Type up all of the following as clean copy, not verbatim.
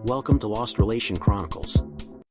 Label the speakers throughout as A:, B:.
A: Welcome to Lost Relation Chronicles.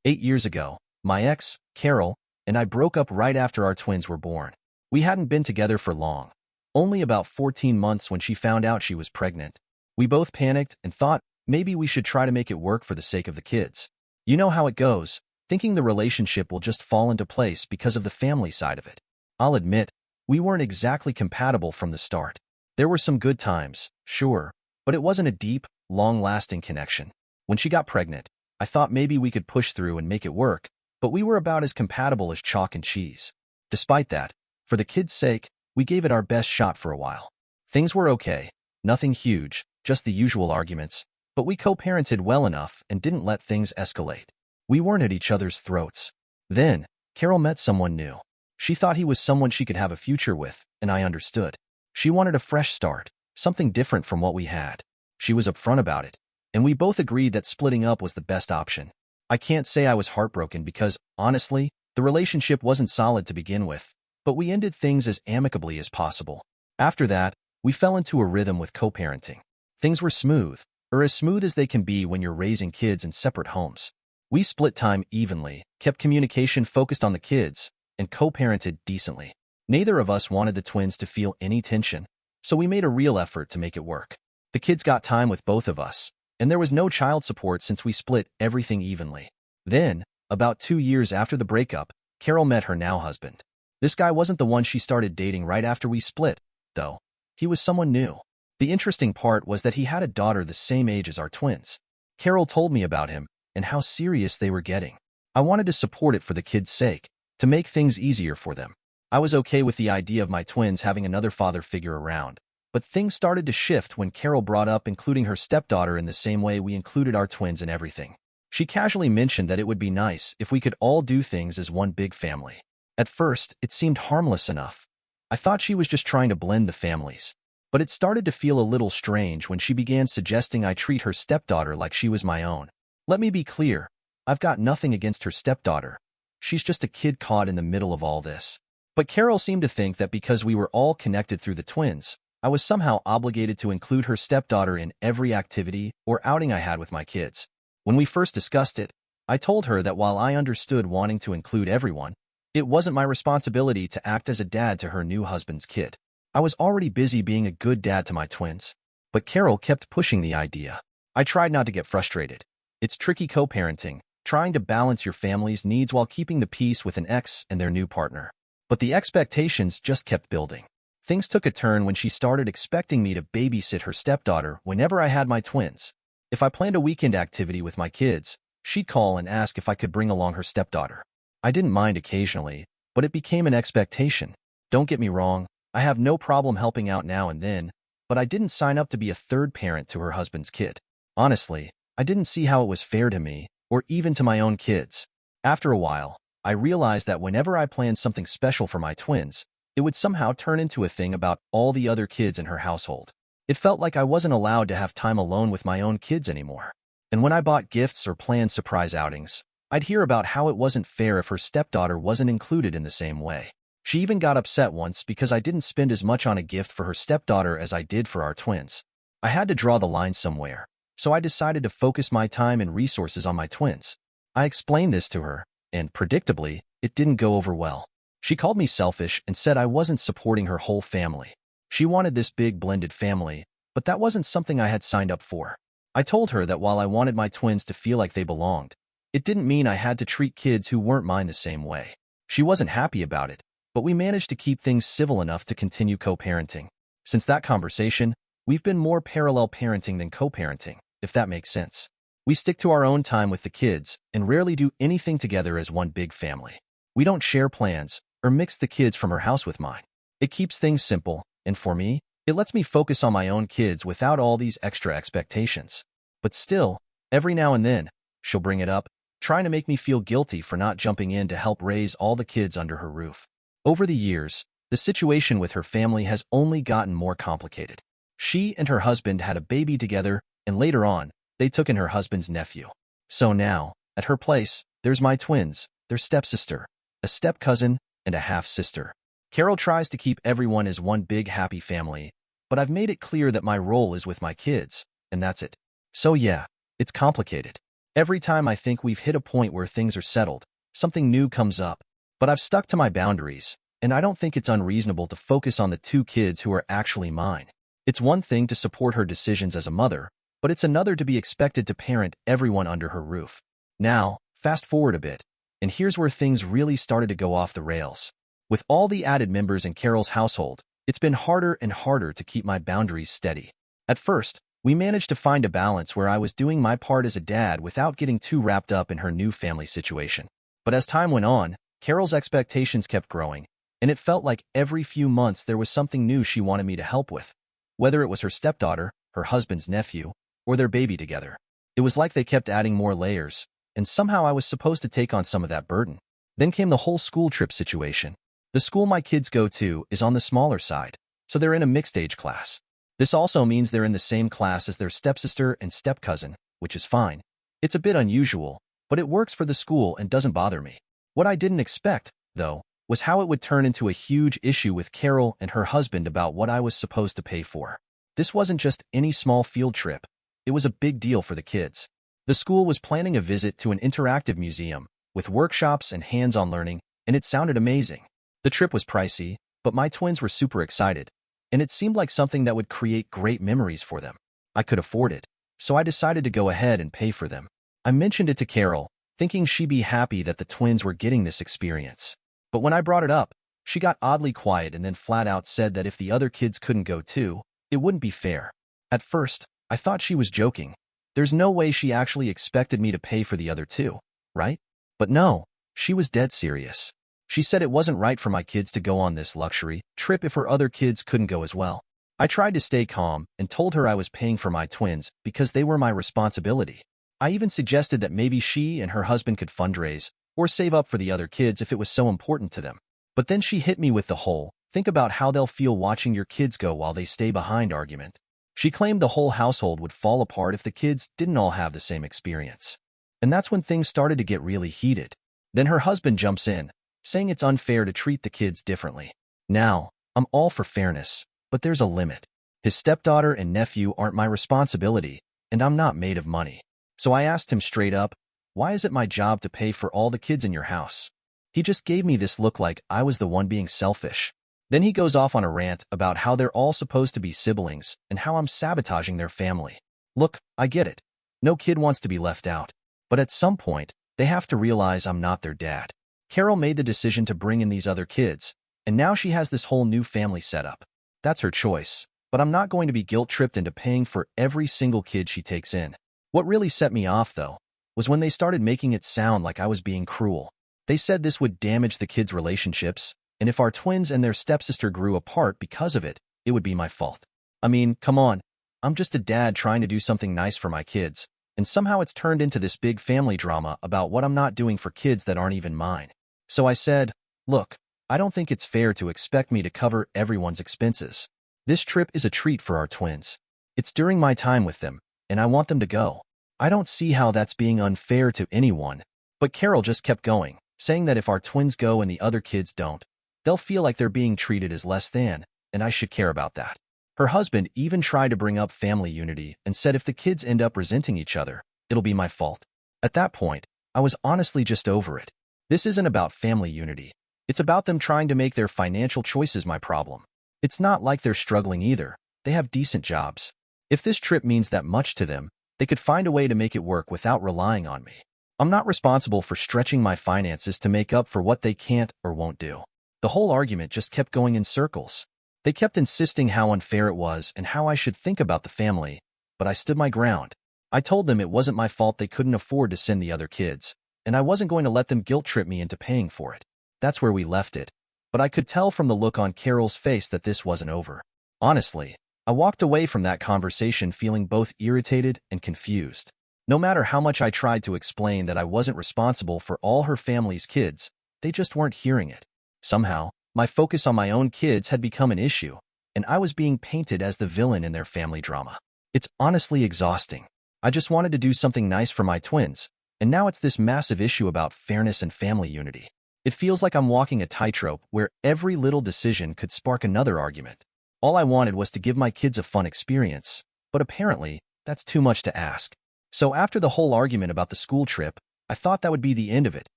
B: 8 years ago, my ex, Carol, and I broke up right after our twins were born. We hadn't been together for long, only about 14 months when she found out she was pregnant. We both panicked and thought maybe we should try to make it work for the sake of the kids. You know how it goes, thinking the relationship will just fall into place because of the family side of it. I'll admit, we weren't exactly compatible from the start. There were some good times, sure, but it wasn't a deep, long-lasting connection. When she got pregnant, I thought maybe we could push through and make it work, but we were about as compatible as chalk and cheese. Despite that, for the kids' sake, we gave it our best shot for a while. Things were okay, nothing huge, just the usual arguments, but we co-parented well enough and didn't let things escalate. We weren't at each other's throats. Then, Carol met someone new. She thought he was someone she could have a future with, and I understood. She wanted a fresh start, something different from what we had. She was upfront about it, and we both agreed that splitting up was the best option. I can't say I was heartbroken because, honestly, the relationship wasn't solid to begin with, but we ended things as amicably as possible. After that, we fell into a rhythm with co-parenting. Things were smooth, or as smooth as they can be when you're raising kids in separate homes. We split time evenly, kept communication focused on the kids, and co-parented decently. Neither of us wanted the twins to feel any tension, so we made a real effort to make it work. The kids got time with both of us, and there was no child support since we split everything evenly. Then, about 2 years after the breakup, Carol met her now husband. This guy wasn't the one she started dating right after we split, though. He was someone new. The interesting part was that he had a daughter the same age as our twins. Carol told me about him and how serious they were getting. I wanted to support it for the kids' sake, to make things easier for them. I was okay with the idea of my twins having another father figure around, but things started to shift when Carol brought up including her stepdaughter in the same way we included our twins in everything. She casually mentioned that it would be nice if we could all do things as one big family. At first, it seemed harmless enough. I thought she was just trying to blend the families. But it started to feel a little strange when she began suggesting I treat her stepdaughter like she was my own. Let me be clear, I've got nothing against her stepdaughter. She's just a kid caught in the middle of all this. But Carol seemed to think that because we were all connected through the twins, I was somehow obligated to include her stepdaughter in every activity or outing I had with my kids. When we first discussed it, I told her that while I understood wanting to include everyone, it wasn't my responsibility to act as a dad to her new husband's kid. I was already busy being a good dad to my twins. But Carol kept pushing the idea. I tried not to get frustrated. It's tricky co-parenting, trying to balance your family's needs while keeping the peace with an ex and their new partner. But the expectations just kept building. Things took a turn when she started expecting me to babysit her stepdaughter whenever I had my twins. If I planned a weekend activity with my kids, she'd call and ask if I could bring along her stepdaughter. I didn't mind occasionally, but it became an expectation. Don't get me wrong, I have no problem helping out now and then, but I didn't sign up to be a third parent to her husband's kid. Honestly, I didn't see how it was fair to me, or even to my own kids. After a while, I realized that whenever I planned something special for my twins, it would somehow turn into a thing about all the other kids in her household. It felt like I wasn't allowed to have time alone with my own kids anymore. And when I bought gifts or planned surprise outings, I'd hear about how it wasn't fair if her stepdaughter wasn't included in the same way. She even got upset once because I didn't spend as much on a gift for her stepdaughter as I did for our twins. I had to draw the line somewhere, so I decided to focus my time and resources on my twins. I explained this to her, and predictably, it didn't go over well. She called me selfish and said I wasn't supporting her whole family. She wanted this big blended family, but that wasn't something I had signed up for. I told her that while I wanted my twins to feel like they belonged, it didn't mean I had to treat kids who weren't mine the same way. She wasn't happy about it, but we managed to keep things civil enough to continue co-parenting. Since that conversation, we've been more parallel parenting than co-parenting, if that makes sense. We stick to our own time with the kids and rarely do anything together as one big family. We don't share plans or mix the kids from her house with mine. It keeps things simple, and for me, it lets me focus on my own kids without all these extra expectations. But still, every now and then, she'll bring it up, trying to make me feel guilty for not jumping in to help raise all the kids under her roof. Over the years, the situation with her family has only gotten more complicated. She and her husband had a baby together, and later on, they took in her husband's nephew. So now, at her place, there's my twins, their stepsister, a step-cousin, and a half-sister. Carol tries to keep everyone as one big happy family, but I've made it clear that my role is with my kids, and that's it. So yeah, it's complicated. Every time I think we've hit a point where things are settled, something new comes up. But I've stuck to my boundaries, and I don't think it's unreasonable to focus on the two kids who are actually mine. It's one thing to support her decisions as a mother, but it's another to be expected to parent everyone under her roof. Now, fast forward a bit, and here's where things really started to go off the rails. With all the added members in Carol's household, it's been harder and harder to keep my boundaries steady. At first, we managed to find a balance where I was doing my part as a dad without getting too wrapped up in her new family situation. But as time went on, Carol's expectations kept growing, and it felt like every few months there was something new she wanted me to help with. Whether it was her stepdaughter, her husband's nephew, or their baby together. It was like they kept adding more layers, and somehow I was supposed to take on some of that burden. Then came the whole school trip situation. The school my kids go to is on the smaller side, so they're in a mixed-age class. This also means they're in the same class as their stepsister and step-cousin, which is fine. It's a bit unusual, but it works for the school and doesn't bother me. What I didn't expect, though, was how it would turn into a huge issue with Carol and her husband about what I was supposed to pay for. This wasn't just any small field trip. It was a big deal for the kids. The school was planning a visit to an interactive museum, with workshops and hands-on learning, and it sounded amazing. The trip was pricey, but my twins were super excited, and it seemed like something that would create great memories for them. I could afford it, so I decided to go ahead and pay for them. I mentioned it to Carol, thinking she'd be happy that the twins were getting this experience. But when I brought it up, she got oddly quiet and then flat out said that if the other kids couldn't go too, it wouldn't be fair. At first, I thought she was joking. There's no way she actually expected me to pay for the other two, right? But no, she was dead serious. She said it wasn't right for my kids to go on this luxury trip if her other kids couldn't go as well. I tried to stay calm and told her I was paying for my twins because they were my responsibility. I even suggested that maybe she and her husband could fundraise or save up for the other kids if it was so important to them. But then she hit me with the whole, think about how they'll feel watching your kids go while they stay behind argument. She claimed the whole household would fall apart if the kids didn't all have the same experience. And that's when things started to get really heated. Then her husband jumps in, saying it's unfair to treat the kids differently. Now, I'm all for fairness, but there's a limit. His stepdaughter and nephew aren't my responsibility, and I'm not made of money. So I asked him straight up, why is it my job to pay for all the kids in your house? He just gave me this look like I was the one being selfish. Then he goes off on a rant about how they're all supposed to be siblings and how I'm sabotaging their family. Look, I get it. No kid wants to be left out. But at some point, they have to realize I'm not their dad. Carol made the decision to bring in these other kids, and now she has this whole new family setup. That's her choice, but I'm not going to be guilt-tripped into paying for every single kid she takes in. What really set me off, though, was when they started making it sound like I was being cruel. They said this would damage the kids' relationships, and if our twins and their stepsister grew apart because of it, it would be my fault. I mean, come on. I'm just a dad trying to do something nice for my kids, and somehow it's turned into this big family drama about what I'm not doing for kids that aren't even mine. So I said, look, I don't think it's fair to expect me to cover everyone's expenses. This trip is a treat for our twins. It's during my time with them, and I want them to go. I don't see how that's being unfair to anyone. But Carol just kept going, saying that if our twins go and the other kids don't, they'll feel like they're being treated as less than, and I should care about that. Her husband even tried to bring up family unity and said if the kids end up resenting each other, it'll be my fault. At that point, I was honestly just over it. This isn't about family unity. It's about them trying to make their financial choices my problem. It's not like they're struggling either. They have decent jobs. If this trip means that much to them, they could find a way to make it work without relying on me. I'm not responsible for stretching my finances to make up for what they can't or won't do. The whole argument just kept going in circles. They kept insisting how unfair it was and how I should think about the family, but I stood my ground. I told them it wasn't my fault they couldn't afford to send the other kids, and I wasn't going to let them guilt-trip me into paying for it. That's where we left it. But I could tell from the look on Carol's face that this wasn't over. Honestly, I walked away from that conversation feeling both irritated and confused. No matter how much I tried to explain that I wasn't responsible for all her family's kids, they just weren't hearing it. Somehow, my focus on my own kids had become an issue, and I was being painted as the villain in their family drama. It's honestly exhausting. I just wanted to do something nice for my twins, and now it's this massive issue about fairness and family unity. It feels like I'm walking a tightrope where every little decision could spark another argument. All I wanted was to give my kids a fun experience, but apparently, that's too much to ask. So after the whole argument about the school trip, I thought that would be the end of it,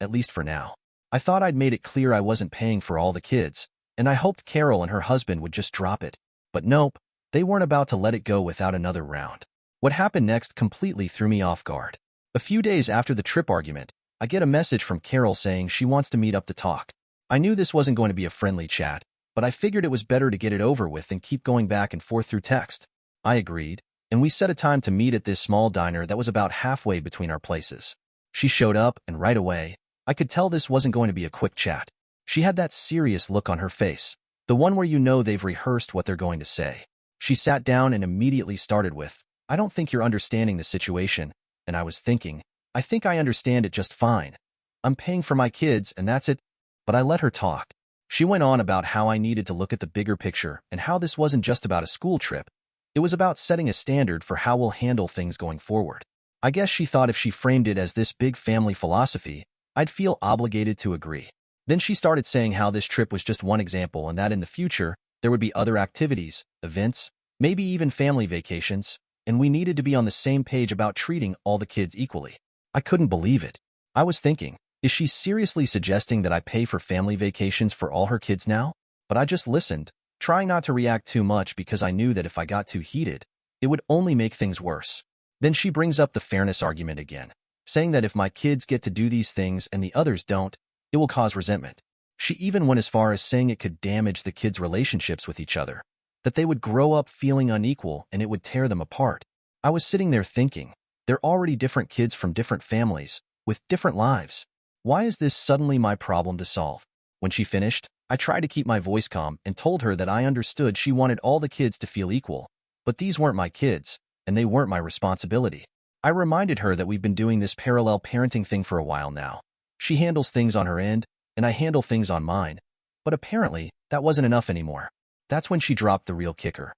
B: at least for now. I thought I'd made it clear I wasn't paying for all the kids, and I hoped Carol and her husband would just drop it. But nope, they weren't about to let it go without another round. What happened next completely threw me off guard. A few days after the trip argument, I get a message from Carol saying she wants to meet up to talk. I knew this wasn't going to be a friendly chat, but I figured it was better to get it over with than keep going back and forth through text. I agreed, and we set a time to meet at this small diner that was about halfway between our places. She showed up, and right away, I could tell this wasn't going to be a quick chat. She had that serious look on her face, the one where you know they've rehearsed what they're going to say. She sat down and immediately started with, "I don't think you're understanding the situation," and I was thinking, I think I understand it just fine. I'm paying for my kids, and that's it. But I let her talk. She went on about how I needed to look at the bigger picture and how this wasn't just about a school trip. It was about setting a standard for how we'll handle things going forward. I guess she thought if she framed it as this big family philosophy, I'd feel obligated to agree. Then she started saying how this trip was just one example and that in the future, there would be other activities, events, maybe even family vacations, and we needed to be on the same page about treating all the kids equally. I couldn't believe it. I was thinking, is she seriously suggesting that I pay for family vacations for all her kids now? But I just listened, trying not to react too much because I knew that if I got too heated, it would only make things worse. Then she brings up the fairness argument again, saying that if my kids get to do these things and the others don't, it will cause resentment. She even went as far as saying it could damage the kids' relationships with each other, that they would grow up feeling unequal and it would tear them apart. I was sitting there thinking, they're already different kids from different families, with different lives. Why is this suddenly my problem to solve? When she finished, I tried to keep my voice calm and told her that I understood she wanted all the kids to feel equal, but these weren't my kids, and they weren't my responsibility. I reminded her that we've been doing this parallel parenting thing for a while now. She handles things on her end, and I handle things on mine. But apparently, that wasn't enough anymore. That's when she dropped the real kicker.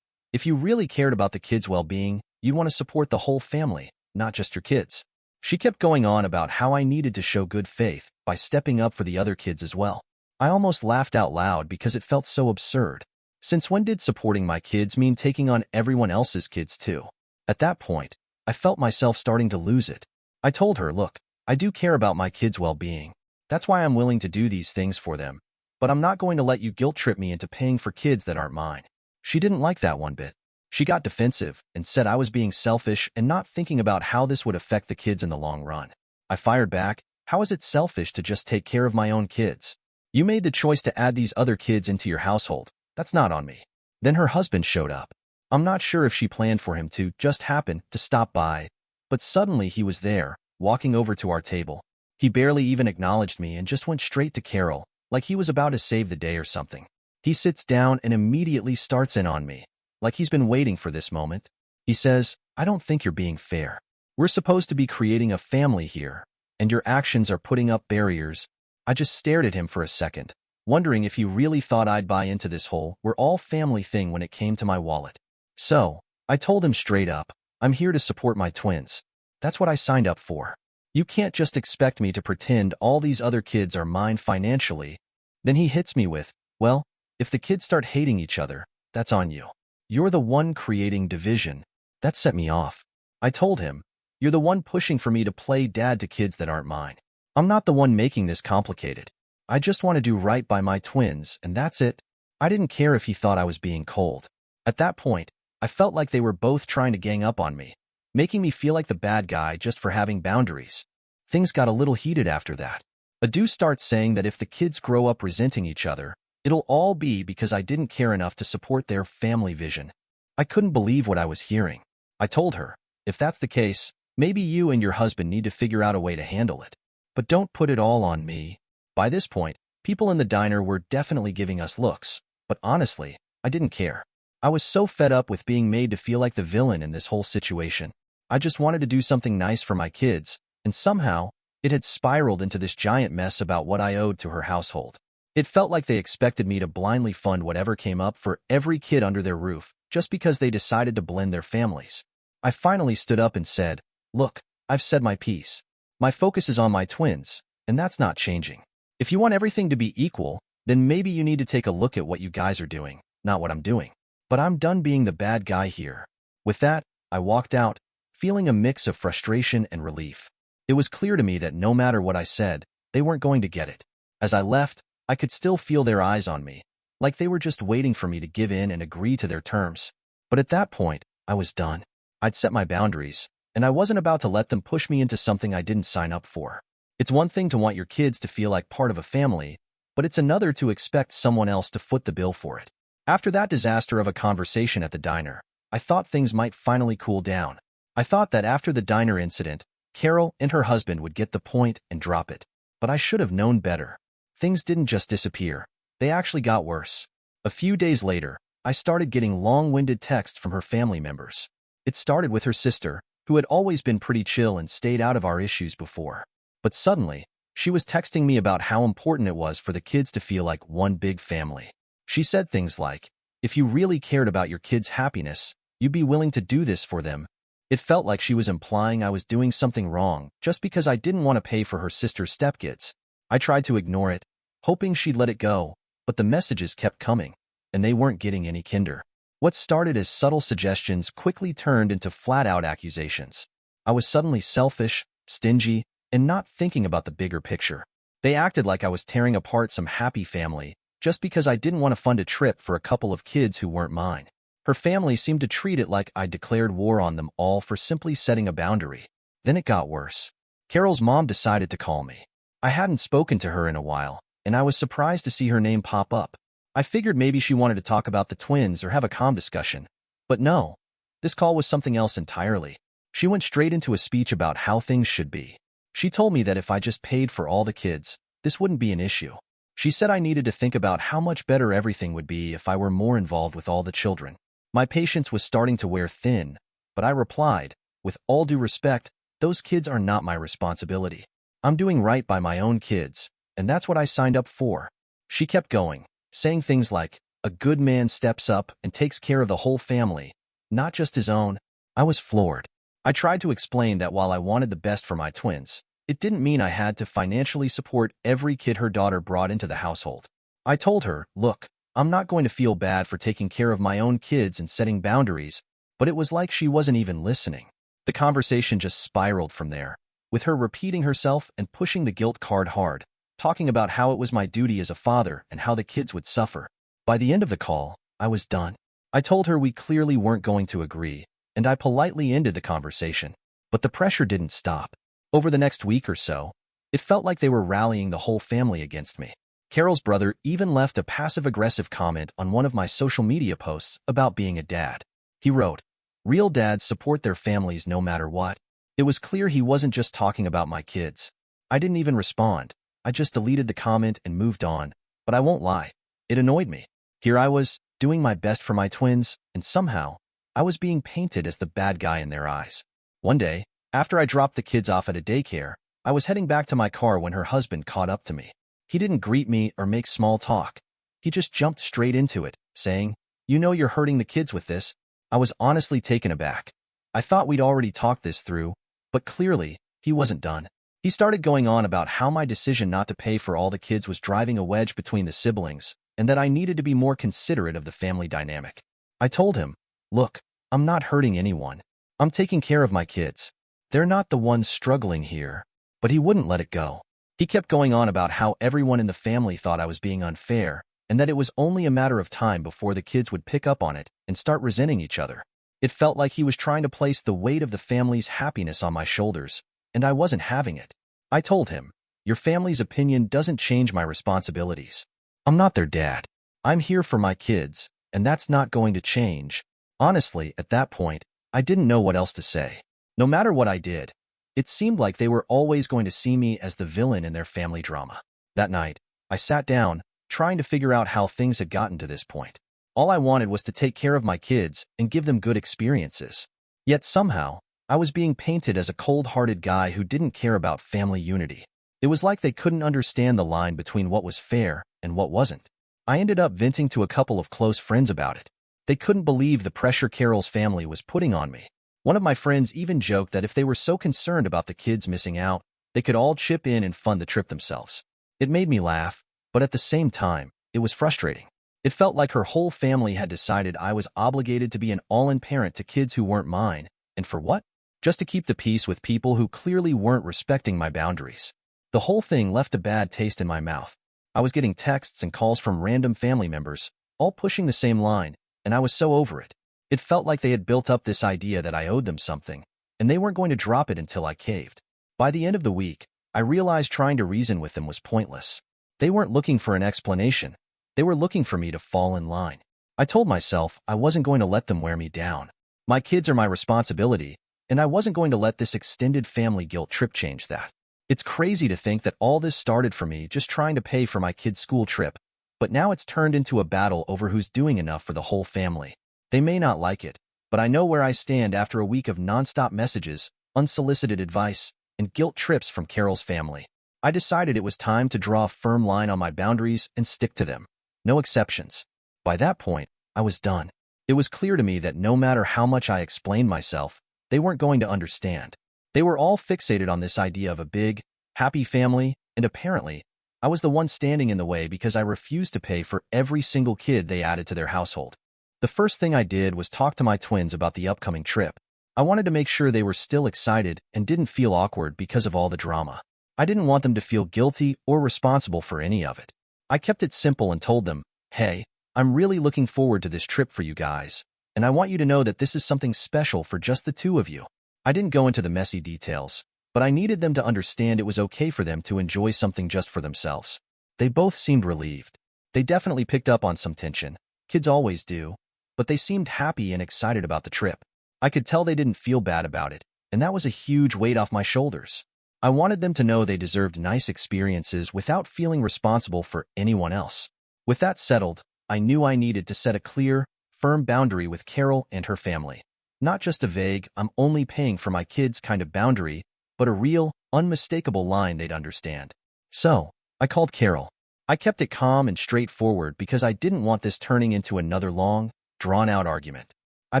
B: If you really cared about the kids' well-being, you'd want to support the whole family, not just your kids. She kept going on about how I needed to show good faith by stepping up for the other kids as well. I almost laughed out loud because it felt so absurd. Since when did supporting my kids mean taking on everyone else's kids too? At that point, I felt myself starting to lose it. I told her, look, I do care about my kids' well-being. That's why I'm willing to do these things for them. But I'm not going to let you guilt-trip me into paying for kids that aren't mine. She didn't like that one bit. She got defensive and said I was being selfish and not thinking about how this would affect the kids in the long run. I fired back, how is it selfish to just take care of my own kids? You made the choice to add these other kids into your household. That's not on me. Then her husband showed up. I'm not sure if she planned for him to just happen to stop by, but suddenly he was there, walking over to our table. He barely even acknowledged me and just went straight to Carol, like he was about to save the day or something. He sits down and immediately starts in on me, like he's been waiting for this moment. He says, I don't think you're being fair. We're supposed to be creating a family here, and your actions are putting up barriers. I just stared at him for a second, wondering if he really thought I'd buy into this whole we're all family thing when it came to my wallet. So, I told him straight up, I'm here to support my twins. That's what I signed up for. You can't just expect me to pretend all these other kids are mine financially. Then he hits me with, well, if the kids start hating each other, that's on you. You're the one creating division. That set me off. I told him, you're the one pushing for me to play dad to kids that aren't mine. I'm not the one making this complicated. I just want to do right by my twins, and that's it. I didn't care if he thought I was being cold. At that point, I felt like they were both trying to gang up on me, making me feel like the bad guy just for having boundaries. Things got a little heated after that. Adu starts saying that if the kids grow up resenting each other, it'll all be because I didn't care enough to support their family vision. I couldn't believe what I was hearing. I told her, if that's the case, maybe you and your husband need to figure out a way to handle it. But don't put it all on me. By this point, people in the diner were definitely giving us looks, but honestly, I didn't care. I was so fed up with being made to feel like the villain in this whole situation. I just wanted to do something nice for my kids, and somehow, it had spiraled into this giant mess about what I owed to her household. It felt like they expected me to blindly fund whatever came up for every kid under their roof, just because they decided to blend their families. I finally stood up and said, look, I've said my piece. My focus is on my twins, and that's not changing. If you want everything to be equal, then maybe you need to take a look at what you guys are doing, not what I'm doing. But I'm done being the bad guy here. With that, I walked out, feeling a mix of frustration and relief. It was clear to me that no matter what I said, they weren't going to get it. As I left, I could still feel their eyes on me, like they were just waiting for me to give in and agree to their terms. But at that point, I was done. I'd set my boundaries, and I wasn't about to let them push me into something I didn't sign up for. It's one thing to want your kids to feel like part of a family, but it's another to expect someone else to foot the bill for it. After that disaster of a conversation at the diner, I thought things might finally cool down. I thought that after the diner incident, Carol and her husband would get the point and drop it. But I should have known better. Things didn't just disappear. They actually got worse. A few days later, I started getting long-winded texts from her family members. It started with her sister, who had always been pretty chill and stayed out of our issues before. But suddenly, she was texting me about how important it was for the kids to feel like one big family. She said things like, "If you really cared about your kids' happiness, you'd be willing to do this for them." It felt like she was implying I was doing something wrong just because I didn't want to pay for her sister's stepkids. I tried to ignore it, hoping she'd let it go, but the messages kept coming, and they weren't getting any kinder. What started as subtle suggestions quickly turned into flat-out accusations. I was suddenly selfish, stingy, and not thinking about the bigger picture. They acted like I was tearing apart some happy family just because I didn't want to fund a trip for a couple of kids who weren't mine. Her family seemed to treat it like I declared war on them all for simply setting a boundary. Then it got worse. Carol's mom decided to call me. I hadn't spoken to her in a while, and I was surprised to see her name pop up. I figured maybe she wanted to talk about the twins or have a calm discussion. But no, this call was something else entirely. She went straight into a speech about how things should be. She told me that if I just paid for all the kids, this wouldn't be an issue. She said I needed to think about how much better everything would be if I were more involved with all the children. My patience was starting to wear thin, but I replied, with all due respect, those kids are not my responsibility. I'm doing right by my own kids, and that's what I signed up for. She kept going, saying things like, a good man steps up and takes care of the whole family, not just his own. I was floored. I tried to explain that while I wanted the best for my twins, it didn't mean I had to financially support every kid her daughter brought into the household. I told her, look, I'm not going to feel bad for taking care of my own kids and setting boundaries, but it was like she wasn't even listening. The conversation just spiraled from there, with her repeating herself and pushing the guilt card hard, talking about how it was my duty as a father and how the kids would suffer. By the end of the call, I was done. I told her we clearly weren't going to agree, and I politely ended the conversation. But the pressure didn't stop. Over the next week or so, it felt like they were rallying the whole family against me. Carol's brother even left a passive-aggressive comment on one of my social media posts about being a dad. He wrote, "Real dads support their families no matter what." It was clear he wasn't just talking about my kids. I didn't even respond. I just deleted the comment and moved on, but I won't lie. It annoyed me. Here I was, doing my best for my twins, and somehow, I was being painted as the bad guy in their eyes. One day, after I dropped the kids off at a daycare, I was heading back to my car when her husband caught up to me. He didn't greet me or make small talk. He just jumped straight into it, saying, "You know you're hurting the kids with this." I was honestly taken aback. I thought we'd already talked this through, but clearly, he wasn't done. He started going on about how my decision not to pay for all the kids was driving a wedge between the siblings, and that I needed to be more considerate of the family dynamic. I told him, look, I'm not hurting anyone. I'm taking care of my kids. They're not the ones struggling here. But he wouldn't let it go. He kept going on about how everyone in the family thought I was being unfair, and that it was only a matter of time before the kids would pick up on it and start resenting each other. It felt like he was trying to place the weight of the family's happiness on my shoulders, and I wasn't having it. I told him, your family's opinion doesn't change my responsibilities. I'm not their dad. I'm here for my kids, and that's not going to change. Honestly, at that point, I didn't know what else to say. No matter what I did, it seemed like they were always going to see me as the villain in their family drama. That night, I sat down, trying to figure out how things had gotten to this point. All I wanted was to take care of my kids and give them good experiences. Yet somehow, I was being painted as a cold-hearted guy who didn't care about family unity. It was like they couldn't understand the line between what was fair and what wasn't. I ended up venting to a couple of close friends about it. They couldn't believe the pressure Carol's family was putting on me. One of my friends even joked that if they were so concerned about the kids missing out, they could all chip in and fund the trip themselves. It made me laugh, but at the same time, it was frustrating. It felt like her whole family had decided I was obligated to be an all-in parent to kids who weren't mine, and for what? just to keep the peace with people who clearly weren't respecting my boundaries. The whole thing left a bad taste in my mouth. I was getting texts and calls from random family members, all pushing the same line, and I was so over it. It felt like they had built up this idea that I owed them something, and they weren't going to drop it until I caved. By the end of the week, I realized trying to reason with them was pointless. They weren't looking for an explanation. They were looking for me to fall in line. I told myself I wasn't going to let them wear me down. My kids are my responsibility, and I wasn't going to let this extended family guilt trip change that. It's crazy to think that all this started for me just trying to pay for my kid's school trip, but now it's turned into a battle over who's doing enough for the whole family. They may not like it, but I know where I stand after a week of nonstop messages, unsolicited advice, and guilt trips from Carol's family. I decided it was time to draw a firm line on my boundaries and stick to them. No exceptions. By that point, I was done. It was clear to me that no matter how much I explained myself, they weren't going to understand. They were all fixated on this idea of a big, happy family, and apparently, I was the one standing in the way because I refused to pay for every single kid they added to their household. The first thing I did was talk to my twins about the upcoming trip. I wanted to make sure they were still excited and didn't feel awkward because of all the drama. I didn't want them to feel guilty or responsible for any of it. I kept it simple and told them, hey, I'm really looking forward to this trip for you guys, and I want you to know that this is something special for just the two of you. I didn't go into the messy details, but I needed them to understand it was okay for them to enjoy something just for themselves. They both seemed relieved. They definitely picked up on some tension. Kids always do. But they seemed happy and excited about the trip. I could tell they didn't feel bad about it, and that was a huge weight off my shoulders. I wanted them to know they deserved nice experiences without feeling responsible for anyone else. With that settled, I knew I needed to set a clear, firm boundary with Carol and her family. Not just a vague, I'm only paying for my kids kind of boundary, but a real, unmistakable line they'd understand. So, I called Carol. I kept it calm and straightforward because I didn't want this turning into another long, drawn-out argument. I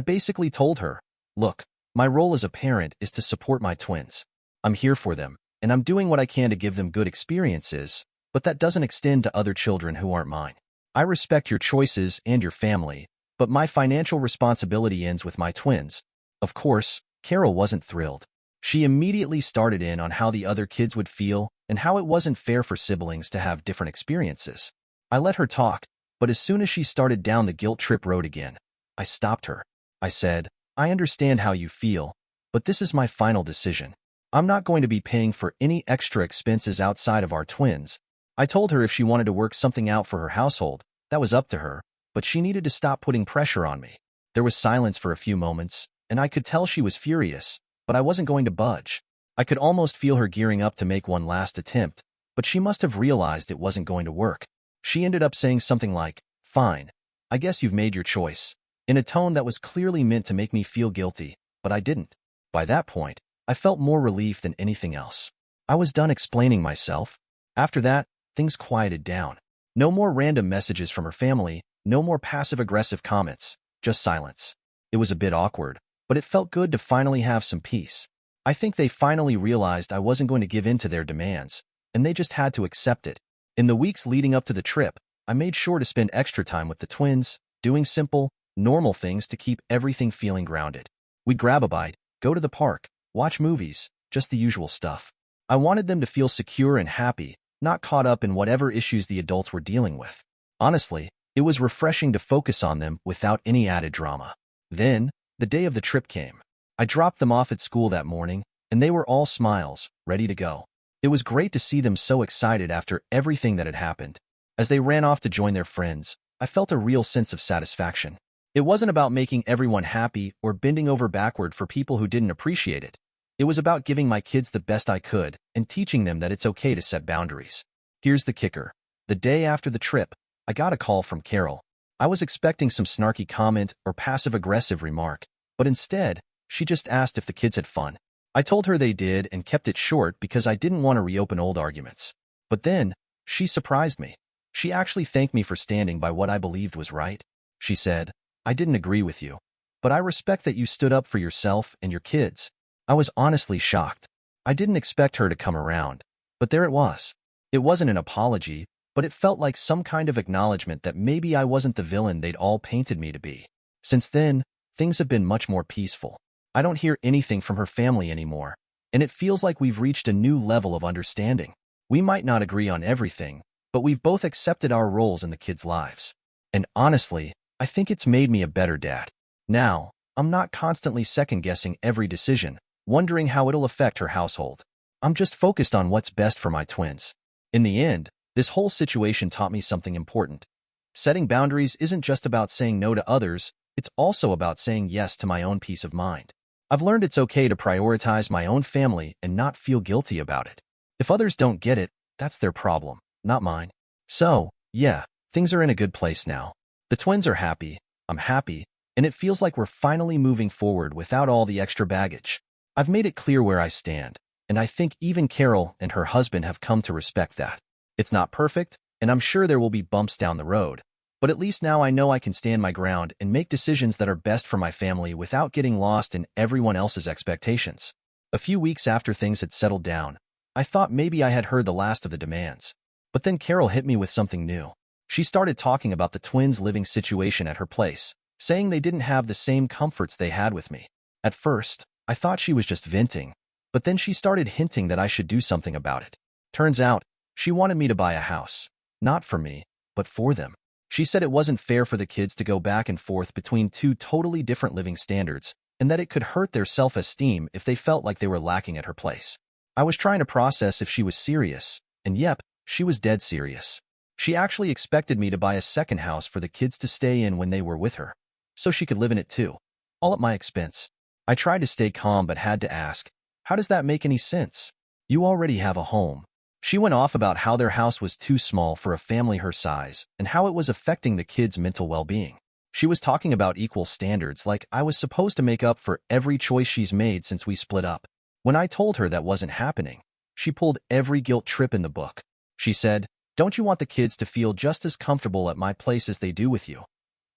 B: basically told her, look, my role as a parent is to support my twins. I'm here for them, and I'm doing what I can to give them good experiences, but that doesn't extend to other children who aren't mine. I respect your choices and your family, but my financial responsibility ends with my twins. Of course, Carol wasn't thrilled. She immediately started in on how the other kids would feel and how it wasn't fair for siblings to have different experiences. I let her talk, but as soon as she started down the guilt trip road again, I stopped her. I said, I understand how you feel, but this is my final decision. I'm not going to be paying for any extra expenses outside of our twins. I told her if she wanted to work something out for her household, that was up to her, but she needed to stop putting pressure on me. There was silence for a few moments, and I could tell she was furious, but I wasn't going to budge. I could almost feel her gearing up to make one last attempt, but she must have realized it wasn't going to work. She ended up saying something like, fine, I guess you've made your choice, in a tone that was clearly meant to make me feel guilty, but I didn't. By that point, I felt more relief than anything else. I was done explaining myself. After that, things quieted down. No more random messages from her family, no more passive-aggressive comments, just silence. It was a bit awkward, but it felt good to finally have some peace. I think they finally realized I wasn't going to give in to their demands, and they just had to accept it. In the weeks leading up to the trip, I made sure to spend extra time with the twins, doing simple, normal things to keep everything feeling grounded. We'd grab a bite, go to the park, watch movies, just the usual stuff. I wanted them to feel secure and happy, not caught up in whatever issues the adults were dealing with. Honestly, it was refreshing to focus on them without any added drama. Then, the day of the trip came. I dropped them off at school that morning, and they were all smiles, ready to go. It was great to see them so excited after everything that had happened. As they ran off to join their friends, I felt a real sense of satisfaction. It wasn't about making everyone happy or bending over backward for people who didn't appreciate it. It was about giving my kids the best I could and teaching them that it's okay to set boundaries. Here's the kicker. The day after the trip, I got a call from Carol. I was expecting some snarky comment or passive-aggressive remark, but instead, she just asked if the kids had fun. I told her they did and kept it short because I didn't want to reopen old arguments. But then, she surprised me. She actually thanked me for standing by what I believed was right. She said, I didn't agree with you, but I respect that you stood up for yourself and your kids. I was honestly shocked. I didn't expect her to come around, but there it was. It wasn't an apology, but it felt like some kind of acknowledgement that maybe I wasn't the villain they'd all painted me to be. Since then, things have been much more peaceful. I don't hear anything from her family anymore, and it feels like we've reached a new level of understanding. We might not agree on everything, but we've both accepted our roles in the kids' lives. And honestly, I think it's made me a better dad. Now, I'm not constantly second-guessing every decision, wondering how it'll affect her household. I'm just focused on what's best for my twins. In the end, this whole situation taught me something important. Setting boundaries isn't just about saying no to others, it's also about saying yes to my own peace of mind. I've learned it's okay to prioritize my own family and not feel guilty about it. If others don't get it, that's their problem, not mine. So, yeah, things are in a good place now. The twins are happy, I'm happy, and it feels like we're finally moving forward without all the extra baggage. I've made it clear where I stand, and I think even Carol and her husband have come to respect that. It's not perfect, and I'm sure there will be bumps down the road, but at least now I know I can stand my ground and make decisions that are best for my family without getting lost in everyone else's expectations. A few weeks after things had settled down, I thought maybe I had heard the last of the demands. But then Carol hit me with something new. She started talking about the twins' living situation at her place, saying they didn't have the same comforts they had with me. At first, I thought she was just venting, but then she started hinting that I should do something about it. Turns out, she wanted me to buy a house. Not for me, but for them. She said it wasn't fair for the kids to go back and forth between two totally different living standards, and that it could hurt their self-esteem if they felt like they were lacking at her place. I was trying to process if she was serious, and yep, she was dead serious. She actually expected me to buy a second house for the kids to stay in when they were with her, so she could live in it too, all at my expense. I tried to stay calm but had to ask, how does that make any sense? You already have a home. She went off about how their house was too small for a family her size and how it was affecting the kids' mental well-being. She was talking about equal standards like I was supposed to make up for every choice she's made since we split up. When I told her that wasn't happening, she pulled every guilt trip in the book. She said, "Don't you want the kids to feel just as comfortable at my place as they do with you?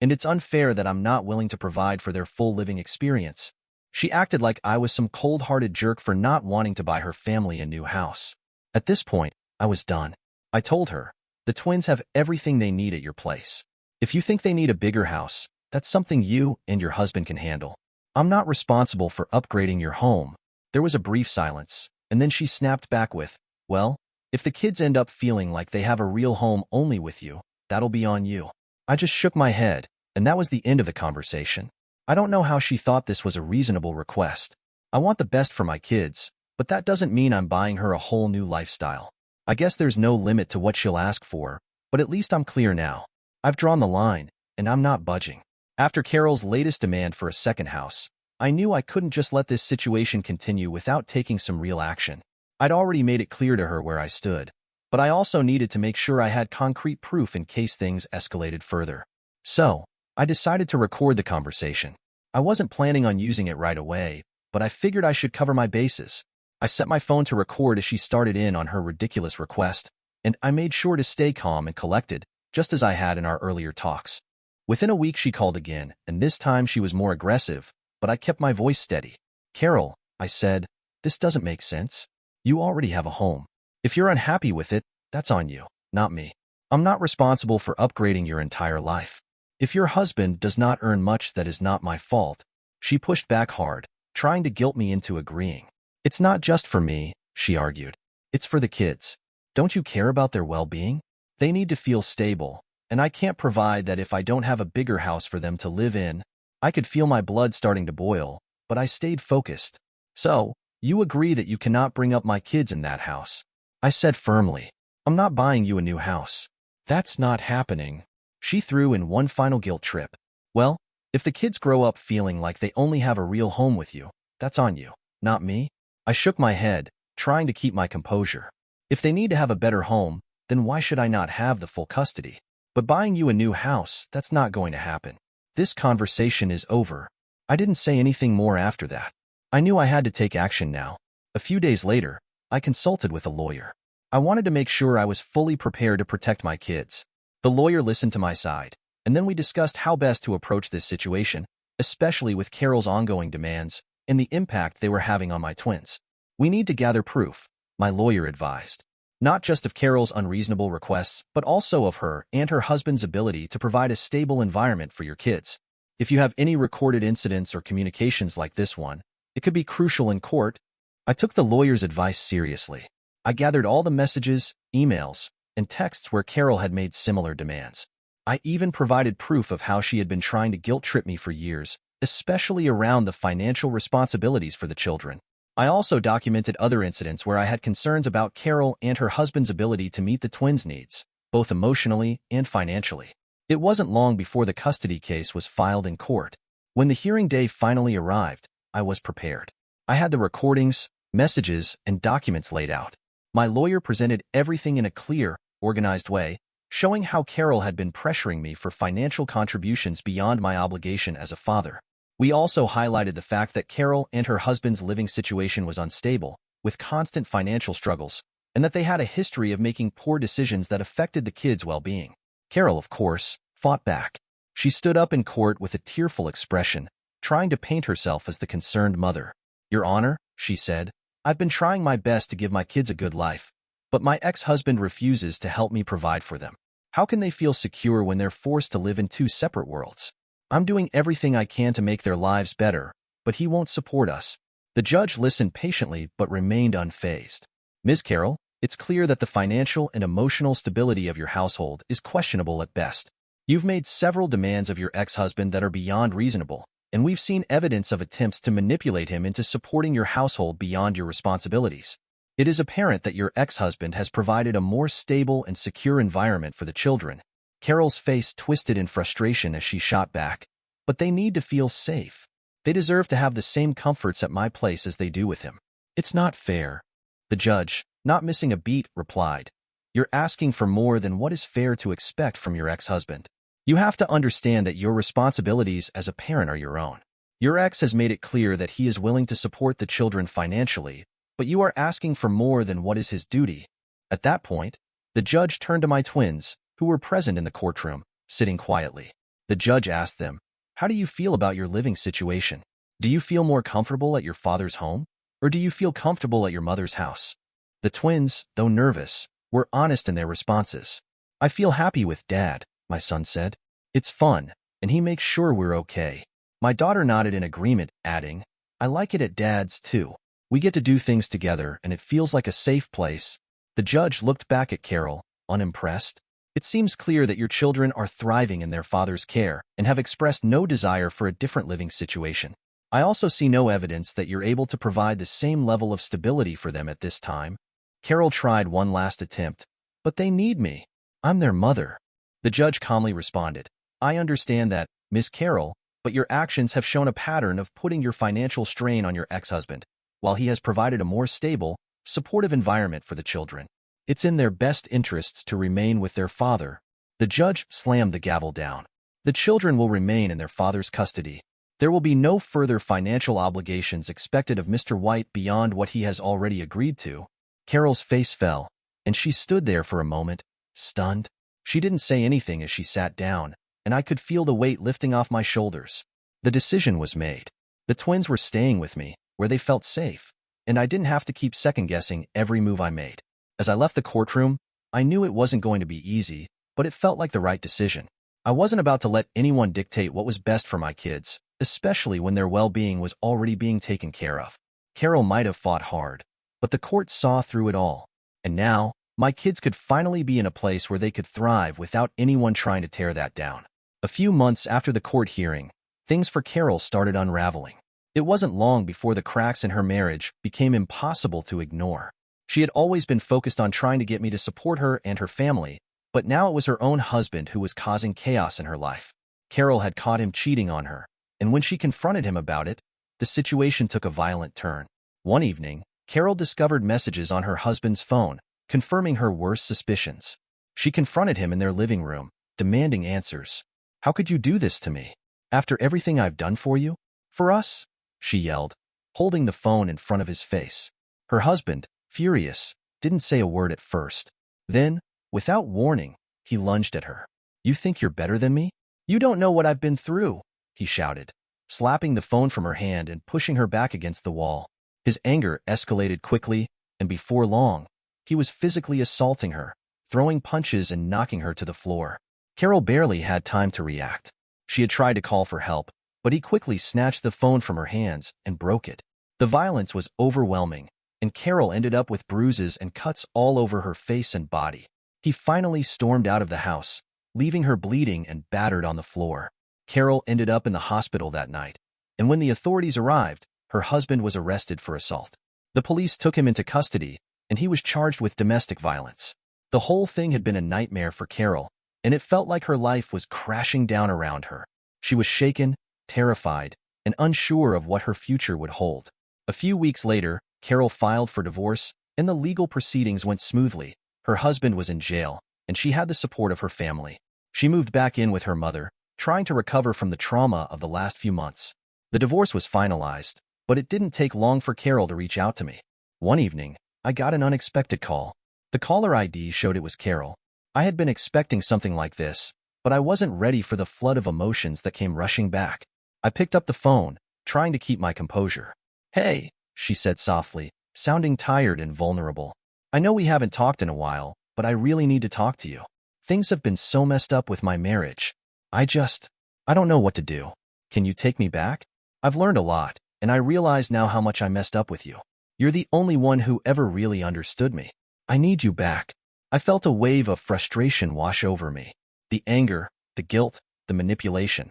B: And it's unfair that I'm not willing to provide for their full living experience." She acted like I was some cold-hearted jerk for not wanting to buy her family a new house. At this point, I was done. I told her, the twins have everything they need at your place. If you think they need a bigger house, that's something you and your husband can handle. I'm not responsible for upgrading your home. There was a brief silence, and then she snapped back with, well, if the kids end up feeling like they have a real home only with you, that'll be on you. I just shook my head, and that was the end of the conversation. I don't know how she thought this was a reasonable request. I want the best for my kids, but that doesn't mean I'm buying her a whole new lifestyle. I guess there's no limit to what she'll ask for, but at least I'm clear now. I've drawn the line, and I'm not budging. After Carol's latest demand for a second house, I knew I couldn't just let this situation continue without taking some real action. I'd already made it clear to her where I stood, but I also needed to make sure I had concrete proof in case things escalated further. So, I decided to record the conversation. I wasn't planning on using it right away, but I figured I should cover my bases. I set my phone to record as she started in on her ridiculous request, and I made sure to stay calm and collected, just as I had in our earlier talks. Within a week she called again, and this time she was more aggressive, but I kept my voice steady. "Carol," I said, "this doesn't make sense. You already have a home. If you're unhappy with it, that's on you, not me. I'm not responsible for upgrading your entire life. If your husband does not earn much, that is not my fault." She pushed back hard, trying to guilt me into agreeing. "It's not just for me," she argued. "It's for the kids. Don't you care about their well-being? They need to feel stable, and I can't provide that if I don't have a bigger house for them to live in." I could feel my blood starting to boil, but I stayed focused. "So, you agree that you cannot bring up my kids in that house?" I said firmly. "I'm not buying you a new house. That's not happening." She threw in one final guilt trip. "Well, if the kids grow up feeling like they only have a real home with you, that's on you, not me." I shook my head, trying to keep my composure. If they need to have a better home, then why should I not have the full custody? But buying you a new house, that's not going to happen. This conversation is over. I didn't say anything more after that. I knew I had to take action now. A few days later, I consulted with a lawyer. I wanted to make sure I was fully prepared to protect my kids. The lawyer listened to my side, and then we discussed how best to approach this situation, especially with Carol's ongoing demands and the impact they were having on my twins. "We need to gather proof," my lawyer advised. "Not just of Carol's unreasonable requests, but also of her and her husband's ability to provide a stable environment for your kids. If you have any recorded incidents or communications like this one, It could be crucial in court. I took the lawyer's advice seriously. I gathered all the messages, emails, and texts where Carol had made similar demands. I even provided proof of how she had been trying to guilt-trip me for years, especially around the financial responsibilities for the children. I also documented other incidents where I had concerns about Carol and her husband's ability to meet the twins' needs, both emotionally and financially. It wasn't long before the custody case was filed in court. When the hearing day finally arrived, I was prepared. I had the recordings, messages, and documents laid out. My lawyer presented everything in a clear, organized way, showing how Carol had been pressuring me for financial contributions beyond my obligation as a father. We also highlighted the fact that Carol and her husband's living situation was unstable, with constant financial struggles, and that they had a history of making poor decisions that affected the kids' well-being. Carol, of course, fought back. She stood up in court with a tearful expression, trying to paint herself as the concerned mother. "Your Honor," she said, "I've been trying my best to give my kids a good life, but my ex-husband refuses to help me provide for them. How can they feel secure when they're forced to live in two separate worlds? I'm doing everything I can to make their lives better, but he won't support us." The judge listened patiently but remained unfazed. "Ms. Carroll, it's clear that the financial and emotional stability of your household is questionable at best. You've made several demands of your ex-husband that are beyond reasonable, and we've seen evidence of attempts to manipulate him into supporting your household beyond your responsibilities. It is apparent that your ex-husband has provided a more stable and secure environment for the children." Carol's face twisted in frustration as she shot back. "But they need to feel safe. They deserve to have the same comforts at my place as they do with him." "It's not fair." The judge, not missing a beat, replied. "You're asking for more than what is fair to expect from your ex-husband. You have to understand that your responsibilities as a parent are your own. Your ex has made it clear that he is willing to support the children financially, but you are asking for more than what is his duty." At that point, the judge turned to my twins, who were present in the courtroom, sitting quietly. The judge asked them, "How do you feel about your living situation? Do you feel more comfortable at your father's home, or do you feel comfortable at your mother's house?" The twins, though nervous, were honest in their responses. "I feel happy with Dad," my son said. "It's fun, and he makes sure we're okay." My daughter nodded in agreement, adding, "I like it at Dad's too. We get to do things together, and it feels like a safe place." The judge looked back at Carol, unimpressed. "It seems clear that your children are thriving in their father's care and have expressed no desire for a different living situation. I also see no evidence that you're able to provide the same level of stability for them at this time." Carol tried one last attempt. "But they need me. I'm their mother." The judge calmly responded, "I understand that, Miss Carol, but your actions have shown a pattern of putting your financial strain on your ex-husband, while he has provided a more stable, supportive environment for the children. It's in their best interests to remain with their father." The judge slammed the gavel down. "The children will remain in their father's custody. There will be no further financial obligations expected of Mr. White beyond what he has already agreed to." Carol's face fell, and she stood there for a moment, stunned. She didn't say anything as she sat down, and I could feel the weight lifting off my shoulders. The decision was made. The twins were staying with me, where they felt safe, and I didn't have to keep second-guessing every move I made. As I left the courtroom, I knew it wasn't going to be easy, but it felt like the right decision. I wasn't about to let anyone dictate what was best for my kids, especially when their well-being was already being taken care of. Carol might have fought hard, but the court saw through it all. And now, my kids could finally be in a place where they could thrive without anyone trying to tear that down. A few months after the court hearing, things for Carol started unraveling. It wasn't long before the cracks in her marriage became impossible to ignore. She had always been focused on trying to get me to support her and her family, but now it was her own husband who was causing chaos in her life. Carol had caught him cheating on her, and when she confronted him about it, the situation took a violent turn. One evening, Carol discovered messages on her husband's phone, confirming her worst suspicions. She confronted him in their living room, demanding answers. "How could you do this to me? After everything I've done for you? For us?" she yelled, holding the phone in front of his face. Her husband, furious, didn't say a word at first. Then, without warning, he lunged at her. "You think you're better than me? You don't know what I've been through," he shouted, slapping the phone from her hand and pushing her back against the wall. His anger escalated quickly, and before long, he was physically assaulting her, throwing punches and knocking her to the floor. Carol barely had time to react. She had tried to call for help, but he quickly snatched the phone from her hands and broke it. The violence was overwhelming, and Carol ended up with bruises and cuts all over her face and body. He finally stormed out of the house, leaving her bleeding and battered on the floor. Carol ended up in the hospital that night, and when the authorities arrived, her husband was arrested for assault. The police took him into custody, and he was charged with domestic violence. The whole thing had been a nightmare for Carol, and it felt like her life was crashing down around her. She was shaken, terrified, and unsure of what her future would hold. A few weeks later, Carol filed for divorce, and the legal proceedings went smoothly. Her husband was in jail, and she had the support of her family. She moved back in with her mother, trying to recover from the trauma of the last few months. The divorce was finalized, but it didn't take long for Carol to reach out to me. One evening, I got an unexpected call. The caller ID showed it was Carol. I had been expecting something like this, but I wasn't ready for the flood of emotions that came rushing back. I picked up the phone, trying to keep my composure. "Hey," she said softly, sounding tired and vulnerable. "I know we haven't talked in a while, but I really need to talk to you. Things have been so messed up with my marriage. I don't know what to do. Can you take me back? I've learned a lot, and I realize now how much I messed up with you. You're the only one who ever really understood me. I need you back." I felt a wave of frustration wash over me. The anger, the guilt, the manipulation.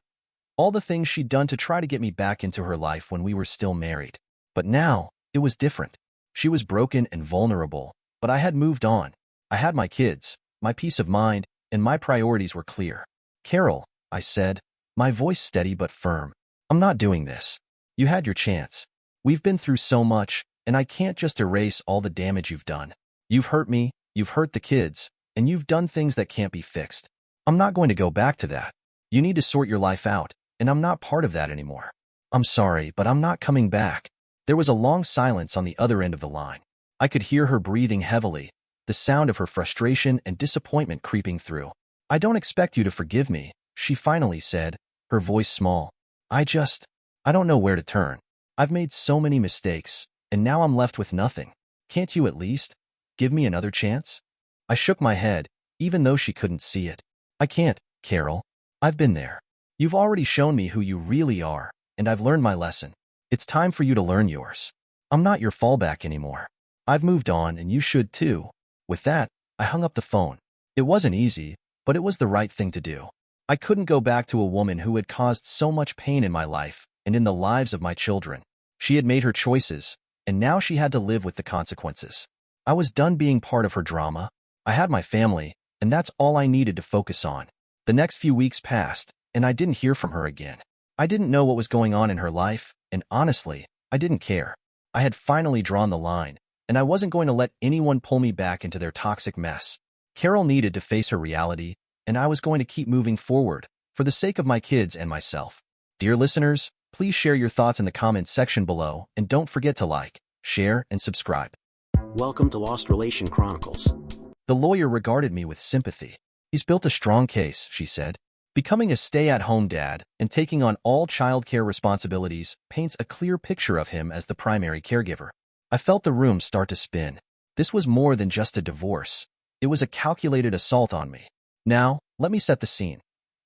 B: All the things she'd done to try to get me back into her life when we were still married. But now, it was different. She was broken and vulnerable, but I had moved on. I had my kids, my peace of mind, and my priorities were clear. "Carol," I said, my voice steady but firm, "I'm not doing this. You had your chance. We've been through so much, and I can't just erase all the damage you've done. You've hurt me, you've hurt the kids, and you've done things that can't be fixed. I'm not going to go back to that. You need to sort your life out, and I'm not part of that anymore. I'm sorry, but I'm not coming back." There was a long silence on the other end of the line. I could hear her breathing heavily, the sound of her frustration and disappointment creeping through. "I don't expect you to forgive me," she finally said, her voice small. I don't know where to turn. I've made so many mistakes, and now I'm left with nothing. Can't you at least give me another chance?" I shook my head, even though she couldn't see it. "I can't, Carol. I've been there. You've already shown me who you really are, and I've learned my lesson. It's time for you to learn yours. I'm not your fallback anymore. I've moved on, and you should too." With that, I hung up the phone. It wasn't easy, but it was the right thing to do. I couldn't go back to a woman who had caused so much pain in my life and in the lives of my children. She had made her choices, and now she had to live with the consequences. I was done being part of her drama. I had my family, and that's all I needed to focus on. The next few weeks passed, and I didn't hear from her again. I didn't know what was going on in her life, and honestly, I didn't care. I had finally drawn the line, and I wasn't going to let anyone pull me back into their toxic mess. Carol needed to face her reality, and I was going to keep moving forward, for the sake of my kids and myself. Dear listeners, please share your thoughts in the comments section below, and don't forget to like, share, and subscribe.
A: Welcome to Lost Relation Chronicles.
B: The lawyer regarded me with sympathy. "He's built a strong case," she said. "Becoming a stay-at-home dad and taking on all childcare responsibilities paints a clear picture of him as the primary caregiver." I felt the room start to spin. This was more than just a divorce. It was a calculated assault on me. Now, let me set the scene.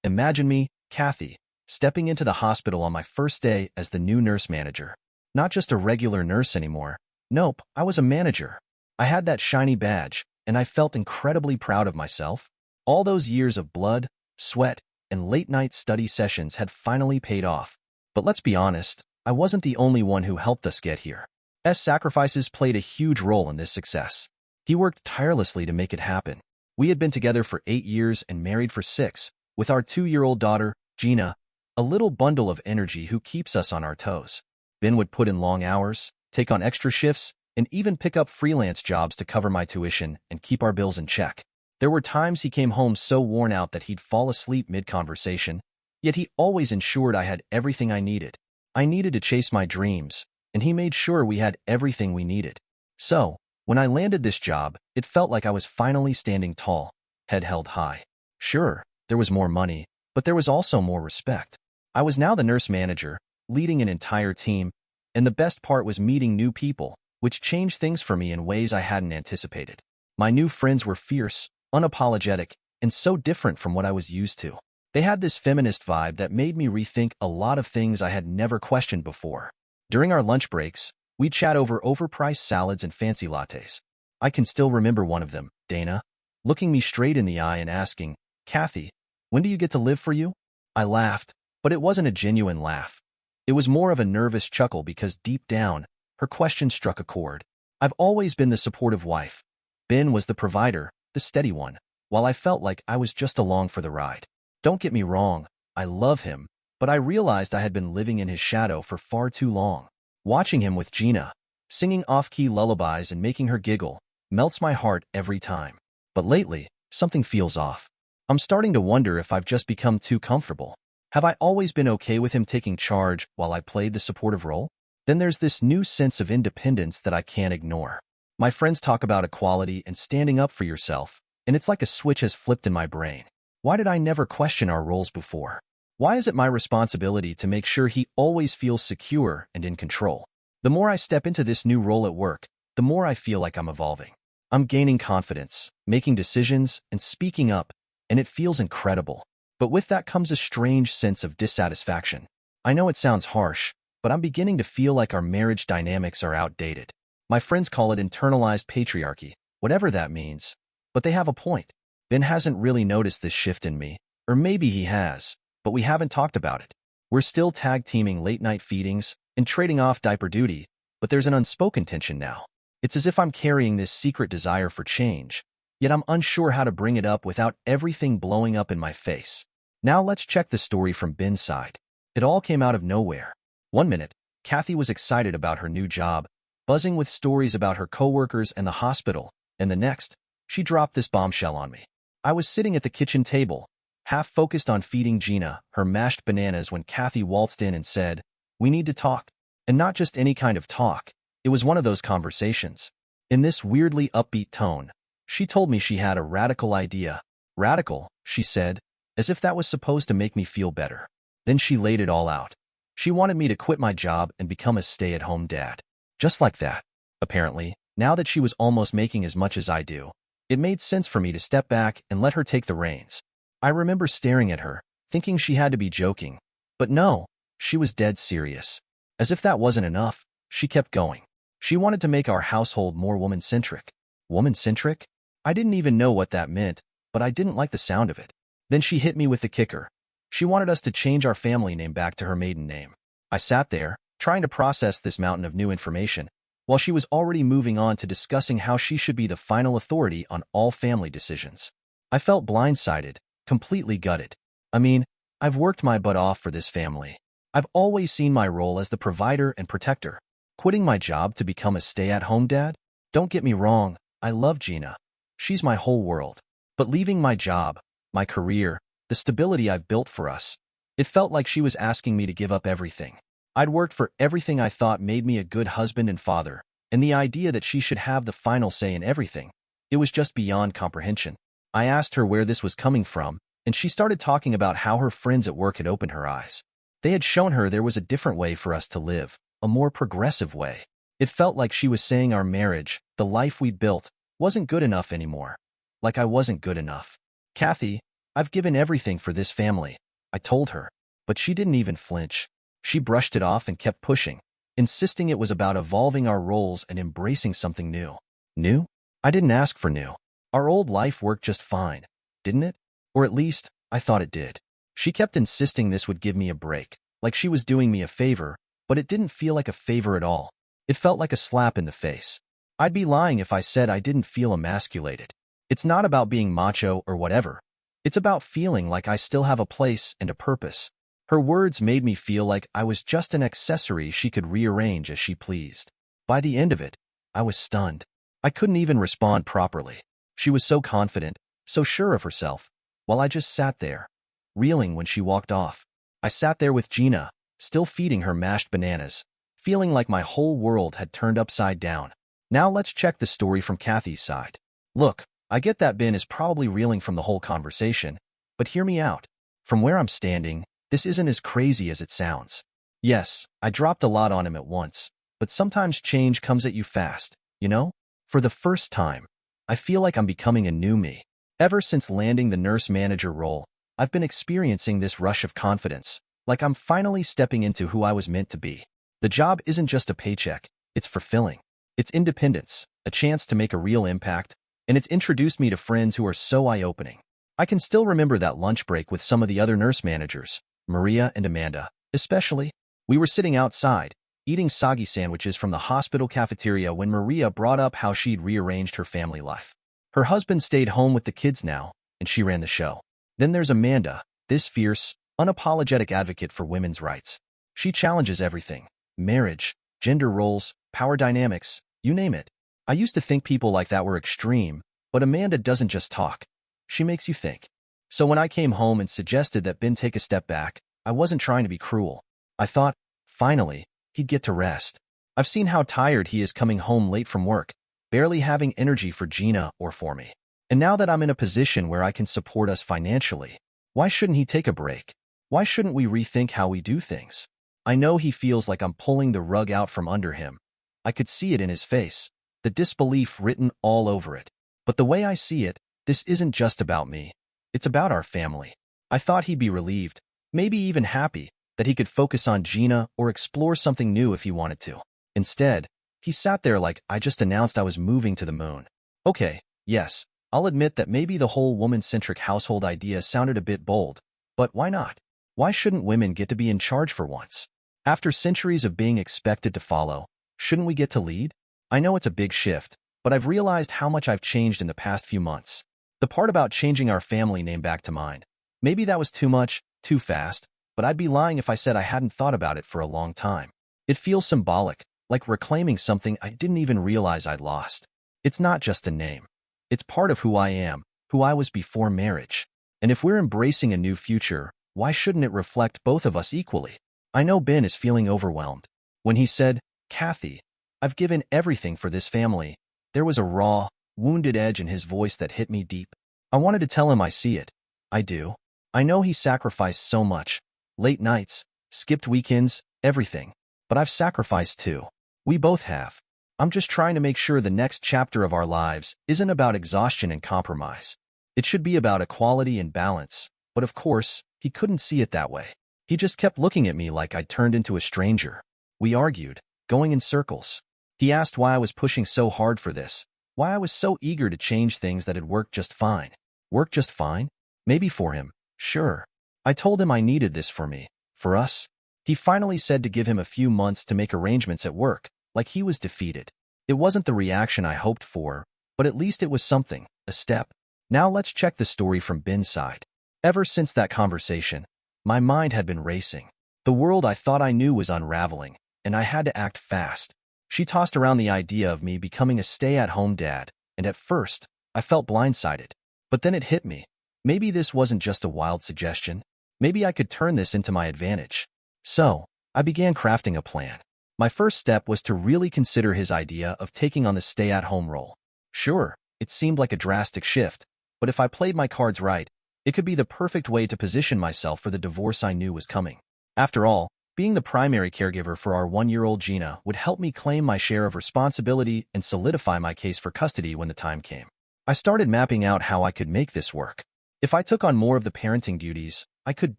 B: Imagine me, Kathy, stepping into the hospital on my first day as the new nurse manager. Not just a regular nurse anymore. Nope, I was a manager. I had that shiny badge, and I felt incredibly proud of myself. All those years of blood, sweat, and late-night study sessions had finally paid off. But let's be honest, I wasn't the only one who helped us get here. Sacrifices played a huge role in this success. He worked tirelessly to make it happen. We had been together for 8 years and married for 6, with our 2-year-old daughter, Gina, a little bundle of energy who keeps us on our toes. Ben would put in long hours, take on extra shifts, and even pick up freelance jobs to cover my tuition and keep our bills in check. There were times he came home so worn out that he'd fall asleep mid-conversation, yet he always ensured I had everything I needed. I needed to chase my dreams, and he made sure we had everything we needed. So, when I landed this job, it felt like I was finally standing tall, head held high. Sure, there was more money, but there was also more respect. I was now the nurse manager, leading an entire team, and the best part was meeting new people, which changed things for me in ways I hadn't anticipated. My new friends were fierce, unapologetic, and so different from what I was used to. They had this feminist vibe that made me rethink a lot of things I had never questioned before. During our lunch breaks, We'd chat over overpriced salads and fancy lattes. I can still remember one of them, Dana, looking me straight in the eye and asking, "Kathy, when do you get to live for you?" I laughed, but it wasn't a genuine laugh. It was more of a nervous chuckle because deep down, her question struck a chord. I've always been the supportive wife. Ben was the provider, the steady one, while I felt like I was just along for the ride. Don't get me wrong, I love him, but I realized I had been living in his shadow for far too long. Watching him with Gina, singing off-key lullabies and making her giggle, melts my heart every time. But lately, something feels off. I'm starting to wonder if I've just become too comfortable. Have I always been okay with him taking charge while I played the supportive role? Then there's this new sense of independence that I can't ignore. My friends talk about equality and standing up for yourself, and it's like a switch has flipped in my brain. Why did I never question our roles before? Why is it my responsibility to make sure he always feels secure and in control? The more I step into this new role at work, the more I feel like I'm evolving. I'm gaining confidence, making decisions, and speaking up, and it feels incredible. But with that comes a strange sense of dissatisfaction. I know it sounds harsh, but I'm beginning to feel like our marriage dynamics are outdated. My friends call it internalized patriarchy, whatever that means. But they have a point. Ben hasn't really noticed this shift in me, or maybe he has, but we haven't talked about it. We're still tag-teaming late-night feedings and trading off diaper duty, but there's an unspoken tension now. It's as if I'm carrying this secret desire for change, yet I'm unsure how to bring it up without everything blowing up in my face. Now let's check the story from Ben's side. It all came out of nowhere. One minute, Kathy was excited about her new job, buzzing with stories about her coworkers and the hospital, and the next, she dropped this bombshell on me. I was sitting at the kitchen table, half focused on feeding Gina her mashed bananas when Kathy waltzed in and said, "We need to talk." And not just any kind of talk, it was one of those conversations. In this weirdly upbeat tone, she told me she had a radical idea. Radical, she said, as if that was supposed to make me feel better. Then she laid it all out. She wanted me to quit my job and become a stay-at-home dad. Just like that. Apparently, now that she was almost making as much as I do, it made sense for me to step back and let her take the reins. I remember staring at her, thinking she had to be joking. But no, she was dead serious. As if that wasn't enough, she kept going. She wanted to make our household more woman-centric. Woman-centric? I didn't even know what that meant, but I didn't like the sound of it. Then she hit me with the kicker. She wanted us to change our family name back to her maiden name. I sat there, trying to process this mountain of new information, while she was already moving on to discussing how she should be the final authority on all family decisions. I felt blindsided, completely gutted. I mean, I've worked my butt off for this family. I've always seen my role as the provider and protector. Quitting my job to become a stay-at-home dad? Don't get me wrong, I love Gina. She's my whole world. But leaving my job, my career, the stability I've built for us, it felt like she was asking me to give up everything. I'd worked for everything I thought made me a good husband and father, and the idea that she should have the final say in everything, it was just beyond comprehension. I asked her where this was coming from, and she started talking about how her friends at work had opened her eyes. They had shown her there was a different way for us to live, a more progressive way. It felt like she was saying our marriage, the life we'd built, wasn't good enough anymore. Like I wasn't good enough. "Kathy, I've given everything for this family," I told her, but she didn't even flinch. She brushed it off and kept pushing, insisting it was about evolving our roles and embracing something new. New? I didn't ask for new. Our old life worked just fine, didn't it? Or at least, I thought it did. She kept insisting this would give me a break, like she was doing me a favor, but it didn't feel like a favor at all. It felt like a slap in the face. I'd be lying if I said I didn't feel emasculated. It's not about being macho or whatever. It's about feeling like I still have a place and a purpose. Her words made me feel like I was just an accessory she could rearrange as she pleased. By the end of it, I was stunned. I couldn't even respond properly. She was so confident, so sure of herself, while I just sat there, reeling when she walked off. I sat there with Gina, still feeding her mashed bananas, feeling like my whole world had turned upside down. Now let's check the story from Kathy's side. Look, I get that Ben is probably reeling from the whole conversation, but hear me out. From where I'm standing, this isn't as crazy as it sounds. Yes, I dropped a lot on him at once, but sometimes change comes at you fast, you know? For the first time, I feel like I'm becoming a new me. Ever since landing the nurse manager role, I've been experiencing this rush of confidence, like I'm finally stepping into who I was meant to be. The job isn't just a paycheck, It's fulfilling. It's independence, a chance to make a real impact, and it's introduced me to friends who are so eye-opening. I can still remember that lunch break with some of the other nurse managers, Maria and Amanda, especially. We were sitting outside, eating soggy sandwiches from the hospital cafeteria when Maria brought up how she'd rearranged her family life. Her husband stayed home with the kids now, and she ran the show. Then there's Amanda, this fierce, unapologetic advocate for women's rights. She challenges everything: marriage, gender roles, power dynamics, you name it. I used to think people like that were extreme, but Amanda doesn't just talk. She makes you think. So when I came home and suggested that Ben take a step back, I wasn't trying to be cruel. I thought, finally, he'd get to rest. I've seen how tired he is coming home late from work, barely having energy for Gina or for me. And now that I'm in a position where I can support us financially, why shouldn't he take a break? Why shouldn't we rethink how we do things? I know he feels like I'm pulling the rug out from under him. I could see it in his face, the disbelief written all over it. But the way I see it, this isn't just about me. It's about our family. I thought he'd be relieved, maybe even happy, that he could focus on Gina or explore something new if he wanted to. Instead, he sat there like I just announced I was moving to the moon. Okay, yes, I'll admit that maybe the whole woman-centric household idea sounded a bit bold, but why not? Why shouldn't women get to be in charge for once? After centuries of being expected to follow, shouldn't we get to lead? I know it's a big shift, but I've realized how much I've changed in the past few months. The part about changing our family name back to mine. Maybe that was too much, too fast, but I'd be lying if I said I hadn't thought about it for a long time. It feels symbolic, like reclaiming something I didn't even realize I'd lost. It's not just a name. It's part of who I am, who I was before marriage. And if we're embracing a new future, why shouldn't it reflect both of us equally? I know Ben is feeling overwhelmed. When he said, "Kathy, I've given everything for this family," there was a raw, wounded edge in his voice that hit me deep. I wanted to tell him I see it. I do. I know he sacrificed so much. Late nights, skipped weekends, everything. But I've sacrificed too. We both have. I'm just trying to make sure the next chapter of our lives isn't about exhaustion and compromise. It should be about equality and balance. But of course, he couldn't see it that way. He just kept looking at me like I'd turned into a stranger. We argued, going in circles. He asked why I was pushing so hard for this, why I was so eager to change things that had worked just fine. Worked just fine? Maybe for him, sure. I told him I needed this for me, for us. He finally said to give him a few months to make arrangements at work, like he was defeated. It wasn't the reaction I hoped for, but at least it was something, a step. Now let's check the story from Ben's side. Ever since that conversation, my mind had been racing. The world I thought I knew was unraveling, and I had to act fast. She tossed around the idea of me becoming a stay-at-home dad, and at first, I felt blindsided. But then it hit me. Maybe this wasn't just a wild suggestion. Maybe I could turn this into my advantage. So, I began crafting a plan. My first step was to really consider his idea of taking on the stay-at-home role. Sure, it seemed like a drastic shift, but if I played my cards right, it could be the perfect way to position myself for the divorce I knew was coming. After all, being the primary caregiver for our 1-year-old Gina would help me claim my share of responsibility and solidify my case for custody when the time came. I started mapping out how I could make this work. If I took on more of the parenting duties, I could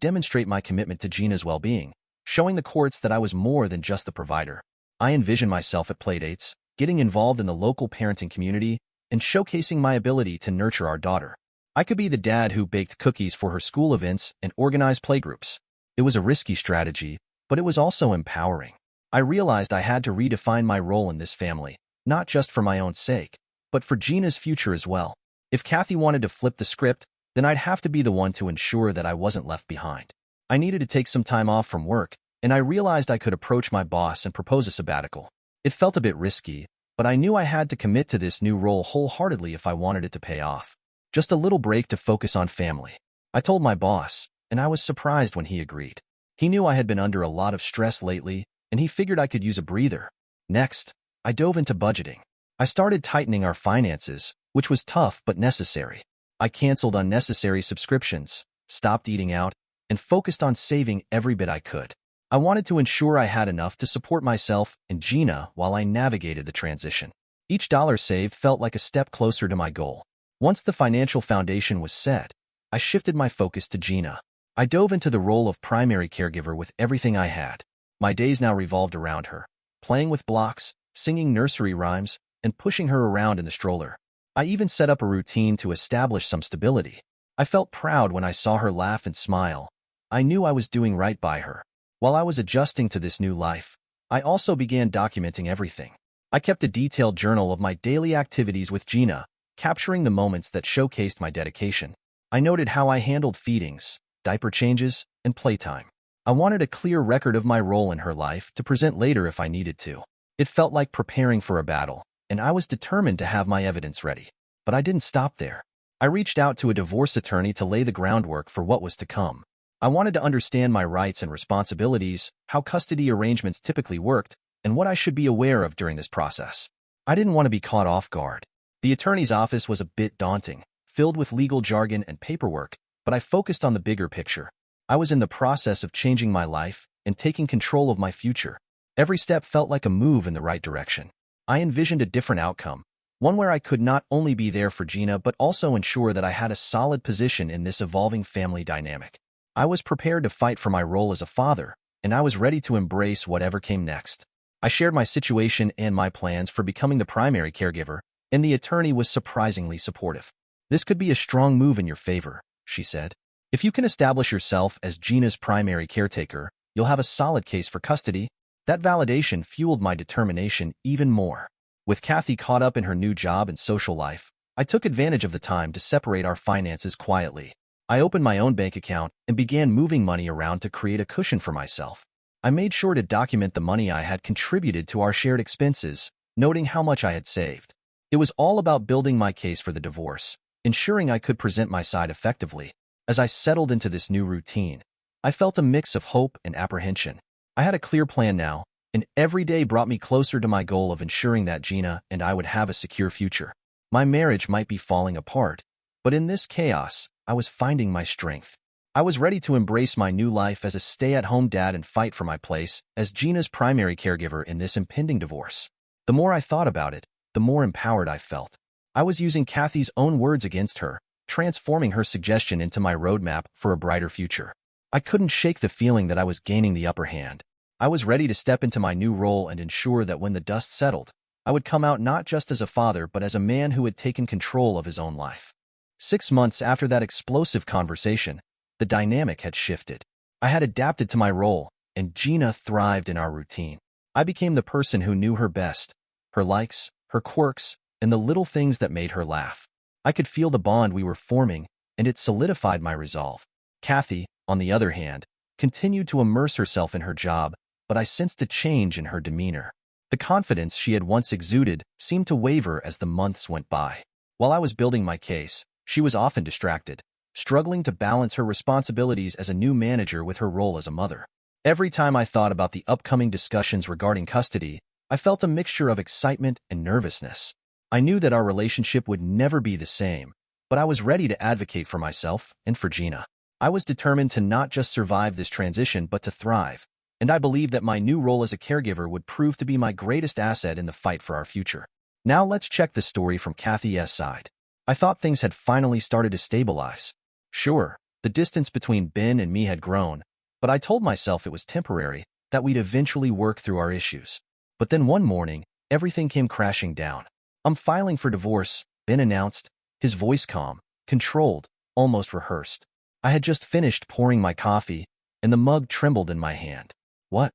B: demonstrate my commitment to Gina's well-being, showing the courts that I was more than just the provider. I envisioned myself at playdates, getting involved in the local parenting community, and showcasing my ability to nurture our daughter. I could be the dad who baked cookies for her school events and organized playgroups. It was a risky strategy, but it was also empowering. I realized I had to redefine my role in this family, not just for my own sake, but for Gina's future as well. If Kathy wanted to flip the script, then I'd have to be the one to ensure that I wasn't left behind. I needed to take some time off from work, and I realized I could approach my boss and propose a sabbatical. It felt a bit risky, but I knew I had to commit to this new role wholeheartedly if I wanted it to pay off. Just a little break to focus on family. I told my boss, and I was surprised when he agreed. He knew I had been under a lot of stress lately, and he figured I could use a breather. Next, I dove into budgeting. I started tightening our finances, which was tough but necessary. I canceled unnecessary subscriptions, stopped eating out, and focused on saving every bit I could. I wanted to ensure I had enough to support myself and Gina while I navigated the transition. Each dollar saved felt like a step closer to my goal. Once the financial foundation was set, I shifted my focus to Gina. I dove into the role of primary caregiver with everything I had. My days now revolved around her, playing with blocks, singing nursery rhymes, and pushing her around in the stroller. I even set up a routine to establish some stability. I felt proud when I saw her laugh and smile. I knew I was doing right by her. While I was adjusting to this new life, I also began documenting everything. I kept a detailed journal of my daily activities with Gina, capturing the moments that showcased my dedication. I noted how I handled feedings, diaper changes, and playtime. I wanted a clear record of my role in her life to present later if I needed to. It felt like preparing for a battle, and I was determined to have my evidence ready. But I didn't stop there. I reached out to a divorce attorney to lay the groundwork for what was to come. I wanted to understand my rights and responsibilities, how custody arrangements typically worked, and what I should be aware of during this process. I didn't want to be caught off guard. The attorney's office was a bit daunting, filled with legal jargon and paperwork, but I focused on the bigger picture. I was in the process of changing my life and taking control of my future. Every step felt like a move in the right direction. I envisioned a different outcome, one where I could not only be there for Gina but also ensure that I had a solid position in this evolving family dynamic. I was prepared to fight for my role as a father, and I was ready to embrace whatever came next. I shared my situation and my plans for becoming the primary caregiver, and the attorney was surprisingly supportive. "This could be a strong move in your favor," she said. "If you can establish yourself as Gina's primary caretaker, you'll have a solid case for custody." That validation fueled my determination even more. With Kathy caught up in her new job and social life, I took advantage of the time to separate our finances quietly. I opened my own bank account and began moving money around to create a cushion for myself. I made sure to document the money I had contributed to our shared expenses, noting how much I had saved. It was all about building my case for the divorce, ensuring I could present my side effectively. As I settled into this new routine, I felt a mix of hope and apprehension. I had a clear plan now, and every day brought me closer to my goal of ensuring that Gina and I would have a secure future. My marriage might be falling apart, but in this chaos, I was finding my strength. I was ready to embrace my new life as a stay-at-home dad and fight for my place as Gina's primary caregiver in this impending divorce. The more I thought about it, the more empowered I felt. I was using Kathy's own words against her, transforming her suggestion into my roadmap for a brighter future. I couldn't shake the feeling that I was gaining the upper hand. I was ready to step into my new role and ensure that when the dust settled, I would come out not just as a father but as a man who had taken control of his own life. 6 months after that explosive conversation, the dynamic had shifted. I had adapted to my role, and Gina thrived in our routine. I became the person who knew her best, her likes, her quirks, and the little things that made her laugh. I could feel the bond we were forming, and it solidified my resolve. Kathy, on the other hand, continued to immerse herself in her job, but I sensed a change in her demeanor. The confidence she had once exuded seemed to waver as the months went by. While I was building my case, she was often distracted, struggling to balance her responsibilities as a new manager with her role as a mother. Every time I thought about the upcoming discussions regarding custody, I felt a mixture of excitement and nervousness. I knew that our relationship would never be the same, but I was ready to advocate for myself and for Gina. I was determined to not just survive this transition but to thrive, and I believed that my new role as a caregiver would prove to be my greatest asset in the fight for our future. Now let's check the story from Kathy's side. I thought things had finally started to stabilize. Sure, the distance between Ben and me had grown, but I told myself it was temporary, that we'd eventually work through our issues. But then one morning, everything came crashing down. "I'm filing for divorce," Ben announced, his voice calm, controlled, almost rehearsed. I had just finished pouring my coffee, and the mug trembled in my hand. "What?"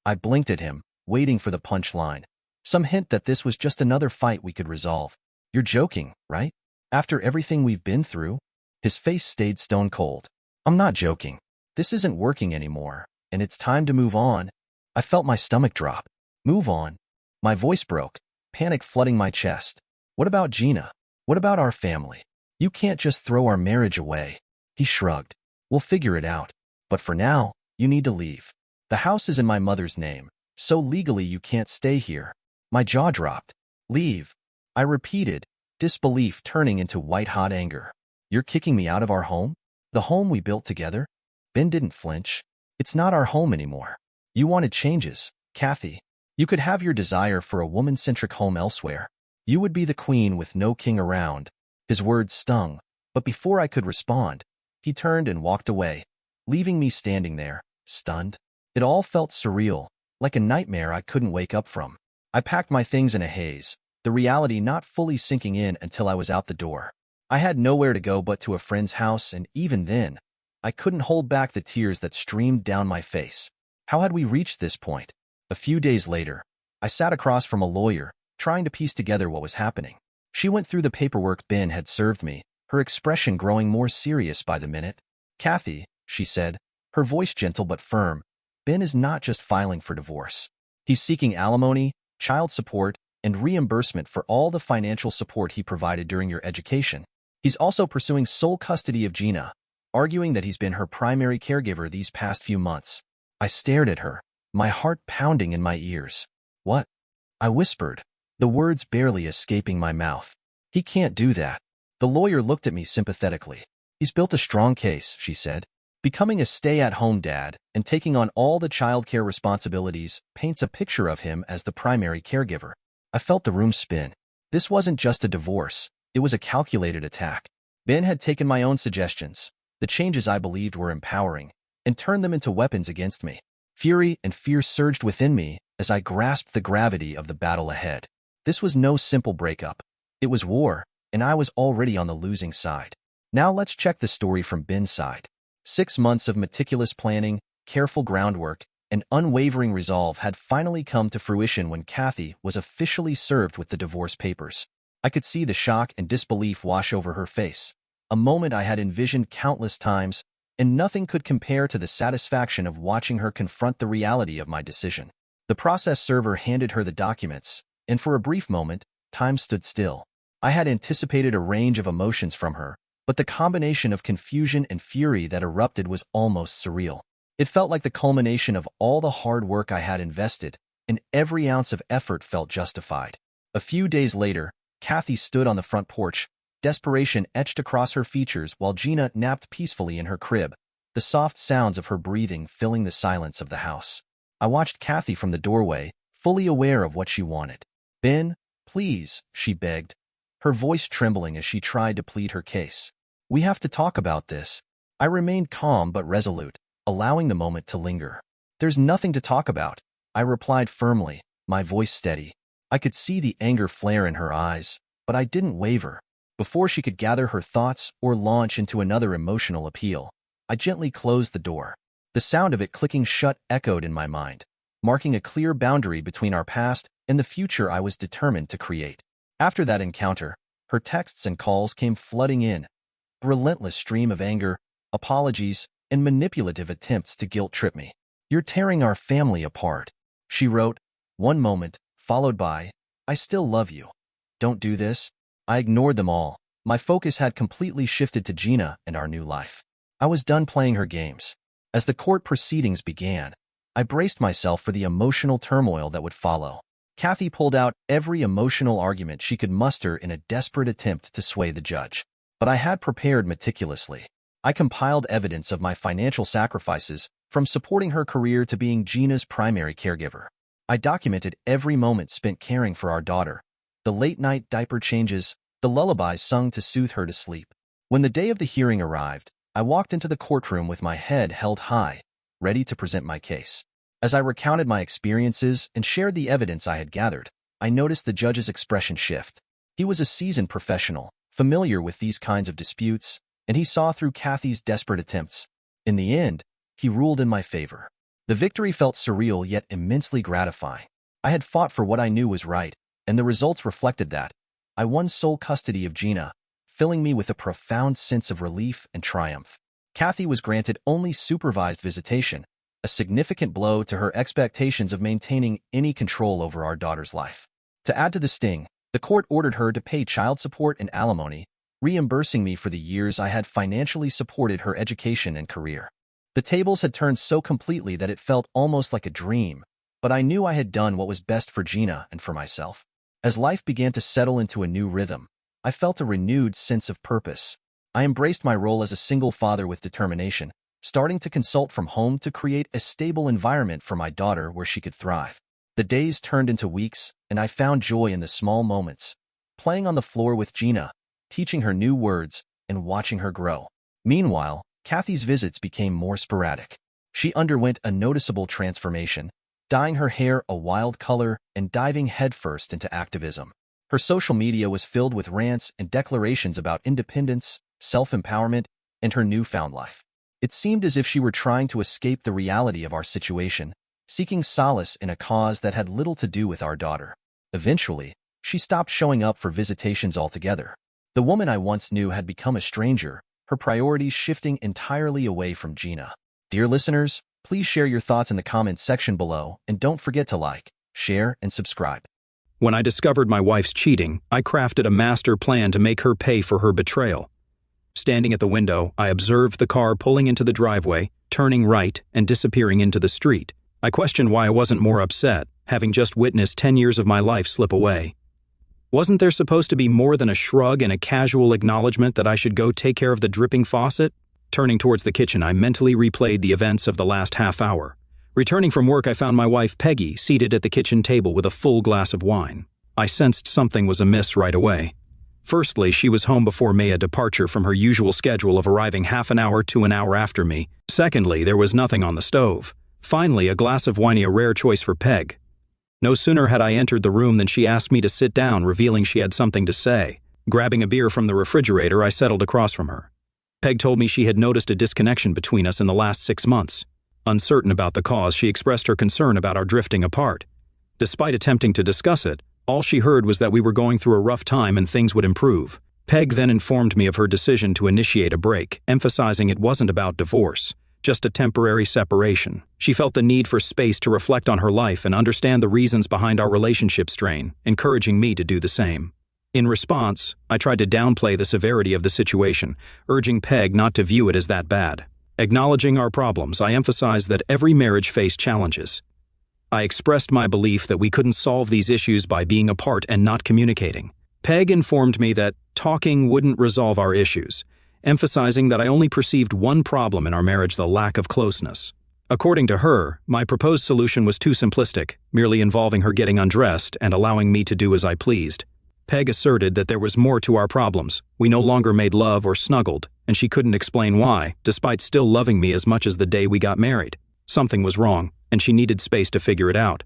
B: I blinked at him, waiting for the punchline. Some hint that this was just another fight we could resolve. "You're joking, right? After everything we've been through?" His face stayed stone cold. "I'm not joking. This isn't working anymore, and it's time to move on." I felt my stomach drop. Move on? My voice broke, panic flooding my chest. "What about Gina? What about our family? You can't just throw our marriage away." He shrugged. "We'll figure it out. But for now, you need to leave. The house is in my mother's name, so legally you can't stay here." My jaw dropped. "Leave?" I repeated, disbelief turning into white-hot anger. "You're kicking me out of our home? The home we built together?" Ben didn't flinch. "It's not our home anymore. You wanted changes, Kathy. You could have your desire for a woman-centric home elsewhere. You would be the queen with no king around." His words stung, but before I could respond, he turned and walked away, leaving me standing there, stunned. It all felt surreal, like a nightmare I couldn't wake up from. I packed my things in a haze, the reality not fully sinking in until I was out the door. I had nowhere to go but to a friend's house, and even then, I couldn't hold back the tears that streamed down my face. How had we reached this point? A few days later, I sat across from a lawyer, trying to piece together what was happening. She went through the paperwork Ben had served me, her expression growing more serious by the minute. "Kathy," she said, her voice gentle but firm, "Ben is not just filing for divorce. He's seeking alimony, child support, and reimbursement for all the financial support he provided during your education. He's also pursuing sole custody of Gina, arguing that he's been her primary caregiver these past few months." I stared at her, my heart pounding in my ears. "What?" I whispered, the words barely escaping my mouth. "He can't do that." The lawyer looked at me sympathetically. "He's built a strong case," she said. "Becoming a stay-at-home dad and taking on all the childcare responsibilities paints a picture of him as the primary caregiver." I felt the room spin. This wasn't just a divorce, it was a calculated attack. Ben had taken my own suggestions, the changes I believed were empowering, and turned them into weapons against me. Fury and fear surged within me as I grasped the gravity of the battle ahead. This was no simple breakup. It was war, and I was already on the losing side. Now let's check the story from Ben's side. 6 months of meticulous planning, careful groundwork, and unwavering resolve had finally come to fruition when Kathy was officially served with the divorce papers. I could see the shock and disbelief wash over her face, a moment I had envisioned countless times, and nothing could compare to the satisfaction of watching her confront the reality of my decision. The process server handed her the documents, and for a brief moment, time stood still. I had anticipated a range of emotions from her, but the combination of confusion and fury that erupted was almost surreal. It felt like the culmination of all the hard work I had invested, and every ounce of effort felt justified. A few days later, Kathy stood on the front porch, desperation etched across her features while Gina napped peacefully in her crib, the soft sounds of her breathing filling the silence of the house. I watched Kathy from the doorway, fully aware of what she wanted. "Ben, please," she begged, her voice trembling as she tried to plead her case. "We have to talk about this." I remained calm but resolute, allowing the moment to linger. "There's nothing to talk about," I replied firmly, my voice steady. I could see the anger flare in her eyes, but I didn't waver. Before she could gather her thoughts or launch into another emotional appeal, I gently closed the door. The sound of it clicking shut echoed in my mind, marking a clear boundary between our past and the future I was determined to create. After that encounter, her texts and calls came flooding in, a relentless stream of anger, apologies, and manipulative attempts to guilt-trip me. "You're tearing our family apart," she wrote, one moment, followed by, "I still love you. Don't do this." I ignored them all. My focus had completely shifted to Gina and our new life. I was done playing her games. As the court proceedings began, I braced myself for the emotional turmoil that would follow. Kathy pulled out every emotional argument she could muster in a desperate attempt to sway the judge. But I had prepared meticulously. I compiled evidence of my financial sacrifices, from supporting her career to being Gina's primary caregiver. I documented every moment spent caring for our daughter, the late-night diaper changes, the lullabies sung to soothe her to sleep. When the day of the hearing arrived, I walked into the courtroom with my head held high, ready to present my case. As I recounted my experiences and shared the evidence I had gathered, I noticed the judge's expression shift. He was a seasoned professional, familiar with these kinds of disputes, and he saw through Kathy's desperate attempts. In the end, he ruled in my favor. The victory felt surreal yet immensely gratifying. I had fought for what I knew was right, and the results reflected that. I won sole custody of Gina, filling me with a profound sense of relief and triumph. Kathy was granted only supervised visitation, a significant blow to her expectations of maintaining any control over our daughter's life. To add to the sting, the court ordered her to pay child support and alimony, reimbursing me for the years I had financially supported her education and career. The tables had turned so completely that it felt almost like a dream, but I knew I had done what was best for Gina and for myself. As life began to settle into a new rhythm, I felt a renewed sense of purpose. I embraced my role as a single father with determination, starting to consult from home to create a stable environment for my daughter where she could thrive. The days turned into weeks, and I found joy in the small moments, playing on the floor with Gina, teaching her new words, and watching her grow. Meanwhile, Kathy's visits became more sporadic. She underwent a noticeable transformation, dyeing her hair a wild color and diving headfirst into activism. Her social media was filled with rants and declarations about independence, self-empowerment, and her newfound life. It seemed as if she were trying to escape the reality of our situation, seeking solace in a cause that had little to do with our daughter. Eventually, she stopped showing up for visitations altogether. The woman I once knew had become a stranger, her priorities shifting entirely away from Gina. Dear listeners, please share your thoughts in the comments section below, and don't forget to like, share, and subscribe.
C: When I discovered my wife's cheating, I crafted a master plan to make her pay for her betrayal. Standing at the window, I observed the car pulling into the driveway, turning right, and disappearing into the street. I questioned why I wasn't more upset, having just witnessed 10 years of my life slip away. Wasn't there supposed to be more than a shrug and a casual acknowledgement that I should go take care of the dripping faucet? Turning towards the kitchen, I mentally replayed the events of the last half hour. Returning from work, I found my wife, Peggy, seated at the kitchen table with a full glass of wine. I sensed something was amiss right away. Firstly, she was home before Maya's departure from her usual schedule of arriving half an hour to an hour after me. Secondly, there was nothing on the stove. Finally, a glass of wine, a rare choice for Peg. No sooner had I entered the room than she asked me to sit down, revealing she had something to say. Grabbing a beer from the refrigerator, I settled across from her. Peg told me she had noticed a disconnection between us in the last 6 months. Uncertain about the cause, she expressed her concern about our drifting apart. Despite attempting to discuss it, all she heard was that we were going through a rough time and things would improve. Peg then informed me of her decision to initiate a break, emphasizing it wasn't about divorce, just a temporary separation. She felt the need for space to reflect on her life and understand the reasons behind our relationship strain, encouraging me to do the same. In response, I tried to downplay the severity of the situation, urging Peg not to view it as that bad. Acknowledging our problems, I emphasized that every marriage faced challenges. I expressed my belief that we couldn't solve these issues by being apart and not communicating. Peg informed me that talking wouldn't resolve our issues, emphasizing that I only perceived one problem in our marriage: the lack of closeness. According to her, my proposed solution was too simplistic, merely involving her getting undressed and allowing me to do as I pleased. Peg asserted that there was more to our problems. We no longer made love or snuggled, and she couldn't explain why, despite still loving me as much as the day we got married. Something was wrong, and she needed space to figure it out.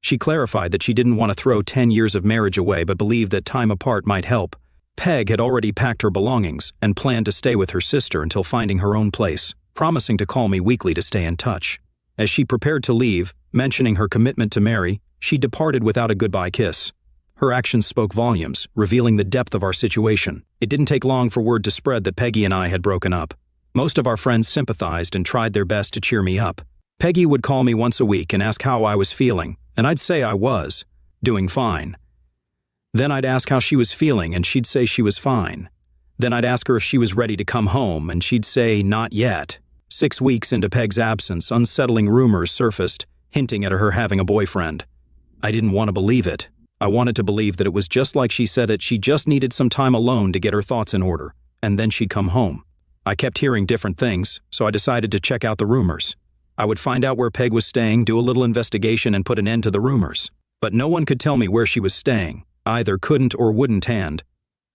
C: She clarified that she didn't want to throw 10 years of marriage away but believed that time apart might help. Peg had already packed her belongings and planned to stay with her sister until finding her own place, promising to call me weekly to stay in touch. As she prepared to leave, mentioning her commitment to marry, she departed without a goodbye kiss. Her actions spoke volumes, revealing the depth of our situation. It didn't take long for word to spread that Peggy and I had broken up. Most of our friends sympathized and tried their best to cheer me up. Peggy would call me once a week and ask how I was feeling, and I'd say I was doing fine. Then I'd ask how she was feeling, and she'd say she was fine. Then I'd ask her if she was ready to come home, and she'd say not yet. 6 weeks into Peg's absence, unsettling rumors surfaced, hinting at her having a boyfriend. I didn't want to believe it. I wanted to believe that it was just like she said it. She just needed some time alone to get her thoughts in order, and then she'd come home. I kept hearing different things, so I decided to check out the rumors. I would find out where Peg was staying, do a little investigation, and put an end to the rumors. But no one could tell me where she was staying. Either couldn't or wouldn't hand.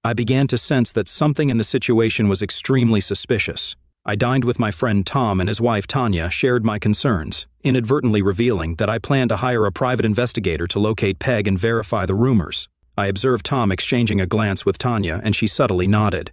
C: I began to sense that something in the situation was extremely suspicious. I dined with my friend Tom, and his wife Tanya shared my concerns, inadvertently revealing that I planned to hire a private investigator to locate Peg and verify the rumors. I observed Tom exchanging a glance with Tanya, and she subtly nodded.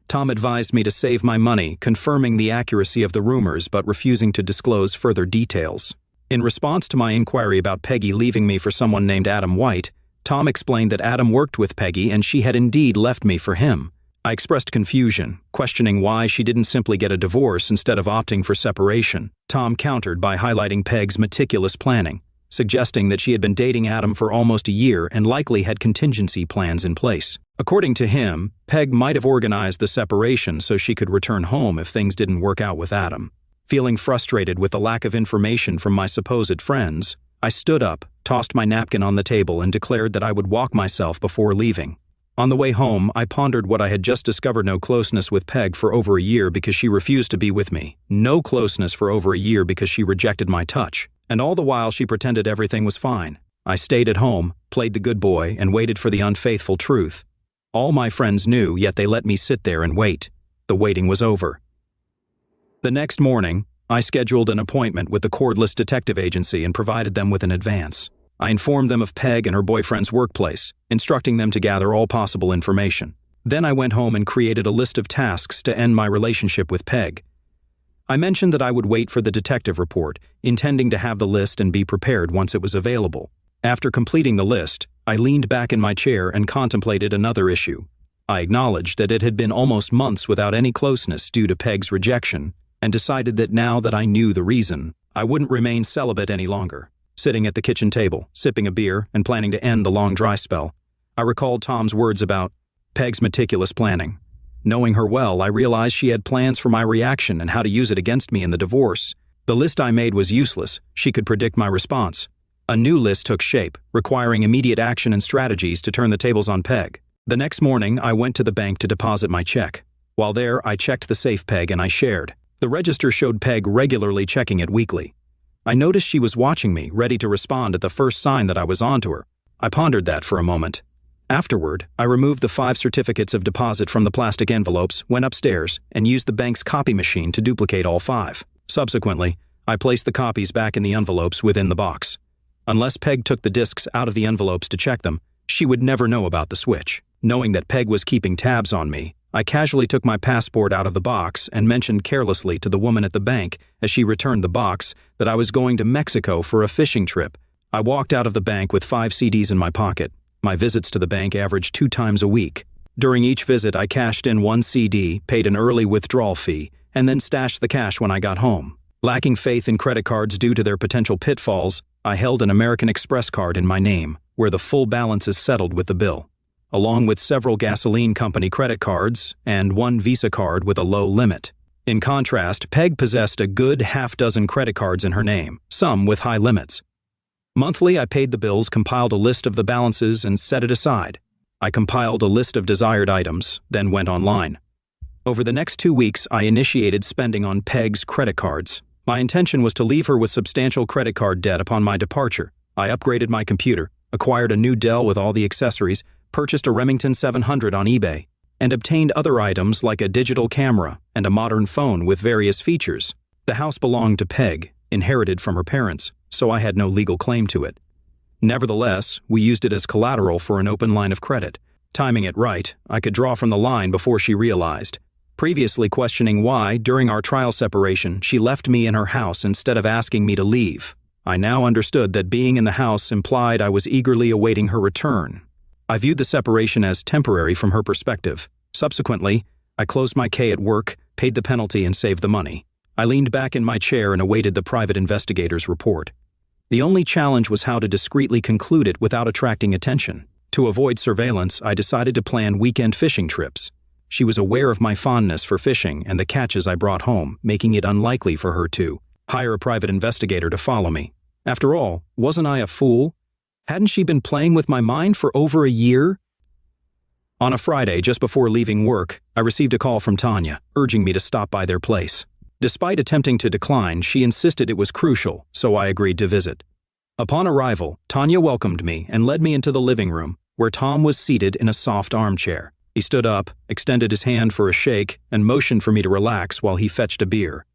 C: Tom advised me to save my money, confirming the accuracy of the rumors but refusing to disclose further details. In response to my inquiry about Peggy leaving me for someone named Adam White, Tom explained that Adam worked with Peggy and she had indeed left me for him. I expressed confusion, questioning why she didn't simply get a divorce instead of opting for separation. Tom countered by highlighting Peg's meticulous planning, suggesting that she had been dating Adam for almost a year and likely had contingency plans in place. According to him, Peg might have organized the separation so she could return home if things didn't work out with Adam. Feeling frustrated with the lack of information from my supposed friends, I stood up, tossed my napkin on the table, and declared that I would walk myself before leaving. On the way home, I pondered what I had just discovered: no closeness with Peg for over a year because she refused to be with me. No closeness for over a year because she rejected my touch. And all the while she pretended everything was fine. I stayed at home, played the good boy, and waited for the unfaithful truth. All my friends knew, yet they let me sit there and wait. The waiting was over. The next morning, I scheduled an appointment with the cordless detective agency and provided them with an advance. I informed them of Peg and her boyfriend's workplace, instructing them to gather all possible information. Then I went home and created a list of tasks to end my relationship with Peg. I mentioned that I would wait for the detective report, intending to have the list and be prepared once it was available. After completing the list, I leaned back in my chair and contemplated another issue. I acknowledged that it had been almost months without any closeness due to Peg's rejection, and decided that now that I knew the reason, I wouldn't remain celibate any longer. Sitting at the kitchen table, sipping a beer, and planning to end the long dry spell, I recalled Tom's words about Peg's meticulous planning. Knowing her well, I realized she had plans for my reaction and how to use it against me in the divorce. The list I made was useless. She could predict my response. A new list took shape, requiring immediate action and strategies to turn the tables on Peg. The next morning, I went to the bank to deposit my check. While there, I checked the safe Peg and I shared. The register showed Peg regularly checking it weekly. I noticed she was watching me, ready to respond at the first sign that I was onto her. I pondered that for a moment. Afterward, I removed the 5 certificates of deposit from the plastic envelopes, went upstairs, and used the bank's copy machine to duplicate all 5. Subsequently, I placed the copies back in the envelopes within the box. Unless Peg took the discs out of the envelopes to check them, she would never know about the switch. Knowing that Peg was keeping tabs on me, I casually took my passport out of the box and mentioned carelessly to the woman at the bank as she returned the box that I was going to Mexico for a fishing trip. I walked out of the bank with 5 CDs in my pocket. My visits to the bank averaged 2 times a week. During each visit, I cashed in 1 CD, paid an early withdrawal fee, and then stashed the cash when I got home. Lacking faith in credit cards due to their potential pitfalls, I held an American Express card in my name, where the full balance is settled with the bill, along with several gasoline company credit cards and 1 Visa card with a low limit. In contrast, Peg possessed a good half-dozen credit cards in her name, some with high limits. Monthly, I paid the bills, compiled a list of the balances, and set it aside. I compiled a list of desired items, then went online. Over the next 2 weeks, I initiated spending on Peg's credit cards. My intention was to leave her with substantial credit card debt upon my departure. I upgraded my computer, acquired a new Dell with all the accessories, purchased a Remington 700 on eBay, and obtained other items like a digital camera and a modern phone with various features. The house belonged to Peg, inherited from her parents, so I had no legal claim to it. Nevertheless, we used it as collateral for an open line of credit. Timing it right, I could draw from the line before she realized. Previously questioning why, during our trial separation, she left me in her house instead of asking me to leave. I now understood that being in the house implied I was eagerly awaiting her return. I viewed the separation as temporary from her perspective. Subsequently, I closed my K at work, paid the penalty, and saved the money. I leaned back in my chair and awaited the private investigator's report. The only challenge was how to discreetly conclude it without attracting attention. To avoid surveillance, I decided to plan weekend fishing trips. She was aware of my fondness for fishing and the catches I brought home, making it unlikely for her to hire a private investigator to follow me. After all, wasn't I a fool? Hadn't she been playing with my mind for over a year? On a Friday, just before leaving work, I received a call from Tanya, urging me to stop by their place. Despite attempting to decline, she insisted it was crucial, so I agreed to visit. Upon arrival, Tanya welcomed me and led me into the living room, where Tom was seated in a soft armchair. He stood up, extended his hand for a shake, and motioned for me to relax while he fetched a beer.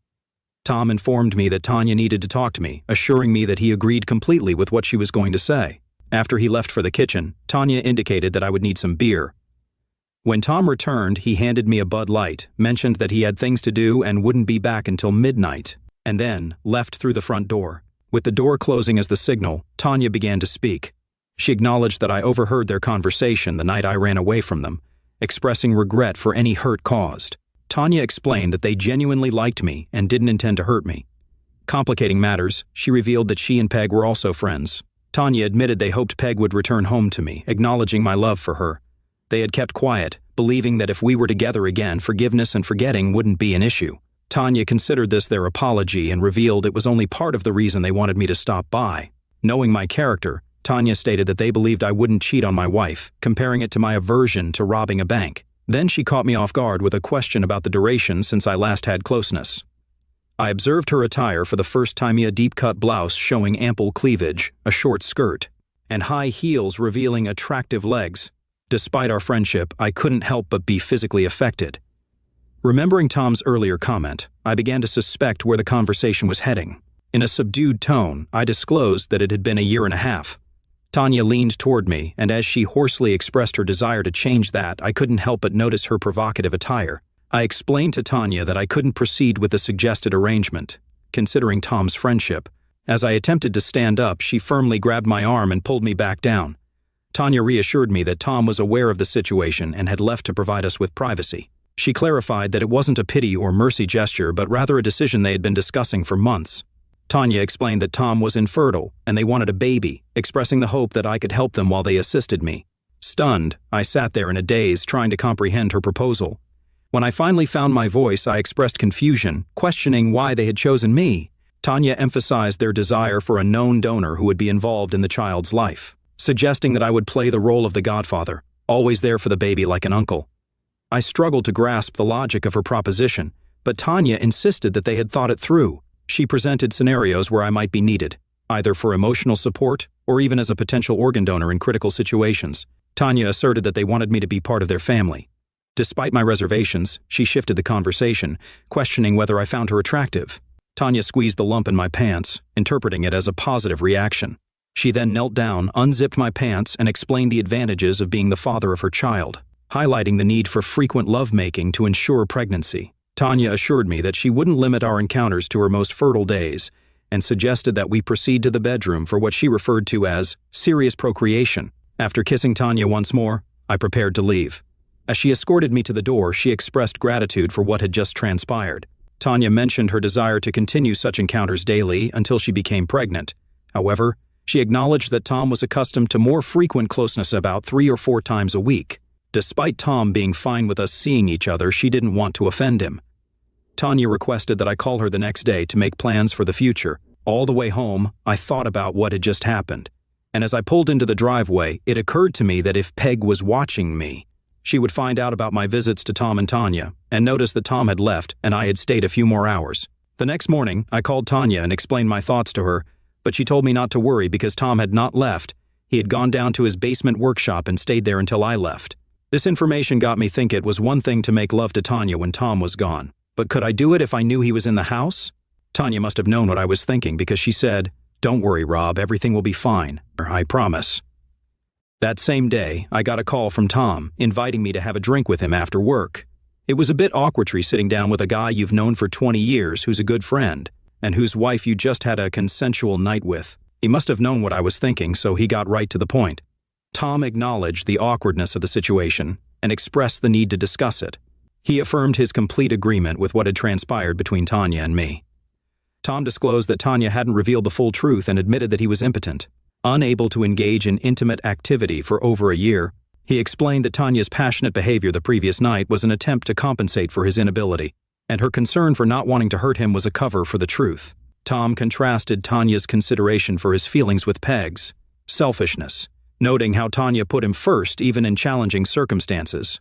C: Tom informed me that Tanya needed to talk to me, assuring me that he agreed completely with what she was going to say. After he left for the kitchen, Tanya indicated that I would need some beer. When Tom returned, he handed me a Bud Light, mentioned that he had things to do and wouldn't be back until midnight, and then left through the front door. With the door closing as the signal, Tanya began to speak. She acknowledged that I overheard their conversation the night I ran away from them, expressing regret for any hurt caused. Tanya explained that they genuinely liked me and didn't intend to hurt me. Complicating matters, she revealed that she and Peg were also friends. Tanya admitted they hoped Peg would return home to me, acknowledging my love for her. They had kept quiet, believing that if we were together again, forgiveness and forgetting wouldn't be an issue. Tanya considered this their apology and revealed it was only part of the reason they wanted me to stop by. Knowing my character, Tanya stated that they believed I wouldn't cheat on my wife, comparing it to my aversion to robbing a bank. Then she caught me off guard with a question about the duration since I last had closeness. I observed her attire for the first time: a deep-cut blouse showing ample cleavage, a short skirt, and high heels revealing attractive legs. Despite our friendship, I couldn't help but be physically affected. Remembering Tom's earlier comment, I began to suspect where the conversation was heading. In a subdued tone, I disclosed that it had been a year and a half. Tanya leaned toward me, and as she hoarsely expressed her desire to change that, I couldn't help but notice her provocative attire. I explained to Tanya that I couldn't proceed with the suggested arrangement, considering Tom's friendship. As I attempted to stand up, she firmly grabbed my arm and pulled me back down. Tanya reassured me that Tom was aware of the situation and had left to provide us with privacy. She clarified that it wasn't a pity or mercy gesture, but rather a decision they had been discussing for months. Tanya explained that Tom was infertile and they wanted a baby, expressing the hope that I could help them while they assisted me. Stunned, I sat there in a daze trying to comprehend her proposal. When I finally found my voice, I expressed confusion, questioning why they had chosen me. Tanya emphasized their desire for a known donor who would be involved in the child's life, suggesting that I would play the role of the godfather, always there for the baby like an uncle. I struggled to grasp the logic of her proposition, but Tanya insisted that they had thought it through. She presented scenarios where I might be needed, either for emotional support or even as a potential organ donor in critical situations. Tanya asserted that they wanted me to be part of their family. Despite my reservations, she shifted the conversation, questioning whether I found her attractive. Tanya squeezed the lump in my pants, interpreting it as a positive reaction. She then knelt down, unzipped my pants, and explained the advantages of being the father of her child, highlighting the need for frequent lovemaking to ensure pregnancy. Tanya assured me that she wouldn't limit our encounters to her most fertile days and suggested that we proceed to the bedroom for what she referred to as serious procreation. After kissing Tanya once more, I prepared to leave. As she escorted me to the door, she expressed gratitude for what had just transpired. Tanya mentioned her desire to continue such encounters daily until she became pregnant. However, she acknowledged that Tom was accustomed to more frequent closeness, about 3 or 4 times a week. Despite Tom being fine with us seeing each other, she didn't want to offend him. Tanya requested that I call her the next day to make plans for the future. All the way home, I thought about what had just happened. And as I pulled into the driveway, it occurred to me that if Peg was watching me, she would find out about my visits to Tom and Tanya and notice that Tom had left and I had stayed a few more hours. The next morning, I called Tanya and explained my thoughts to her, but she told me not to worry because Tom had not left. He had gone down to his basement workshop and stayed there until I left. This information got me thinking it was one thing to make love to Tanya when Tom was gone. But could I do it if I knew he was in the house? Tanya must have known what I was thinking because she said, "Don't worry, Rob, everything will be fine. I promise." That same day, I got a call from Tom, inviting me to have a drink with him after work. It was a bit awkward sitting down with a guy you've known for 20 years who's a good friend, and whose wife you just had a consensual night with. He must have known what I was thinking, so he got right to the point. Tom acknowledged the awkwardness of the situation and expressed the need to discuss it. He affirmed his complete agreement with what had transpired between Tanya and me. Tom disclosed that Tanya hadn't revealed the full truth and admitted that he was impotent, unable to engage in intimate activity for over a year. He explained that Tanya's passionate behavior the previous night was an attempt to compensate for his inability, and her concern for not wanting to hurt him was a cover for the truth. Tom contrasted Tanya's consideration for his feelings with Peg's selfishness, noting how Tanya put him first even in challenging circumstances.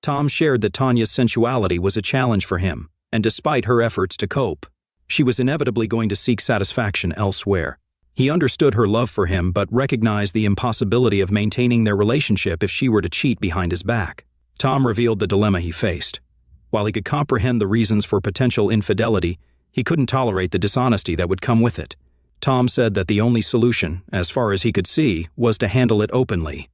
C: Tom shared that Tanya's sensuality was a challenge for him, and despite her efforts to cope, she was inevitably going to seek satisfaction elsewhere. He understood her love for him but recognized the impossibility of maintaining their relationship if she were to cheat behind his back. Tom revealed the dilemma he faced. While he could comprehend the reasons for potential infidelity, he couldn't tolerate the dishonesty that would come with it. Tom said that the only solution, as far as he could see, was to handle it openly.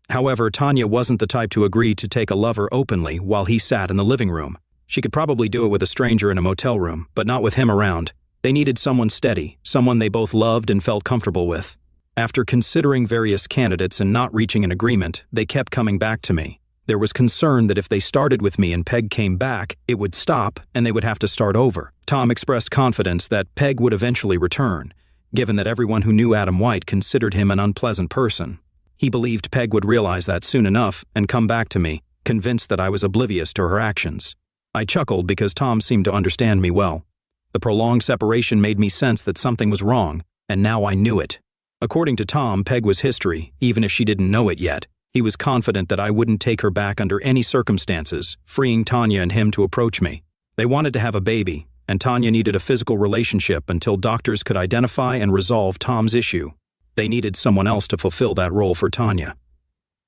C: However, Tanya wasn't the type to agree to take a lover openly while he sat in the living room. She could probably do it with a stranger in a motel room, but not with him around. They needed someone steady, someone they both loved and felt comfortable with. After considering various candidates and not reaching an agreement, they kept coming back to me. There was concern that if they started with me and Peg came back, it would stop and they would have to start over. Tom expressed confidence that Peg would eventually return, given that everyone who knew Adam White considered him an unpleasant person. He believed Peg would realize that soon enough and come back to me, convinced that I was oblivious to her actions. I chuckled because Tom seemed to understand me well. The prolonged separation made me sense that something was wrong, and now I knew it. According to Tom, Peg was history, even if she didn't know it yet. He was confident that I wouldn't take her back under any circumstances, freeing Tanya and him to approach me. They wanted to have a baby, and Tanya needed a physical relationship until doctors could identify and resolve Tom's issue. They needed someone else to fulfill that role for Tanya.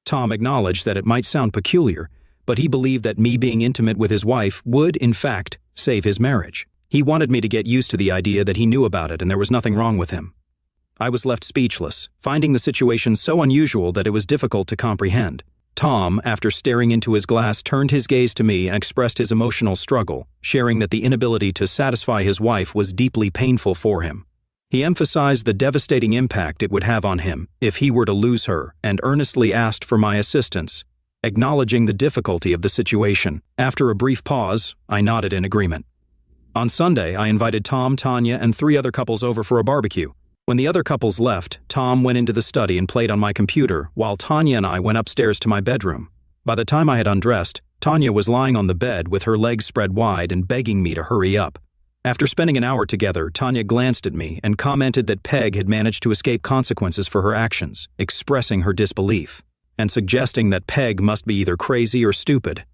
C: Tom acknowledged that it might sound peculiar, but he believed that me being intimate with his wife would, in fact, save his marriage. He wanted me to get used to the idea that he knew about it and there was nothing wrong with him. I was left speechless, finding the situation so unusual that it was difficult to comprehend. Tom, after staring into his glass, turned his gaze to me and expressed his emotional struggle, sharing that the inability to satisfy his wife was deeply painful for him. He emphasized the devastating impact it would have on him if he were to lose her and earnestly asked for my assistance, acknowledging the difficulty of the situation. After a brief pause, I nodded in agreement. On Sunday, I invited Tom, Tanya, and 3 other couples over for a barbecue. When the other couples left, Tom went into the study and played on my computer, while Tanya and I went upstairs to my bedroom. By the time I had undressed, Tanya was lying on the bed with her legs spread wide and begging me to hurry up. After spending an hour together, Tanya glanced at me and commented that Peg had managed to escape consequences for her actions, expressing her disbelief, and suggesting that Peg must be either crazy or stupid.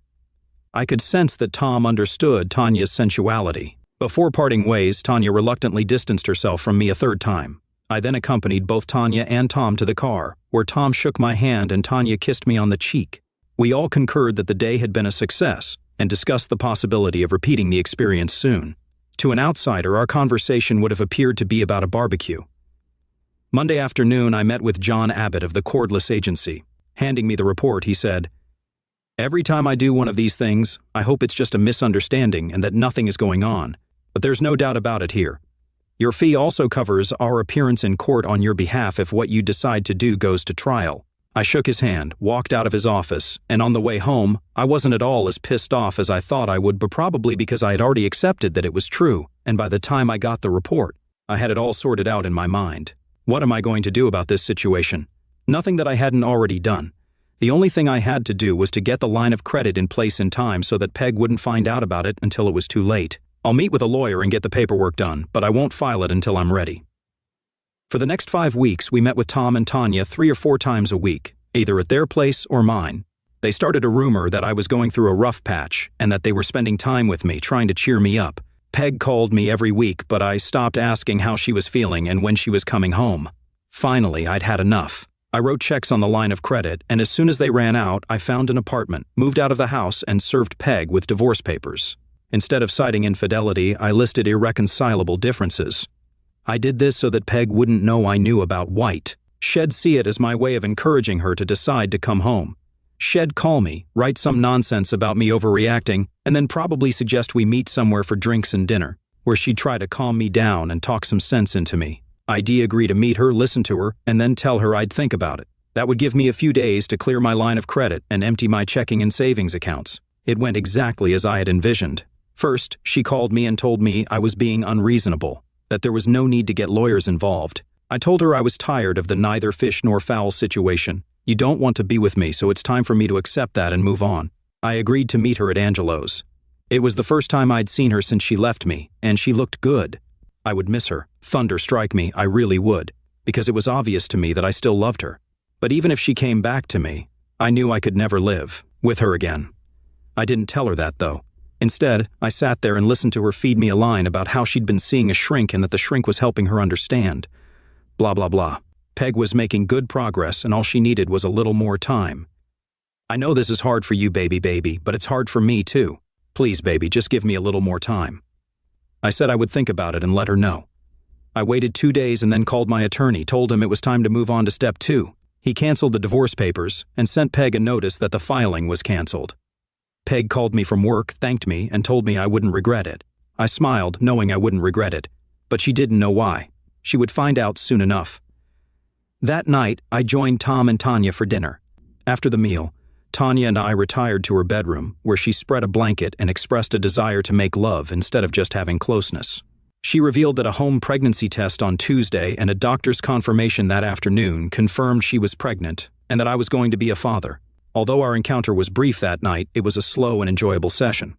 C: I could sense that Tom understood Tanya's sensuality. Before parting ways, Tanya reluctantly distanced herself from me a 3rd time. I then accompanied both Tanya and Tom to the car, where Tom shook my hand and Tanya kissed me on the cheek. We all concurred that the day had been a success and discussed the possibility of repeating the experience soon. To an outsider, our conversation would have appeared to be about a barbecue. Monday afternoon, I met with John Abbott of the Cordless Agency. Handing me the report, he said, "Every time I do one of these things, I hope it's just a misunderstanding and that nothing is going on. But there's no doubt about it here. Your fee also covers our appearance in court on your behalf if what you decide to do goes to trial." I shook his hand, walked out of his office, and on the way home, I wasn't at all as pissed off as I thought I would, but probably because I had already accepted that it was true, and by the time I got the report, I had it all sorted out in my mind. What am I going to do about this situation? Nothing that I hadn't already done. The only thing I had to do was to get the line of credit in place in time so that Peg wouldn't find out about it until it was too late. I'll meet with a lawyer and get the paperwork done, but I won't file it until I'm ready. For the next 5 weeks, we met with Tom and Tanya 3 or 4 times a week, either at their place or mine. They started a rumor that I was going through a rough patch and that they were spending time with me, trying to cheer me up. Peg called me every week, but I stopped asking how she was feeling and when she was coming home. Finally, I'd had enough. I wrote checks on the line of credit, and as soon as they ran out, I found an apartment, moved out of the house, and served Peg with divorce papers. Instead of citing infidelity, I listed irreconcilable differences. I did this so that Peg wouldn't know I knew about White. She'd see it as my way of encouraging her to decide to come home. She'd call me, write some nonsense about me overreacting, and then probably suggest we meet somewhere for drinks and dinner, where she'd try to calm me down and talk some sense into me. I'd agree to meet her, listen to her, and then tell her I'd think about it. That would give me a few days to clear my line of credit and empty my checking and savings accounts. It went exactly as I had envisioned. First, she called me and told me I was being unreasonable, that there was no need to get lawyers involved. I told her I was tired of the neither fish nor fowl situation. You don't want to be with me, so it's time for me to accept that and move on. I agreed to meet her at Angelo's. It was the first time I'd seen her since she left me, and she looked good. I would miss her. Thunder strike me, I really would, because it was obvious to me that I still loved her. But even if she came back to me, I knew I could never live with her again. I didn't tell her that, though. Instead, I sat there and listened to her feed me a line about how she'd been seeing a shrink and that the shrink was helping her understand. Blah, blah, blah. Peg was making good progress, and all she needed was a little more time. I know this is hard for you, baby, but it's hard for me, too. Please, baby, just give me a little more time. I said I would think about it and let her know. I waited 2 days and then called my attorney, told him it was time to move on to step 2. He canceled the divorce papers and sent Peg a notice that the filing was canceled. Peg called me from work, thanked me, and told me I wouldn't regret it. I smiled, knowing I wouldn't regret it, but she didn't know why. She would find out soon enough. That night, I joined Tom and Tanya for dinner. After the meal, Tanya and I retired to her bedroom, where she spread a blanket and expressed a desire to make love instead of just having closeness. She revealed that a home pregnancy test on Tuesday and a doctor's confirmation that afternoon confirmed she was pregnant and that I was going to be a father. Although our encounter was brief that night, it was a slow and enjoyable session.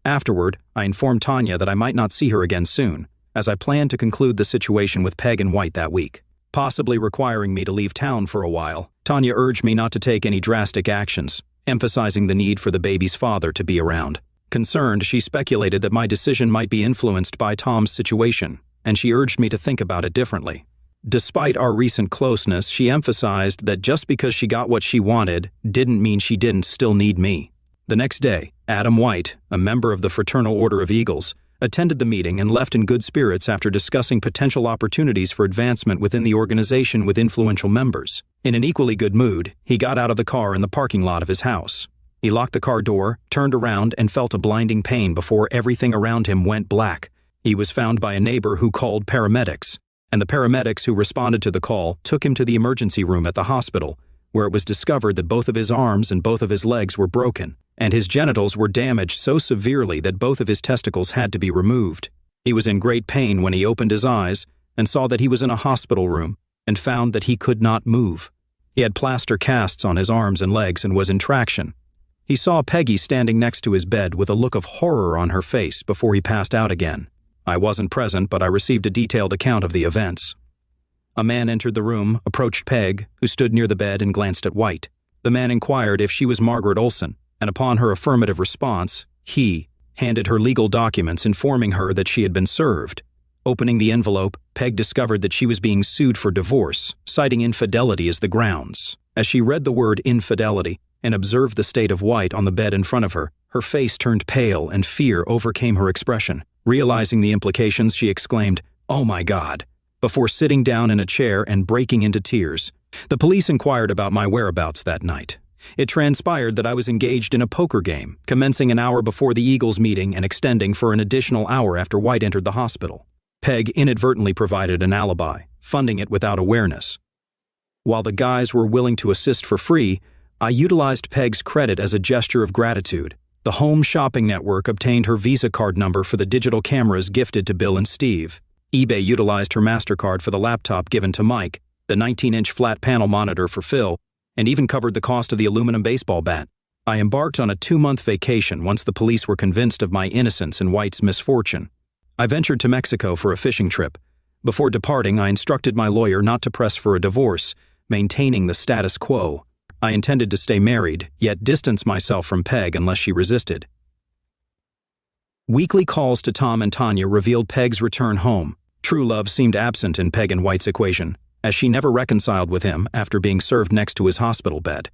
C: Afterward, I informed Tanya that I might not see her again soon, as I planned to conclude the situation with Peg and White that week, possibly requiring me to leave town for a while. Tanya urged me not to take any drastic actions, emphasizing the need for the baby's father to be around. Concerned, she speculated that my decision might be influenced by Tom's situation, and she urged me to think about it differently. Despite our recent closeness, she emphasized that just because she got what she wanted didn't mean she didn't still need me. The next day, Adam White, a member of the Fraternal Order of Eagles, attended the meeting and left in good spirits after discussing potential opportunities for advancement within the organization with influential members. In an equally good mood, he got out of the car in the parking lot of his house. He locked the car door, turned around, and felt a blinding pain before everything around him went black. He was found by a neighbor who called paramedics, and the paramedics who responded to the call took him to the emergency room at the hospital, where it was discovered that both of his arms and both of his legs were broken, and his genitals were damaged so severely that both of his testicles had to be removed. He was in great pain when he opened his eyes and saw that he was in a hospital room and found that he could not move. He had plaster casts on his arms and legs and was in traction. He saw Peggy standing next to his bed with a look of horror on her face before he passed out again. I wasn't present, but I received a detailed account of the events. A man entered the room, approached Peg, who stood near the bed, and glanced at White. The man inquired if she was Margaret Olson, and upon her affirmative response, he handed her legal documents informing her that she had been served. Opening the envelope, Peg discovered that she was being sued for divorce, citing infidelity as the grounds. As she read the word infidelity and observed the state of White on the bed in front of her, her face turned pale and fear overcame her expression. Realizing the implications, she exclaimed, "Oh my God," before sitting down in a chair and breaking into tears. The police inquired about my whereabouts that night. It transpired that I was engaged in a poker game, commencing an hour before the Eagles meeting and extending for an additional hour after White entered the hospital. Peg inadvertently provided an alibi, funding it without awareness. While the guys were willing to assist for free, I utilized Peg's credit as a gesture of gratitude. The Home Shopping Network obtained her Visa card number for the digital cameras gifted to Bill and Steve. eBay utilized her MasterCard for the laptop given to Mike, the 19-inch flat panel monitor for Phil, and even covered the cost of the aluminum baseball bat. I embarked on a 2-month vacation once the police were convinced of my innocence and White's misfortune. I ventured to Mexico for a fishing trip. Before departing, I instructed my lawyer not to press for a divorce, maintaining the status quo. I intended to stay married, yet distance myself from Peg unless she resisted. Weekly calls to Tom and Tanya revealed Peg's return home. True love seemed absent in Peg and White's equation, as she never reconciled with him after being served next to his hospital bed.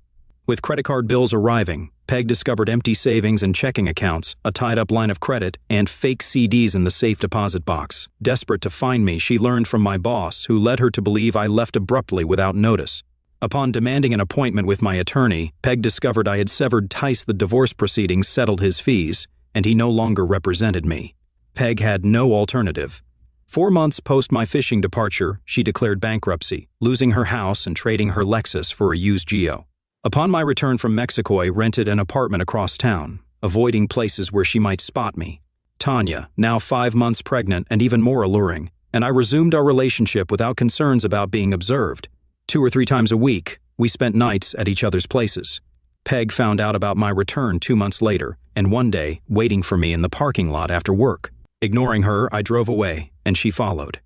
C: With credit card bills arriving, Peg discovered empty savings and checking accounts, a tied-up line of credit, and fake CDs in the safe deposit box. Desperate to find me, she learned from my boss, who led her to believe I left abruptly without notice. Upon demanding an appointment with my attorney, Peg discovered I had severed Tice. The divorce proceedings settled his fees, and he no longer represented me. Peg had no alternative. 4 months post my fishing departure, she declared bankruptcy, losing her house and trading her Lexus for a used Geo. Upon my return from Mexico, I rented an apartment across town, avoiding places where she might spot me. Tanya, now 5 months pregnant and even more alluring, and I resumed our relationship without concerns about being observed. 2 or 3 times a week, we spent nights at each other's places. Peg found out about my return 2 months later, and one day, waiting for me in the parking lot after work. Ignoring her, I drove away, and she followed.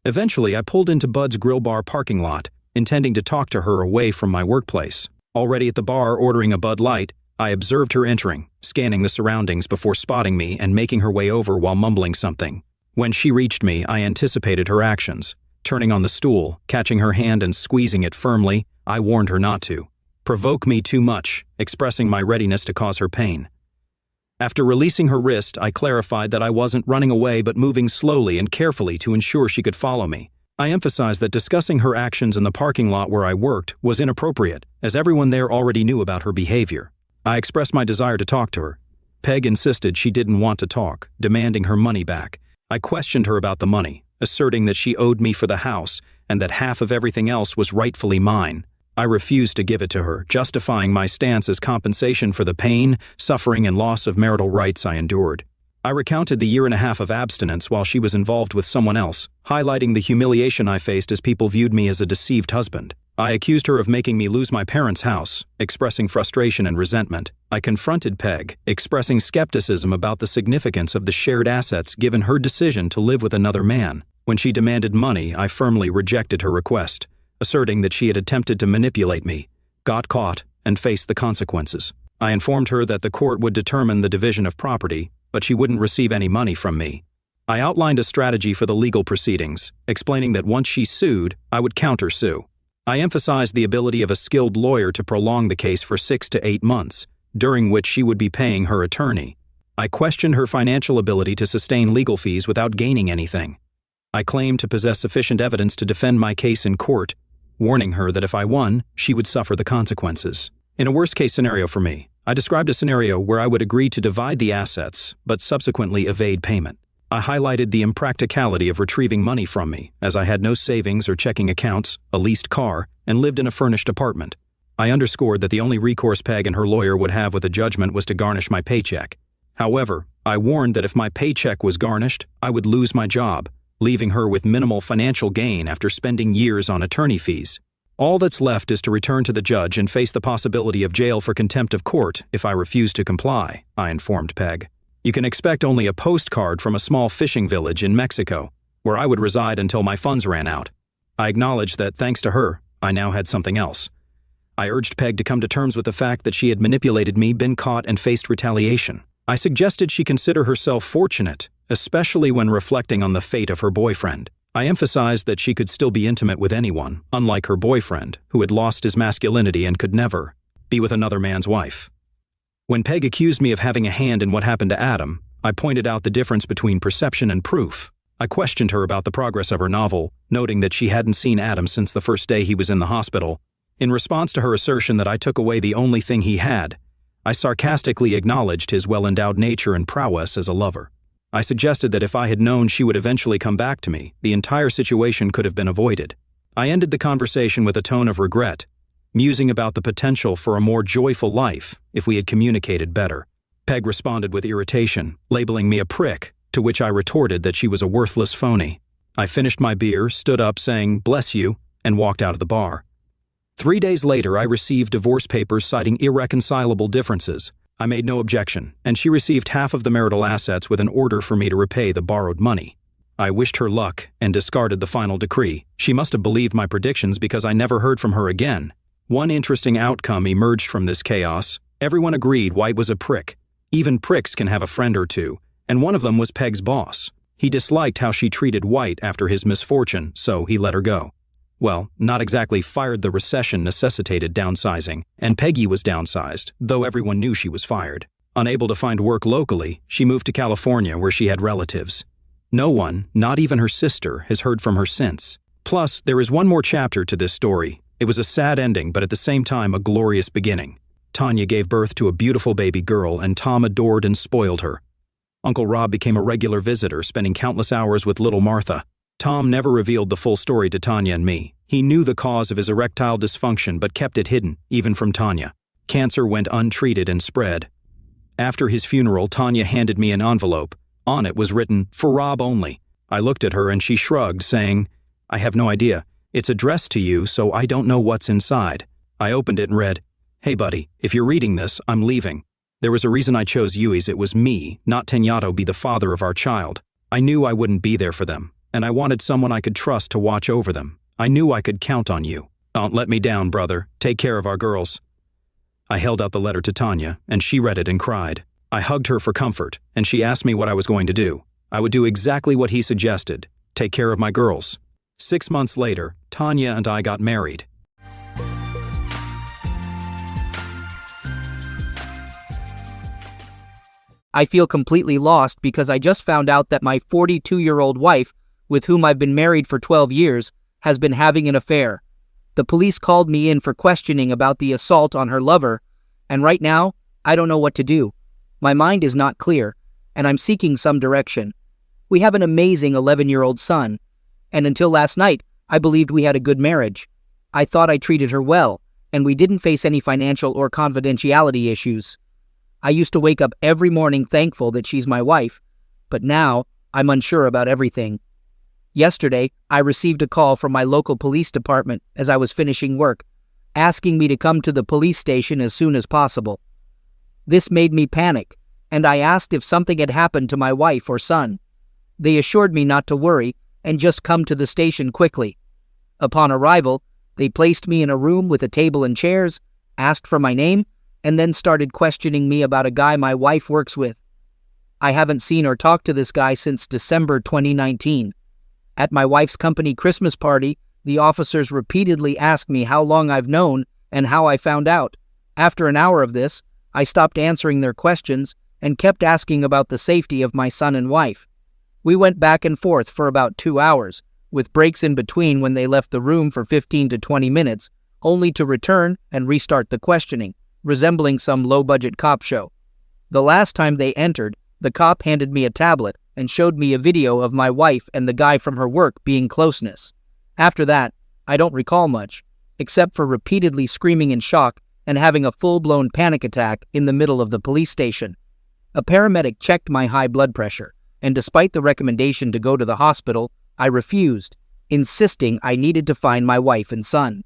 C: Eventually, I pulled into Bud's Grill Bar parking lot, intending to talk to her away from my workplace. Already at the bar ordering a Bud Light, I observed her entering, scanning the surroundings before spotting me and making her way over while mumbling something. When she reached me, I anticipated her actions. Turning on the stool, catching her hand and squeezing it firmly, I warned her not to provoke me too much, expressing my readiness to cause her pain. After releasing her wrist, I clarified that I wasn't running away but moving slowly and carefully to ensure she could follow me. I emphasized that discussing her actions in the parking lot where I worked was inappropriate, as everyone there already knew about her behavior. I expressed my desire to talk to her. Peg insisted she didn't want to talk, demanding her money back. I questioned her about the money, asserting that she owed me for the house and that half of everything else was rightfully mine. I refused to give it to her, justifying my stance as compensation for the pain, suffering, and loss of marital rights I endured. I recounted the 1.5 years of abstinence while she was involved with someone else, highlighting the humiliation I faced as people viewed me as a deceived husband. I accused her of making me lose my parents' house, expressing frustration and resentment. I confronted Peg, expressing skepticism about the significance of the shared assets given her decision to live with another man. When she demanded money, I firmly rejected her request, asserting that she had attempted to manipulate me, got caught, and faced the consequences. I informed her that the court would determine the division of property, but she wouldn't receive any money from me. I outlined a strategy for the legal proceedings, explaining that once she sued, I would counter-sue. I emphasized the ability of a skilled lawyer to prolong the case for 6 to 8 months, during which she would be paying her attorney. I questioned her financial ability to sustain legal fees without gaining anything. I claimed to possess sufficient evidence to defend my case in court, warning her that if I won, she would suffer the consequences. In a worst-case scenario for me, I described a scenario where I would agree to divide the assets, but subsequently evade payment. I highlighted the impracticality of retrieving money from me, as I had no savings or checking accounts, a leased car, and lived in a furnished apartment. I underscored that the only recourse Peg and her lawyer would have with a judgment was to garnish my paycheck. However, I warned that if my paycheck was garnished, I would lose my job, leaving her with minimal financial gain after spending years on attorney fees. All that's left is to return to the judge and face the possibility of jail for contempt of court if I refuse to comply, I informed Peg. You can expect only a postcard from a small fishing village in Mexico, where I would reside until my funds ran out. I acknowledged that, thanks to her, I now had something else. I urged Peg to come to terms with the fact that she had manipulated me, been caught, and faced retaliation. I suggested she consider herself fortunate, especially when reflecting on the fate of her boyfriend. I emphasized that she could still be intimate with anyone, unlike her boyfriend, who had lost his masculinity and could never be with another man's wife. When Peg accused me of having a hand in what happened to Adam, I pointed out the difference between perception and proof. I questioned her about the progress of her novel, noting that she hadn't seen Adam since the first day he was in the hospital. In response to her assertion that I took away the only thing he had, I sarcastically acknowledged his well-endowed nature and prowess as a lover. I suggested that if I had known she would eventually come back to me, the entire situation could have been avoided. I ended the conversation with a tone of regret, musing about the potential for a more joyful life if we had communicated better. Peg responded with irritation, labeling me a prick, to which I retorted that she was a worthless phony. I finished my beer, stood up saying, "Bless you," and walked out of the bar. 3 days later, I received divorce papers citing irreconcilable differences. I made no objection, and she received half of the marital assets with an order for me to repay the borrowed money. I wished her luck and discarded the final decree. She must have believed my predictions because I never heard from her again. One interesting outcome emerged from this chaos. Everyone agreed White was a prick. Even pricks can have a friend or two, and one of them was Peg's boss. He disliked how she treated White after his misfortune, so he let her go. Well, not exactly fired. The recession necessitated downsizing, and Peggy was downsized, though everyone knew she was fired. Unable to find work locally, she moved to California where she had relatives. No one, not even her sister, has heard from her since. Plus, there is one more chapter to this story. It was a sad ending, but at the same time a glorious beginning. Tanya gave birth to a beautiful baby girl, and Tom adored and spoiled her. Uncle Rob became a regular visitor, spending countless hours with little Martha. Tom never revealed the full story to Tanya and me. He knew the cause of his erectile dysfunction but kept it hidden, even from Tanya. Cancer went untreated and spread. After his funeral, Tanya handed me an envelope. On it was written, "For Rob only." I looked at her and she shrugged, saying, "I have no idea. It's addressed to you, so I don't know what's inside." I opened it and read, "Hey buddy, if you're reading this, I'm leaving. There was a reason I chose Yui's. It was me, not Tenyato, be the father of our child. I knew I wouldn't be there for them, and I wanted someone I could trust to watch over them. I knew I could count on you. Don't let me down, brother. Take care of our girls." I held out the letter to Tanya, and she read it and cried. I hugged her for comfort, and she asked me what I was going to do. I would do exactly what he suggested, take care of my girls. 6 months later, Tanya and I got married.
D: I feel completely lost because I just found out that my 42-year-old wife, with whom I've been married for 12 years, has been having an affair. The police called me in for questioning about the assault on her lover, and right now, I don't know what to do. My mind is not clear, and I'm seeking some direction. We have an amazing 11-year-old son, and until last night, I believed we had a good marriage. I thought I treated her well, and we didn't face any financial or confidentiality issues. I used to wake up every morning thankful that she's my wife, but now I'm unsure about everything. Yesterday, I received a call from my local police department as I was finishing work, asking me to come to the police station as soon as possible. This made me panic, and I asked if something had happened to my wife or son. They assured me not to worry and just come to the station quickly. Upon arrival, they placed me in a room with a table and chairs, asked for my name, and then started questioning me about a guy my wife works with. I haven't seen or talked to this guy since December 2019. At my wife's company Christmas party, the officers repeatedly asked me how long I've known and how I found out. After an hour of this, I stopped answering their questions and kept asking about the safety of my son and wife. We went back and forth for about 2 hours, with breaks in between when they left the room for 15 to 20 minutes, only to return and restart the questioning, resembling some low-budget cop show. The last time they entered, the cop handed me a tablet and showed me a video of my wife and the guy from her work being closeness. After that, I don't recall much, except for repeatedly screaming in shock and having a full-blown panic attack in the middle of the police station. A paramedic checked my high blood pressure, and despite the recommendation to go to the hospital, I refused, insisting I needed to find my wife and son.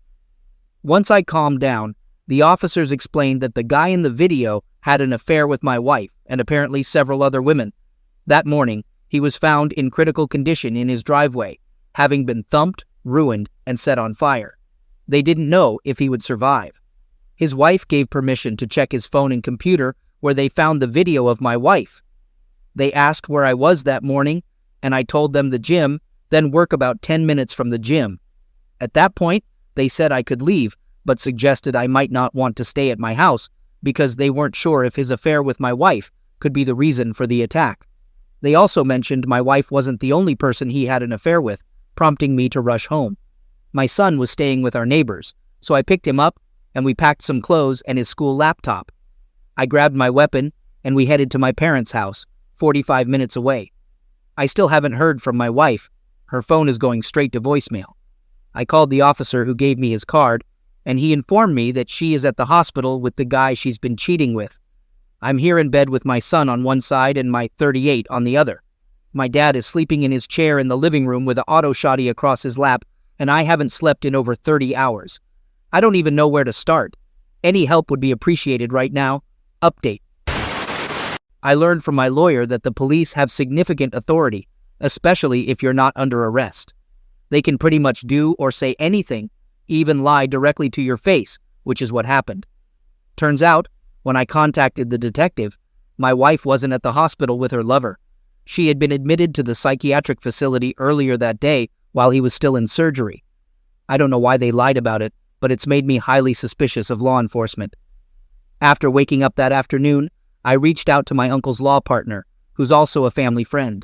D: Once I calmed down, the officers explained that the guy in the video had an affair with my wife and apparently several other women. That morning, he was found in critical condition in his driveway, having been thumped, ruined, and set on fire. They didn't know if he would survive. His wife gave permission to check his phone and computer, where they found the video of my wife. They asked where I was that morning, and I told them the gym, then work about 10 minutes from the gym. At that point, they said I could leave, but suggested I might not want to stay at my house because they weren't sure if his affair with my wife could be the reason for the attack. They also mentioned my wife wasn't the only person he had an affair with, prompting me to rush home. My son was staying with our neighbors, so I picked him up and we packed some clothes and his school laptop. I grabbed my weapon and we headed to my parents' house, 45 minutes away. I still haven't heard from my wife. Her phone is going straight to voicemail. I called the officer who gave me his card, and he informed me that she is at the hospital with the guy she's been cheating with. I'm here in bed with my son on one side and my 38 on the other. My dad is sleeping in his chair in the living room with an auto shotty across his lap, and I haven't slept in over 30 hours. I don't even know where to start. Any help would be appreciated right now. Update. I learned from my lawyer that the police have significant authority, especially if you're not under arrest. They can pretty much do or say anything, even lie directly to your face, which is what happened. Turns out, when I contacted the detective, my wife wasn't at the hospital with her lover. She had been admitted to the psychiatric facility earlier that day while he was still in surgery. I don't know why they lied about it, but it's made me highly suspicious of law enforcement. After waking up that afternoon, I reached out to my uncle's law partner, who's also a family friend.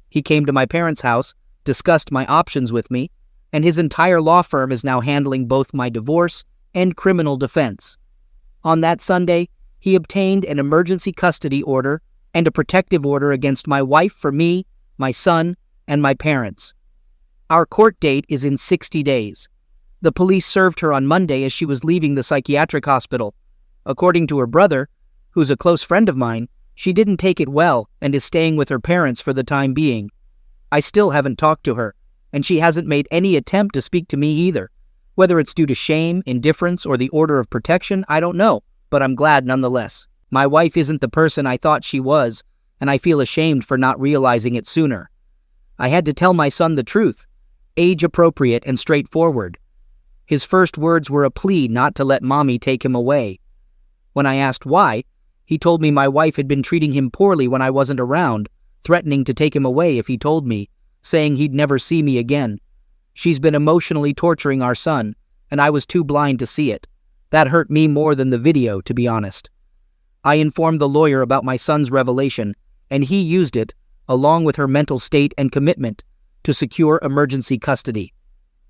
D: He came to my parents' house, discussed my options with me, and his entire law firm is now handling both my divorce and criminal defense. On that Sunday, he obtained an emergency custody order and a protective order against my wife for me, my son, and my parents. Our court date is in 60 days. The police served her on Monday as she was leaving the psychiatric hospital. According to her brother, who's a close friend of mine, she didn't take it well and is staying with her parents for the time being. I still haven't talked to her, and she hasn't made any attempt to speak to me either. Whether it's due to shame, indifference, or the order of protection, I don't know, but I'm glad nonetheless. My wife isn't the person I thought she was, and I feel ashamed for not realizing it sooner. I had to tell my son the truth, age-appropriate and straightforward. His first words were a plea not to let mommy take him away. When I asked why, he told me my wife had been treating him poorly when I wasn't around, threatening to take him away if he told me, saying he'd never see me again. She's been emotionally torturing our son, and I was too blind to see it. That hurt me more than the video, to be honest. I informed the lawyer about my son's revelation, and he used it, along with her mental state and commitment, to secure emergency custody.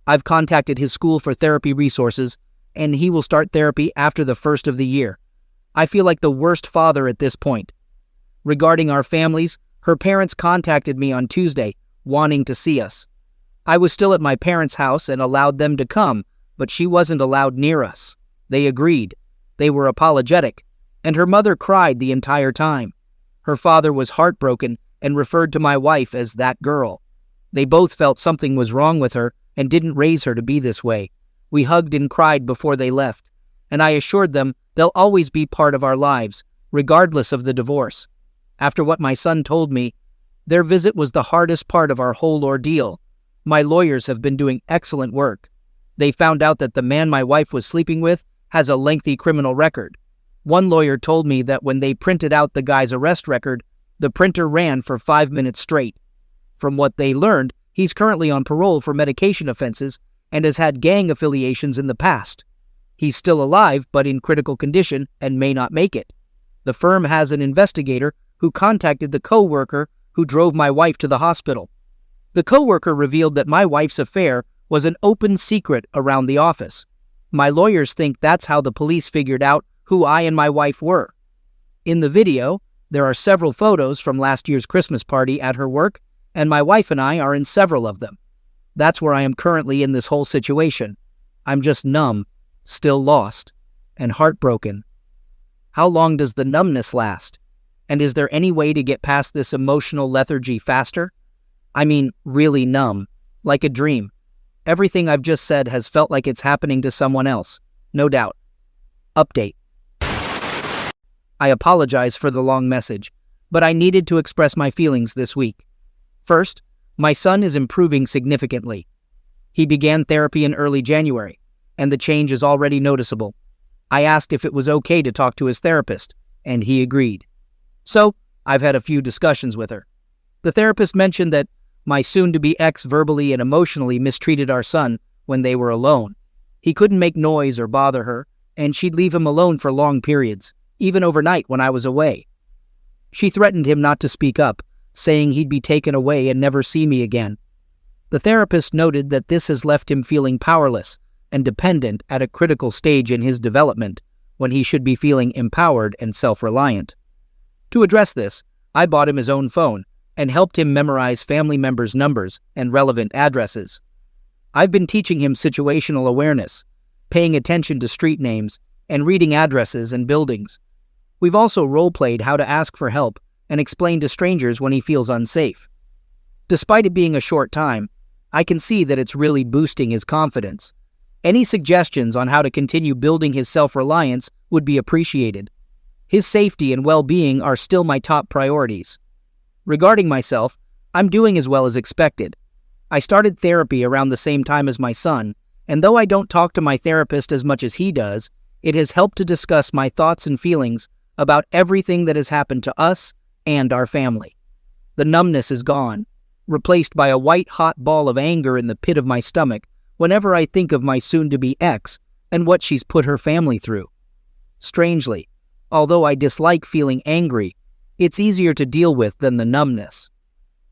D: I've contacted his school for therapy resources, and he will start therapy after the first of the year. I feel like the worst father at this point. Regarding our families, her parents contacted me on Tuesday, wanting to see us. I was still at my parents' house and allowed them to come, but she wasn't allowed near us. They agreed. They were apologetic, and her mother cried the entire time. Her father was heartbroken and referred to my wife as that girl. They both felt something was wrong with her and didn't raise her to be this way. We hugged and cried before they left, and I assured them they'll always be part of our lives, regardless of the divorce. After what my son told me, their visit was the hardest part of our whole ordeal. My lawyers have been doing excellent work. They found out that the man my wife was sleeping with has a lengthy criminal record. One lawyer told me that when they printed out the guy's arrest record, the printer ran for 5 minutes straight. From what they learned, he's currently on parole for medication offenses and has had gang affiliations in the past. He's still alive, but in critical condition and may not make it. The firm has an investigator who contacted the co-worker who drove my wife to the hospital. The co-worker revealed that my wife's affair was an open secret around the office. My lawyers think that's how the police figured out who I and my wife were. In the video, there are several photos from last year's Christmas party at her work, and my wife and I are in several of them. That's where I am currently in this whole situation. I'm just numb, still lost, and heartbroken. How long does the numbness last? And is there any way to get past this emotional lethargy faster? I mean, really numb, like a dream. Everything I've just said has felt like it's happening to someone else, no doubt. Update. I apologize for the long message, but I needed to express my feelings this week. First, my son is improving significantly. He began therapy in early January, and the change is already noticeable. I asked if it was okay to talk to his therapist, and he agreed. So, I've had a few discussions with her. The therapist mentioned that my soon-to-be ex verbally and emotionally mistreated our son when they were alone. He couldn't make noise or bother her, and she'd leave him alone for long periods, even overnight when I was away. She threatened him not to speak up, saying he'd be taken away and never see me again. The therapist noted that this has left him feeling powerless and dependent at a critical stage in his development, when he should be feeling empowered and self-reliant. To address this, I bought him his own phone and helped him memorize family members' numbers and relevant addresses. I've been teaching him situational awareness, paying attention to street names, and reading addresses and buildings. We've also role-played how to ask for help and explain to strangers when he feels unsafe. Despite it being a short time, I can see that it's really boosting his confidence. Any suggestions on how to continue building his self-reliance would be appreciated. His safety and well-being are still my top priorities. Regarding myself, I'm doing as well as expected. I started therapy around the same time as my son, and though I don't talk to my therapist as much as he does, it has helped to discuss my thoughts and feelings about everything that has happened to us and our family. The numbness is gone, replaced by a white-hot ball of anger in the pit of my stomach whenever I think of my soon-to-be ex and what she's put her family through. Strangely, although I dislike feeling angry, it's easier to deal with than the numbness.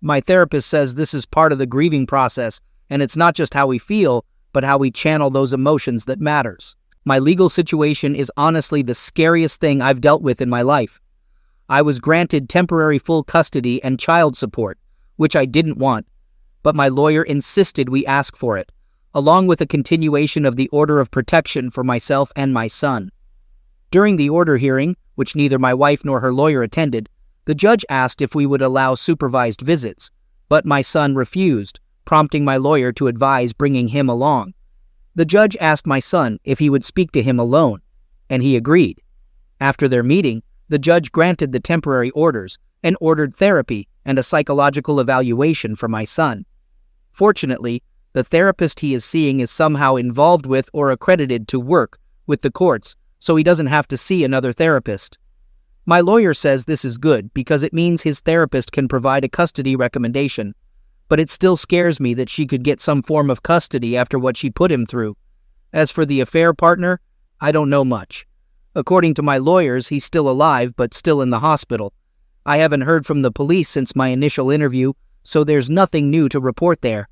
D: My therapist says this is part of the grieving process, and it's not just how we feel, but how we channel those emotions that matters. My legal situation is honestly the scariest thing I've dealt with in my life. I was granted temporary full custody and child support, which I didn't want, but my lawyer insisted we ask for it, along with a continuation of the order of protection for myself and my son. During the order hearing, which neither my wife nor her lawyer attended, the judge asked if we would allow supervised visits, but my son refused, prompting my lawyer to advise bringing him along. The judge asked my son if he would speak to him alone, and he agreed. After their meeting, the judge granted the temporary orders and ordered therapy and a psychological evaluation for my son. Fortunately, the therapist he is seeing is somehow involved with or accredited to work with the courts, so he doesn't have to see another therapist. My lawyer says this is good because it means his therapist can provide a custody recommendation, but it still scares me that she could get some form of custody after what she put him through. As for the affair partner, I don't know much. According to my lawyers, he's still alive but still in the hospital. I haven't heard from the police since my initial interview, so there's nothing new to report there.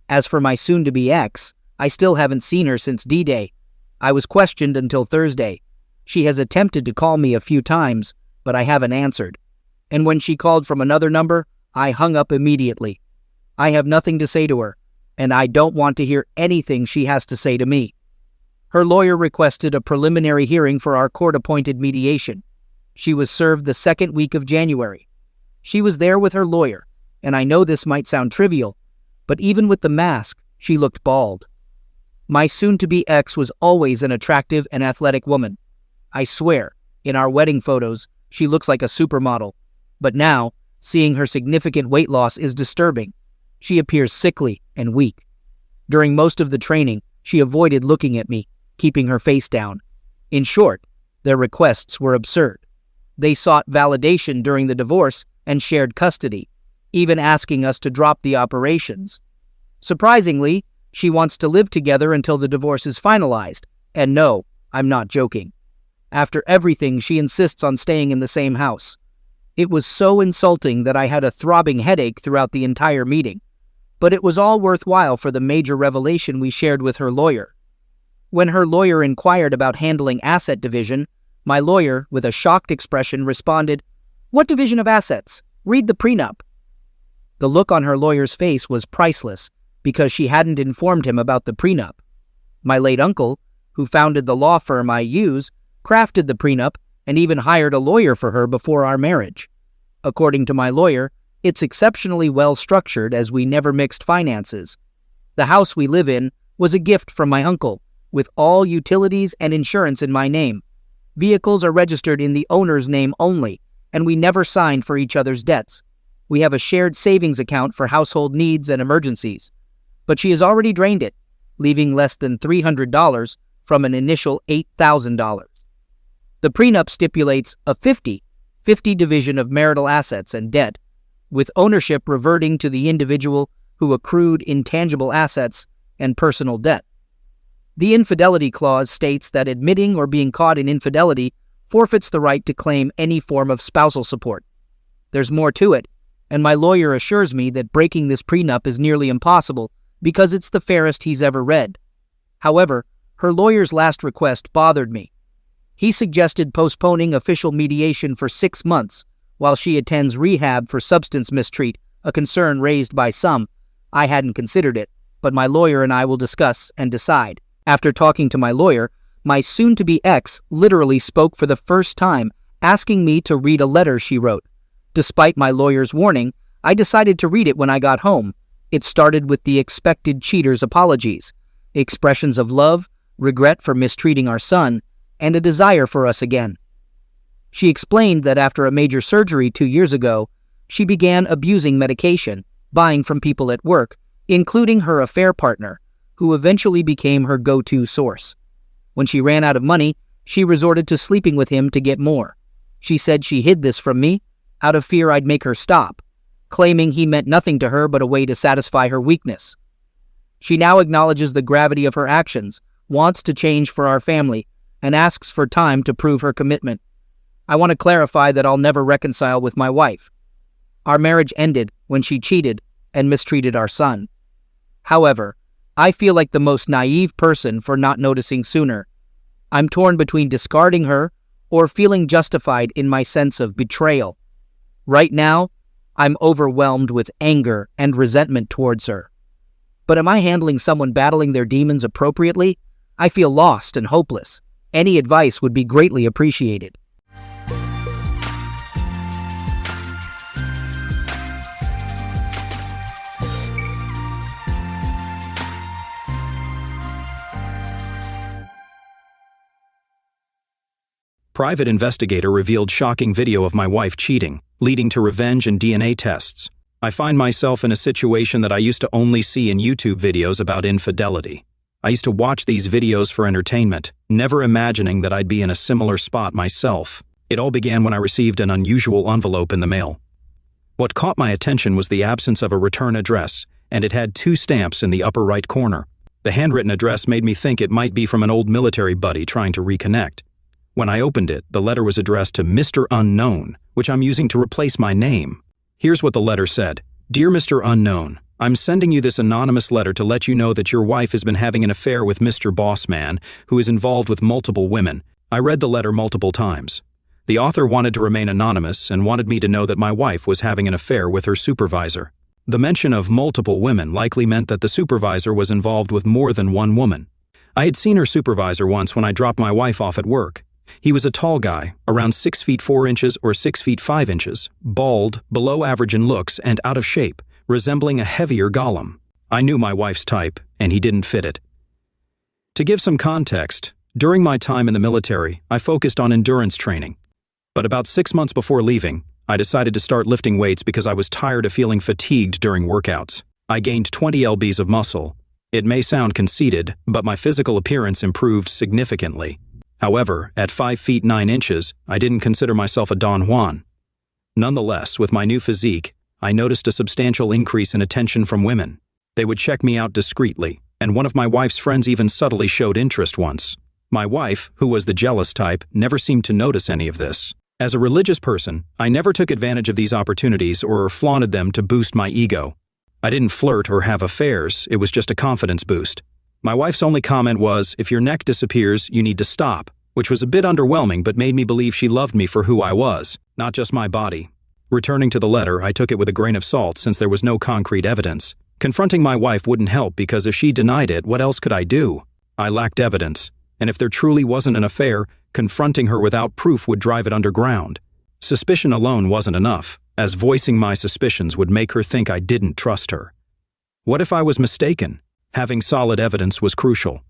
D: As for my soon-to-be ex, I still haven't seen her since D-Day. I was questioned until Thursday. She has attempted to call me a few times, but I haven't answered. And when she called from another number, I hung up immediately. I have nothing to say to her, and I don't want to hear anything she has to say to me. Her lawyer requested a preliminary hearing for our court-appointed mediation. She was served the second week of January. She was there with her lawyer, and I know this might sound trivial, but even with the mask, she looked bald. My soon-to-be ex was always an attractive and athletic woman. I swear, in our wedding photos, she looks like a supermodel. But now, seeing her significant weight loss is disturbing. She appears sickly and weak. During most of the training, she avoided looking at me, keeping her face down. In short, their requests were absurd. They sought validation during the divorce and shared custody, even asking us to drop the operations. Surprisingly, she wants to live together until the divorce is finalized, and no, I'm not joking. After everything, she insists on staying in the same house. It was so insulting that I had a throbbing headache throughout the entire meeting, but it was all worthwhile for the major revelation we shared with her lawyer. When her lawyer inquired about handling asset division, my lawyer, with a shocked expression, responded, "What division of assets? Read the prenup." The look on her lawyer's face was priceless because she hadn't informed him about the prenup. My late uncle, who founded the law firm I use, crafted the prenup and even hired a lawyer for her before our marriage. According to my lawyer, it's exceptionally well structured as we never mixed finances. The house we live in was a gift from my uncle, with all utilities and insurance in my name. Vehicles are registered in the owner's name only, and we never signed for each other's debts. We have a shared savings account for household needs and emergencies. But she has already drained it, leaving less than $300 from an initial $8,000. The prenup stipulates a 50-50 division of marital assets and debt, with ownership reverting to the individual who accrued intangible assets and personal debt. The infidelity clause states that admitting or being caught in infidelity forfeits the right to claim any form of spousal support. There's more to it, and my lawyer assures me that breaking this prenup is nearly impossible because it's the fairest he's ever read. However, her lawyer's last request bothered me. He suggested postponing official mediation for 6 months while she attends rehab for substance mistreat, a concern raised by some. I hadn't considered it, but my lawyer and I will discuss and decide. After talking to my lawyer, my soon-to-be ex literally spoke for the first time, asking me to read a letter she wrote. Despite my lawyer's warning, I decided to read it when I got home. It started with the expected cheater's apologies, expressions of love, regret for mistreating our son, and a desire for us again. She explained that after a major surgery 2 years ago, she began abusing medication, buying from people at work, including her affair partner, who eventually became her go-to source. When she ran out of money, she resorted to sleeping with him to get more. She said she hid this from me out of fear I'd make her stop, claiming he meant nothing to her but a way to satisfy her weakness. She now acknowledges the gravity of her actions, wants to change for our family, and asks for time to prove her commitment. I want to clarify that I'll never reconcile with my wife. Our marriage ended when she cheated and mistreated our son. However, I feel like the most naive person for not noticing sooner. I'm torn between discarding her or feeling justified in my sense of betrayal. Right now, I'm overwhelmed with anger and resentment towards her. But am I handling someone battling their demons appropriately? I feel lost and hopeless. Any advice would be greatly appreciated.
C: Private investigator revealed shocking video of my wife cheating, leading to revenge and DNA tests. I find myself in a situation that I used to only see in YouTube videos about infidelity. I used to watch these videos for entertainment, never imagining that I'd be in a similar spot myself. It all began when I received an unusual envelope in the mail. What caught my attention was the absence of a return address, and it had 2 stamps in the upper right corner. The handwritten address made me think it might be from an old military buddy trying to reconnect. When I opened it, the letter was addressed to Mr. Unknown, which I'm using to replace my name. Here's what the letter said. Dear Mr. Unknown, I'm sending you this anonymous letter to let you know that your wife has been having an affair with Mr. Bossman, who is involved with multiple women. I read the letter multiple times. The author wanted to remain anonymous and wanted me to know that my wife was having an affair with her supervisor. The mention of multiple women likely meant that the supervisor was involved with more than one woman. I had seen her supervisor once when I dropped my wife off at work. He was a tall guy, around 6 feet 4 inches or 6 feet 5 inches, bald, below average in looks, and out of shape, resembling a heavier golem. I knew my wife's type, and he didn't fit it. To give some context, during my time in the military, I focused on endurance training. But about 6 months before leaving, I decided to start lifting weights because I was tired of feeling fatigued during workouts. I gained 20 lbs of muscle. It may sound conceited, but my physical appearance improved significantly. However, at 5 feet 9 inches, I didn't consider myself a Don Juan. Nonetheless, with my new physique, I noticed a substantial increase in attention from women. They would check me out discreetly, and one of my wife's friends even subtly showed interest once. My wife, who was the jealous type, never seemed to notice any of this. As a religious person, I never took advantage of these opportunities or flaunted them to boost my ego. I didn't flirt or have affairs, it was just a confidence boost. My wife's only comment was, "If your neck disappears, you need to stop," which was a bit underwhelming but made me believe she loved me for who I was, not just my body. Returning to the letter, I took it with a grain of salt since there was no concrete evidence. Confronting my wife wouldn't help because if she denied it, what else could I do? I lacked evidence, and if there truly wasn't an affair, confronting her without proof would drive it underground. Suspicion alone wasn't enough, as voicing my suspicions would make her think I didn't trust her. What if I was mistaken? Having solid evidence was crucial.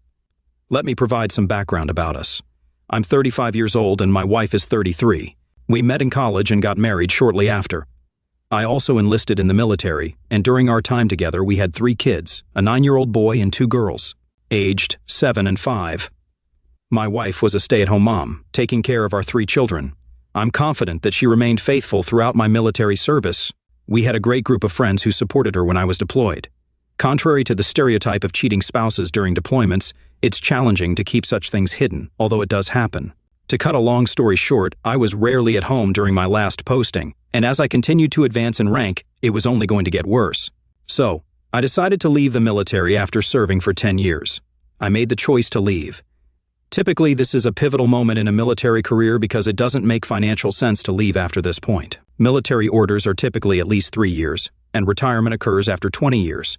C: Let me provide some background about us. I'm 35 years old and my wife is 33. We met in college and got married shortly after. I also enlisted in the military, and during our time together we had 3 kids, a 9-year-old boy and 2 girls, aged 7 and 5. My wife was a stay-at-home mom, taking care of our 3 children. I'm confident that she remained faithful throughout my military service. We had a great group of friends who supported her when I was deployed. Contrary to the stereotype of cheating spouses during deployments, it's challenging to keep such things hidden, although it does happen. To cut a long story short, I was rarely at home during my last posting, and as I continued to advance in rank, it was only going to get worse. So, I decided to leave the military after serving for 10 years. I made the choice to leave. Typically, this is a pivotal moment in a military career because it doesn't make financial sense to leave after this point. Military orders are typically at least 3 years, and retirement occurs after 20 years.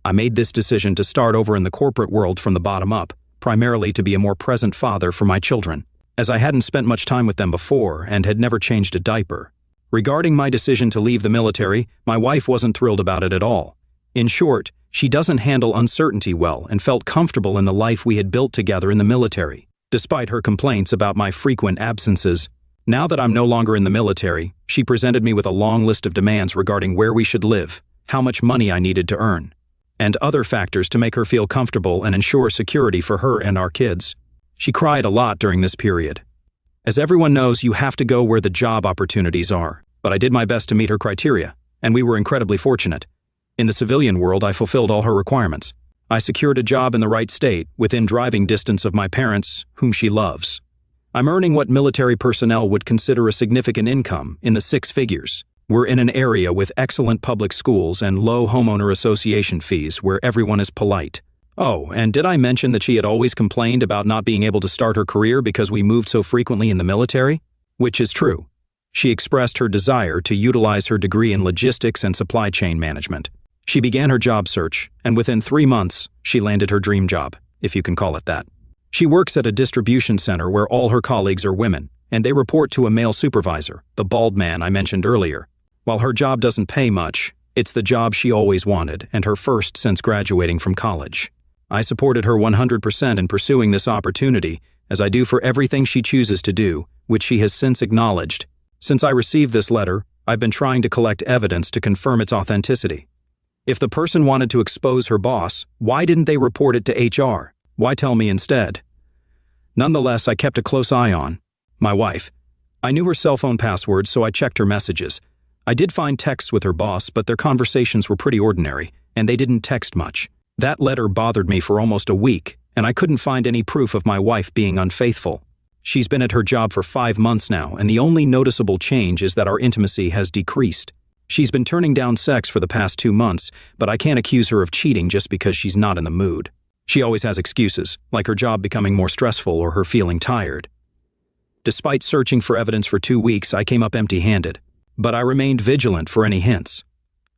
C: I made this decision to start over in the corporate world from the bottom up, primarily to be a more present father for my children, as I hadn't spent much time with them before and had never changed a diaper. Regarding my decision to leave the military, my wife wasn't thrilled about it at all. In short, she doesn't handle uncertainty well and felt comfortable in the life we had built together in the military, despite her complaints about my frequent absences. Now that I'm no longer in the military, she presented me with a long list of demands regarding where we should live, how much money I needed to earn, and other factors to make her feel comfortable and ensure security for her and our kids. She cried a lot during this period. As everyone knows, you have to go where the job opportunities are, but I did my best to meet her criteria, and we were incredibly fortunate. In the civilian world, I fulfilled all her requirements. I secured a job in the right state, within driving distance of my parents, whom she loves. I'm earning what military personnel would consider a significant income, in the 6 figures. We're in an area with excellent public schools and low homeowner association fees where everyone is polite. Oh, and did I mention that she had always complained about not being able to start her career because we moved so frequently in the military? Which is true. She expressed her desire to utilize her degree in logistics and supply chain management. She began her job search, and within 3 months, she landed her dream job, if you can call it that. She works at a distribution center where all her colleagues are women, and they report to a male supervisor, the bald man I mentioned earlier. While her job doesn't pay much, it's the job she always wanted and her first since graduating from college. I supported her 100% in pursuing this opportunity, as I do for everything she chooses to do, which she has since acknowledged. Since I received this letter, I've been trying to collect evidence to confirm its authenticity. If the person wanted to expose her boss, why didn't they report it to HR? Why tell me instead? Nonetheless, I kept a close eye on my wife. I knew her cell phone password, so I checked her messages. I did find texts with her boss, but their conversations were pretty ordinary, and they didn't text much. That letter bothered me for almost a week, and I couldn't find any proof of my wife being unfaithful. She's been at her job for 5 months now, and the only noticeable change is that our intimacy has decreased. She's been turning down sex for the past 2 months, but I can't accuse her of cheating just because she's not in the mood. She always has excuses, like her job becoming more stressful or her feeling tired. Despite searching for evidence for 2 weeks, I came up empty-handed, but I remained vigilant for any hints.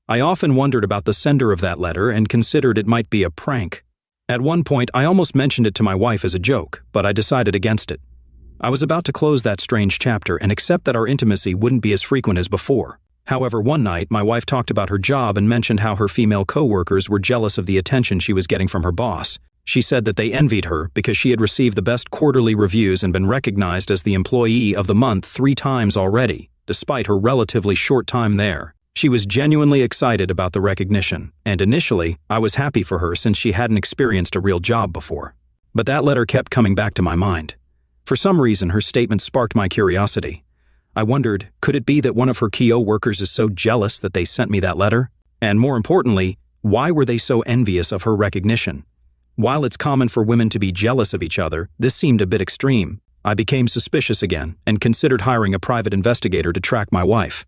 C: I often wondered about the sender of that letter and considered it might be a prank. At one point, I almost mentioned it to my wife as a joke, but I decided against it. I was about to close that strange chapter and accept that our intimacy wouldn't be as frequent as before. However, one night, my wife talked about her job and mentioned how her female co-workers were jealous of the attention she was getting from her boss. She said that they envied her because she had received the best quarterly reviews and been recognized as the employee of the month 3 times already, despite her relatively short time there. She was genuinely excited about the recognition, and initially, I was happy for her since she hadn't experienced a real job before. But that letter kept coming back to my mind. For some reason, her statement sparked my curiosity. I wondered, could it be that one of her key workers is so jealous that they sent me that letter? And more importantly, why were they so envious of her recognition? While it's common for women to be jealous of each other, this seemed a bit extreme. I became suspicious again and considered hiring a private investigator to track my wife.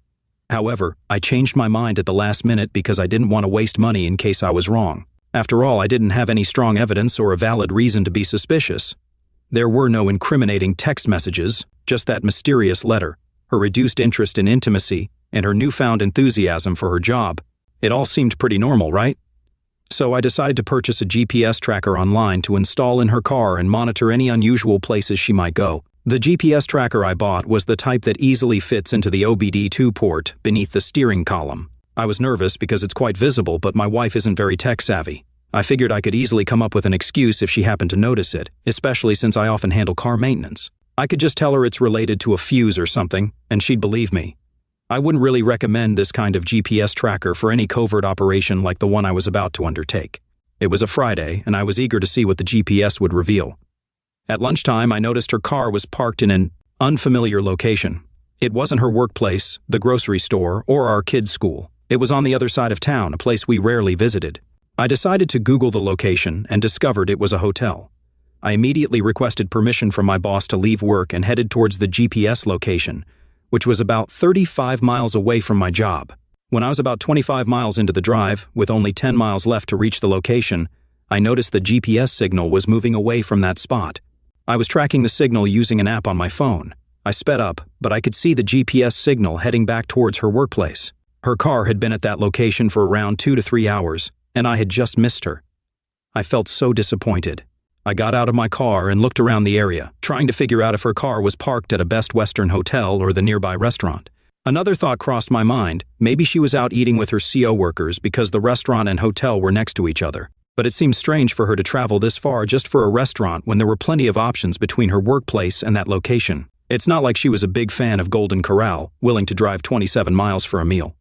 C: However, I changed my mind at the last minute because I didn't want to waste money in case I was wrong. After all, I didn't have any strong evidence or a valid reason to be suspicious. There were no incriminating text messages, just that mysterious letter, her reduced interest in intimacy, and her newfound enthusiasm for her job. It all seemed pretty normal, right? So I decided to purchase a GPS tracker online to install in her car and monitor any unusual places she might go. The GPS tracker I bought was the type that easily fits into the OBD2 port beneath the steering column. I was nervous because it's quite visible, but my wife isn't very tech-savvy. I figured I could easily come up with an excuse if she happened to notice it, especially since I often handle car maintenance. I could just tell her it's related to a fuse or something, and she'd believe me. I wouldn't really recommend this kind of GPS tracker for any covert operation like the one I was about to undertake. It was a Friday, and I was eager to see what the GPS would reveal. At lunchtime, I noticed her car was parked in an unfamiliar location. It wasn't her workplace, the grocery store, or our kids' school. It was on the other side of town, a place we rarely visited. I decided to Google the location and discovered it was a hotel. I immediately requested permission from my boss to leave work and headed towards the GPS location, which was about 35 miles away from my job. When I was about 25 miles into the drive, with only 10 miles left to reach the location, I noticed the GPS signal was moving away from that spot. I was tracking the signal using an app on my phone. I sped up, but I could see the GPS signal heading back towards her workplace. Her car had been at that location for around 2 to 3 hours, and I had just missed her. I felt so disappointed. I got out of my car and looked around the area, trying to figure out if her car was parked at a Best Western hotel or the nearby restaurant. Another thought crossed my mind. Maybe she was out eating with her CO workers because the restaurant and hotel were next to each other. But it seemed strange for her to travel this far just for a restaurant when there were plenty of options between her workplace and that location. It's not like she was a big fan of Golden Corral, willing to drive 27 miles for a meal.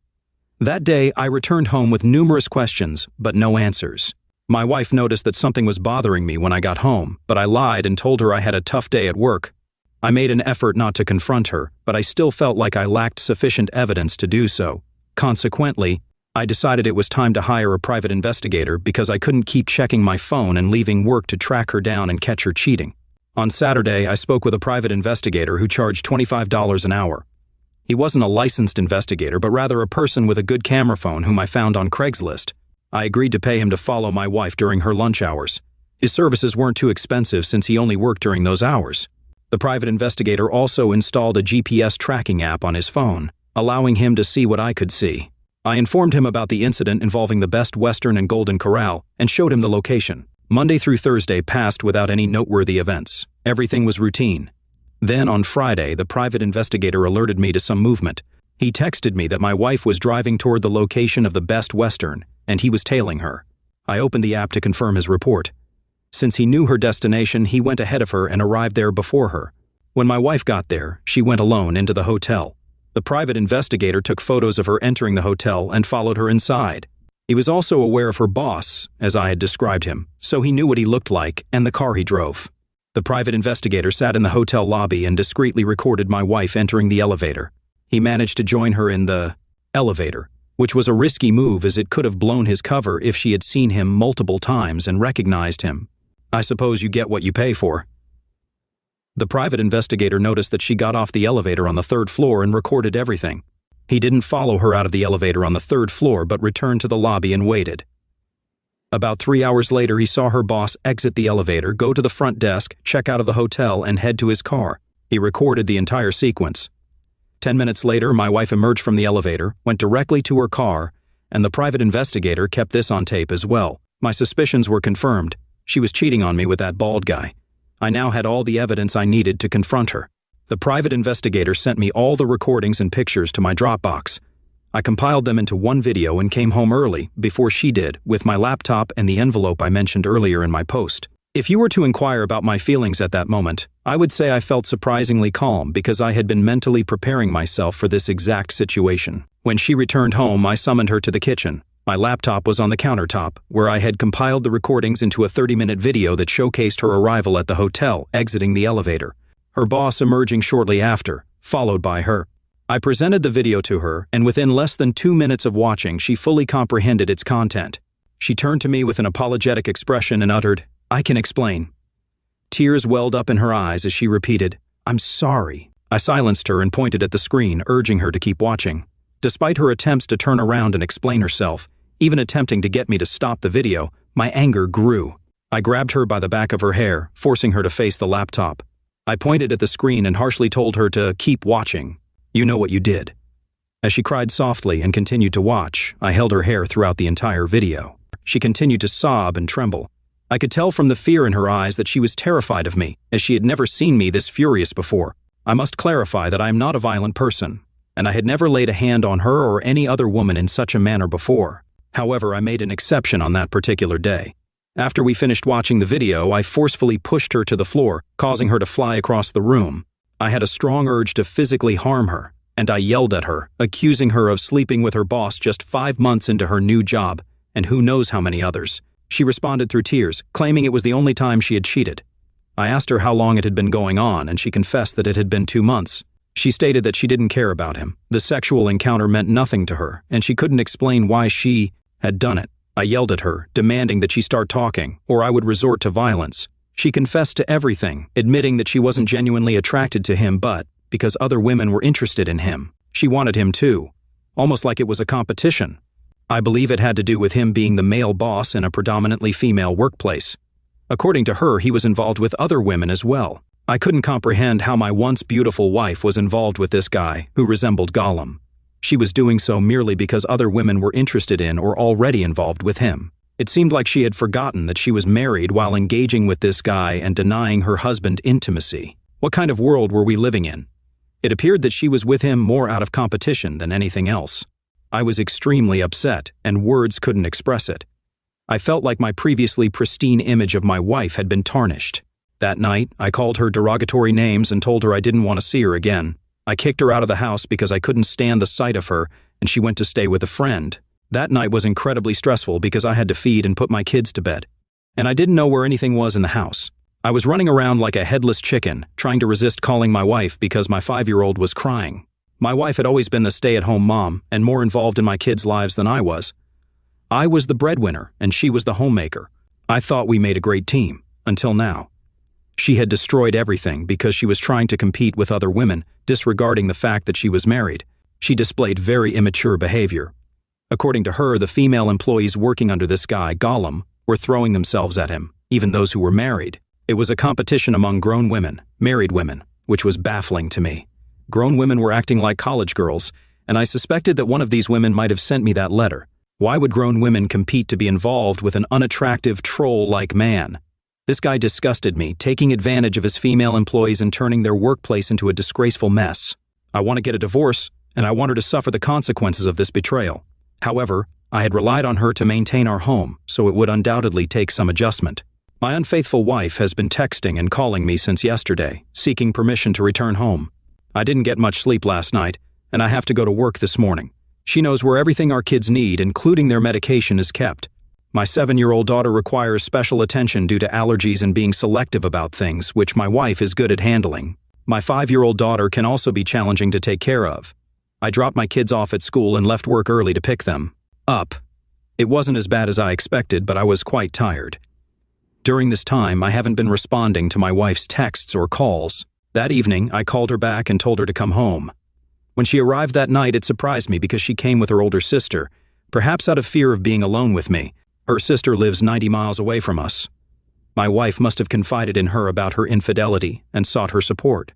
C: That day, I returned home with numerous questions, but no answers. My wife noticed that something was bothering me when I got home, but I lied and told her I had a tough day at work. I made an effort not to confront her, but I still felt like I lacked sufficient evidence to do so. Consequently, I decided it was time to hire a private investigator because I couldn't keep checking my phone and leaving work to track her down and catch her cheating. On Saturday, I spoke with a private investigator who charged $25 an hour. He wasn't a licensed investigator, but rather a person with a good camera phone whom I found on Craigslist. I agreed to pay him to follow my wife during her lunch hours. His services weren't too expensive since he only worked during those hours. The private investigator also installed a GPS tracking app on his phone, allowing him to see what I could see. I informed him about the incident involving the Best Western and Golden Corral and showed him the location. Monday through Thursday passed without any noteworthy events. Everything was routine. Then on Friday, the private investigator alerted me to some movement. He texted me that my wife was driving toward the location of the Best Western, and he was tailing her. I opened the app to confirm his report. Since he knew her destination, he went ahead of her and arrived there before her. When my wife got there, she went alone into the hotel. The private investigator took photos of her entering the hotel and followed her inside. He was also aware of her boss, as I had described him, so he knew what he looked like and the car he drove. The private investigator sat in the hotel lobby and discreetly recorded my wife entering the elevator. He managed to join her in the elevator, which was a risky move as it could have blown his cover if she had seen him multiple times and recognized him. I suppose you get what you pay for. The private investigator noticed that she got off the elevator on the 3rd floor and recorded everything. He didn't follow her out of the elevator on the 3rd floor but returned to the lobby and waited. About 3 hours later, he saw her boss exit the elevator, go to the front desk, check out of the hotel, and head to his car. He recorded the entire sequence. 10 minutes later, my wife emerged from the elevator, went directly to her car, and the private investigator kept this on tape as well. My suspicions were confirmed. She was cheating on me with that bald guy. I now had all the evidence I needed to confront her. The private investigator sent me all the recordings and pictures to my Dropbox. I compiled them into one video and came home early, before she did, with my laptop and the envelope I mentioned earlier in my post. If you were to inquire about my feelings at that moment, I would say I felt surprisingly calm because I had been mentally preparing myself for this exact situation. When she returned home, I summoned her to the kitchen. My laptop was on the countertop, where I had compiled the recordings into a 30-minute video that showcased her arrival at the hotel, exiting the elevator. Her boss emerging shortly after, followed by her. I presented the video to her, and within less than 2 minutes of watching, she fully comprehended its content. She turned to me with an apologetic expression and uttered, I can explain. Tears welled up in her eyes as she repeated, "I'm sorry." I silenced her and pointed at the screen, urging her to keep watching. Despite her attempts to turn around and explain herself, even attempting to get me to stop the video, my anger grew. I grabbed her by the back of her hair, forcing her to face the laptop. I pointed at the screen and harshly told her to keep watching. "You know what you did." As she cried softly and continued to watch, I held her hair throughout the entire video. She continued to sob and tremble. I could tell from the fear in her eyes that she was terrified of me, as she had never seen me this furious before. I must clarify that I am not a violent person, and I had never laid a hand on her or any other woman in such a manner before. However, I made an exception on that particular day. After we finished watching the video, I forcefully pushed her to the floor, causing her to fly across the room. I had a strong urge to physically harm her, and I yelled at her, accusing her of sleeping with her boss just 5 months into her new job, and who knows how many others. She responded through tears, claiming it was the only time she had cheated. I asked her how long it had been going on, and she confessed that it had been 2 months. She stated that she didn't care about him. The sexual encounter meant nothing to her, and she couldn't explain why she had done it. I yelled at her, demanding that she start talking, or I would resort to violence. She confessed to everything, admitting that she wasn't genuinely attracted to him, but because other women were interested in him. She wanted him too, almost like it was a competition. I believe it had to do with him being the male boss in a predominantly female workplace. According to her, he was involved with other women as well. I couldn't comprehend how my once beautiful wife was involved with this guy who resembled Gollum. She was doing so merely because other women were interested in or already involved with him. It seemed like she had forgotten that she was married while engaging with this guy and denying her husband intimacy. What kind of world were we living in? It appeared that she was with him more out of competition than anything else. I was extremely upset, and words couldn't express it. I felt like my previously pristine image of my wife had been tarnished. That night, I called her derogatory names and told her I didn't want to see her again. I kicked her out of the house because I couldn't stand the sight of her, and she went to stay with a friend. That night was incredibly stressful because I had to feed and put my kids to bed, and I didn't know where anything was in the house. I was running around like a headless chicken, trying to resist calling my wife because my 5-year-old was crying. My wife had always been the stay-at-home mom and more involved in my kids' lives than I was. I was the breadwinner, and she was the homemaker. I thought we made a great team, until now. She had destroyed everything because she was trying to compete with other women, disregarding the fact that she was married. She displayed very immature behavior. According to her, the female employees working under this guy, Gollum, were throwing themselves at him, even those who were married. It was a competition among grown women, married women, which was baffling to me. Grown women were acting like college girls, and I suspected that one of these women might have sent me that letter. Why would grown women compete to be involved with an unattractive troll-like man? This guy disgusted me, taking advantage of his female employees and turning their workplace into a disgraceful mess. I want to get a divorce, and I want her to suffer the consequences of this betrayal. However, I had relied on her to maintain our home, so it would undoubtedly take some adjustment. My unfaithful wife has been texting and calling me since yesterday, seeking permission to return home. I didn't get much sleep last night, and I have to go to work this morning. She knows where everything our kids need, including their medication, is kept. My 7-year-old daughter requires special attention due to allergies and being selective about things, which my wife is good at handling. My 5-year-old daughter can also be challenging to take care of. I dropped my kids off at school and left work early to pick them up. It wasn't as bad as I expected, but I was quite tired. During this time, I haven't been responding to my wife's texts or calls. That evening, I called her back and told her to come home. When she arrived that night, it surprised me because she came with her older sister, perhaps out of fear of being alone with me. Her sister lives 90 miles away from us. My wife must have confided in her about her infidelity and sought her support.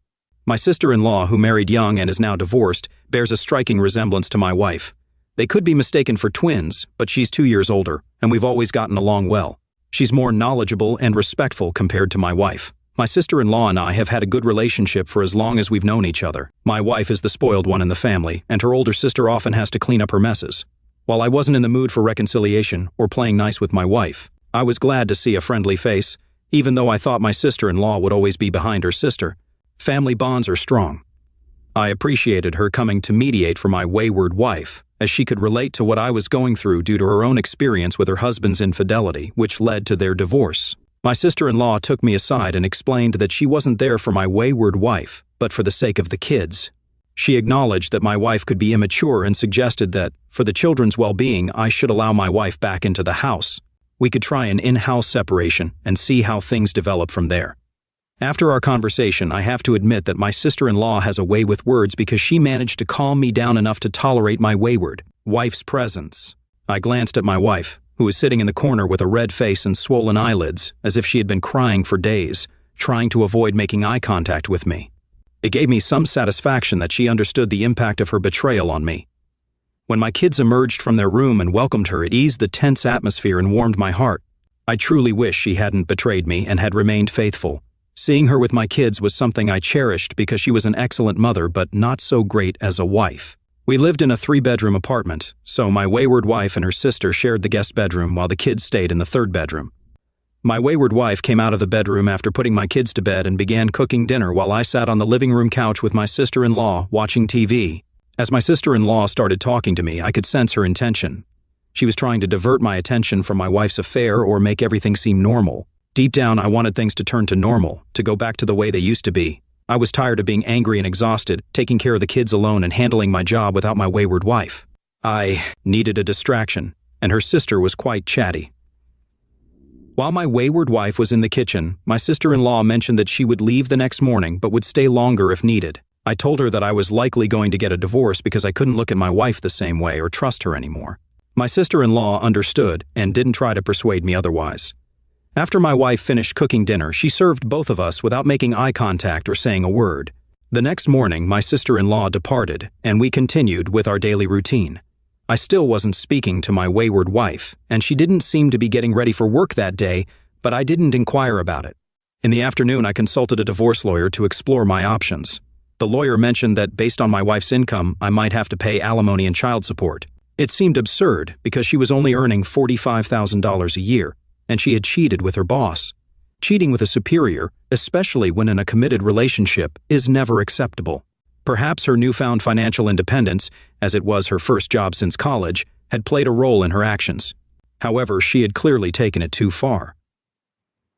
C: My sister-in-law, who married young and is now divorced, bears a striking resemblance to my wife. They could be mistaken for twins, but she's 2 years older, and we've always gotten along well. She's more knowledgeable and respectful compared to my wife. My sister-in-law and I have had a good relationship for as long as we've known each other. My wife is the spoiled one in the family, and her older sister often has to clean up her messes. While I wasn't in the mood for reconciliation or playing nice with my wife, I was glad to see a friendly face, even though I thought my sister-in-law would always be behind her sister. Family bonds are strong. I appreciated her coming to mediate for my wayward wife, as she could relate to what I was going through due to her own experience with her husband's infidelity, which led to their divorce. My sister-in-law took me aside and explained that she wasn't there for my wayward wife, but for the sake of the kids. She acknowledged that my wife could be immature and suggested that, for the children's well-being, I should allow my wife back into the house. We could try an in-house separation and see how things develop from there. After our conversation, I have to admit that my sister-in-law has a way with words because she managed to calm me down enough to tolerate my wayward wife's presence. I glanced at my wife, who was sitting in the corner with a red face and swollen eyelids, as if she had been crying for days, trying to avoid making eye contact with me. It gave me some satisfaction that she understood the impact of her betrayal on me. When my kids emerged from their room and welcomed her, it eased the tense atmosphere and warmed my heart. I truly wish she hadn't betrayed me and had remained faithful. Seeing her with my kids was something I cherished because she was an excellent mother, but not so great as a wife. We lived in a 3-bedroom apartment, so my wayward wife and her sister shared the guest bedroom while the kids stayed in the 3rd bedroom. My wayward wife came out of the bedroom after putting my kids to bed and began cooking dinner while I sat on the living room couch with my sister-in-law watching TV. As my sister-in-law started talking to me, I could sense her intention. She was trying to divert my attention from my wife's affair or make everything seem normal. Deep down, I wanted things to turn to normal, to go back to the way they used to be. I was tired of being angry and exhausted, taking care of the kids alone and handling my job without my wayward wife. I needed a distraction, and her sister was quite chatty. While my wayward wife was in the kitchen, my sister-in-law mentioned that she would leave the next morning but would stay longer if needed. I told her that I was likely going to get a divorce because I couldn't look at my wife the same way or trust her anymore. My sister-in-law understood and didn't try to persuade me otherwise. After my wife finished cooking dinner, she served both of us without making eye contact or saying a word. The next morning, my sister-in-law departed, and we continued with our daily routine. I still wasn't speaking to my wayward wife, and she didn't seem to be getting ready for work that day, but I didn't inquire about it. In the afternoon, I consulted a divorce lawyer to explore my options. The lawyer mentioned that based on my wife's income, I might have to pay alimony and child support. It seemed absurd because she was only earning $45,000 a year, and she had cheated with her boss. Cheating with a superior, especially when in a committed relationship, is never acceptable. Perhaps her newfound financial independence, as it was her first job since college, had played a role in her actions. However, she had clearly taken it too far.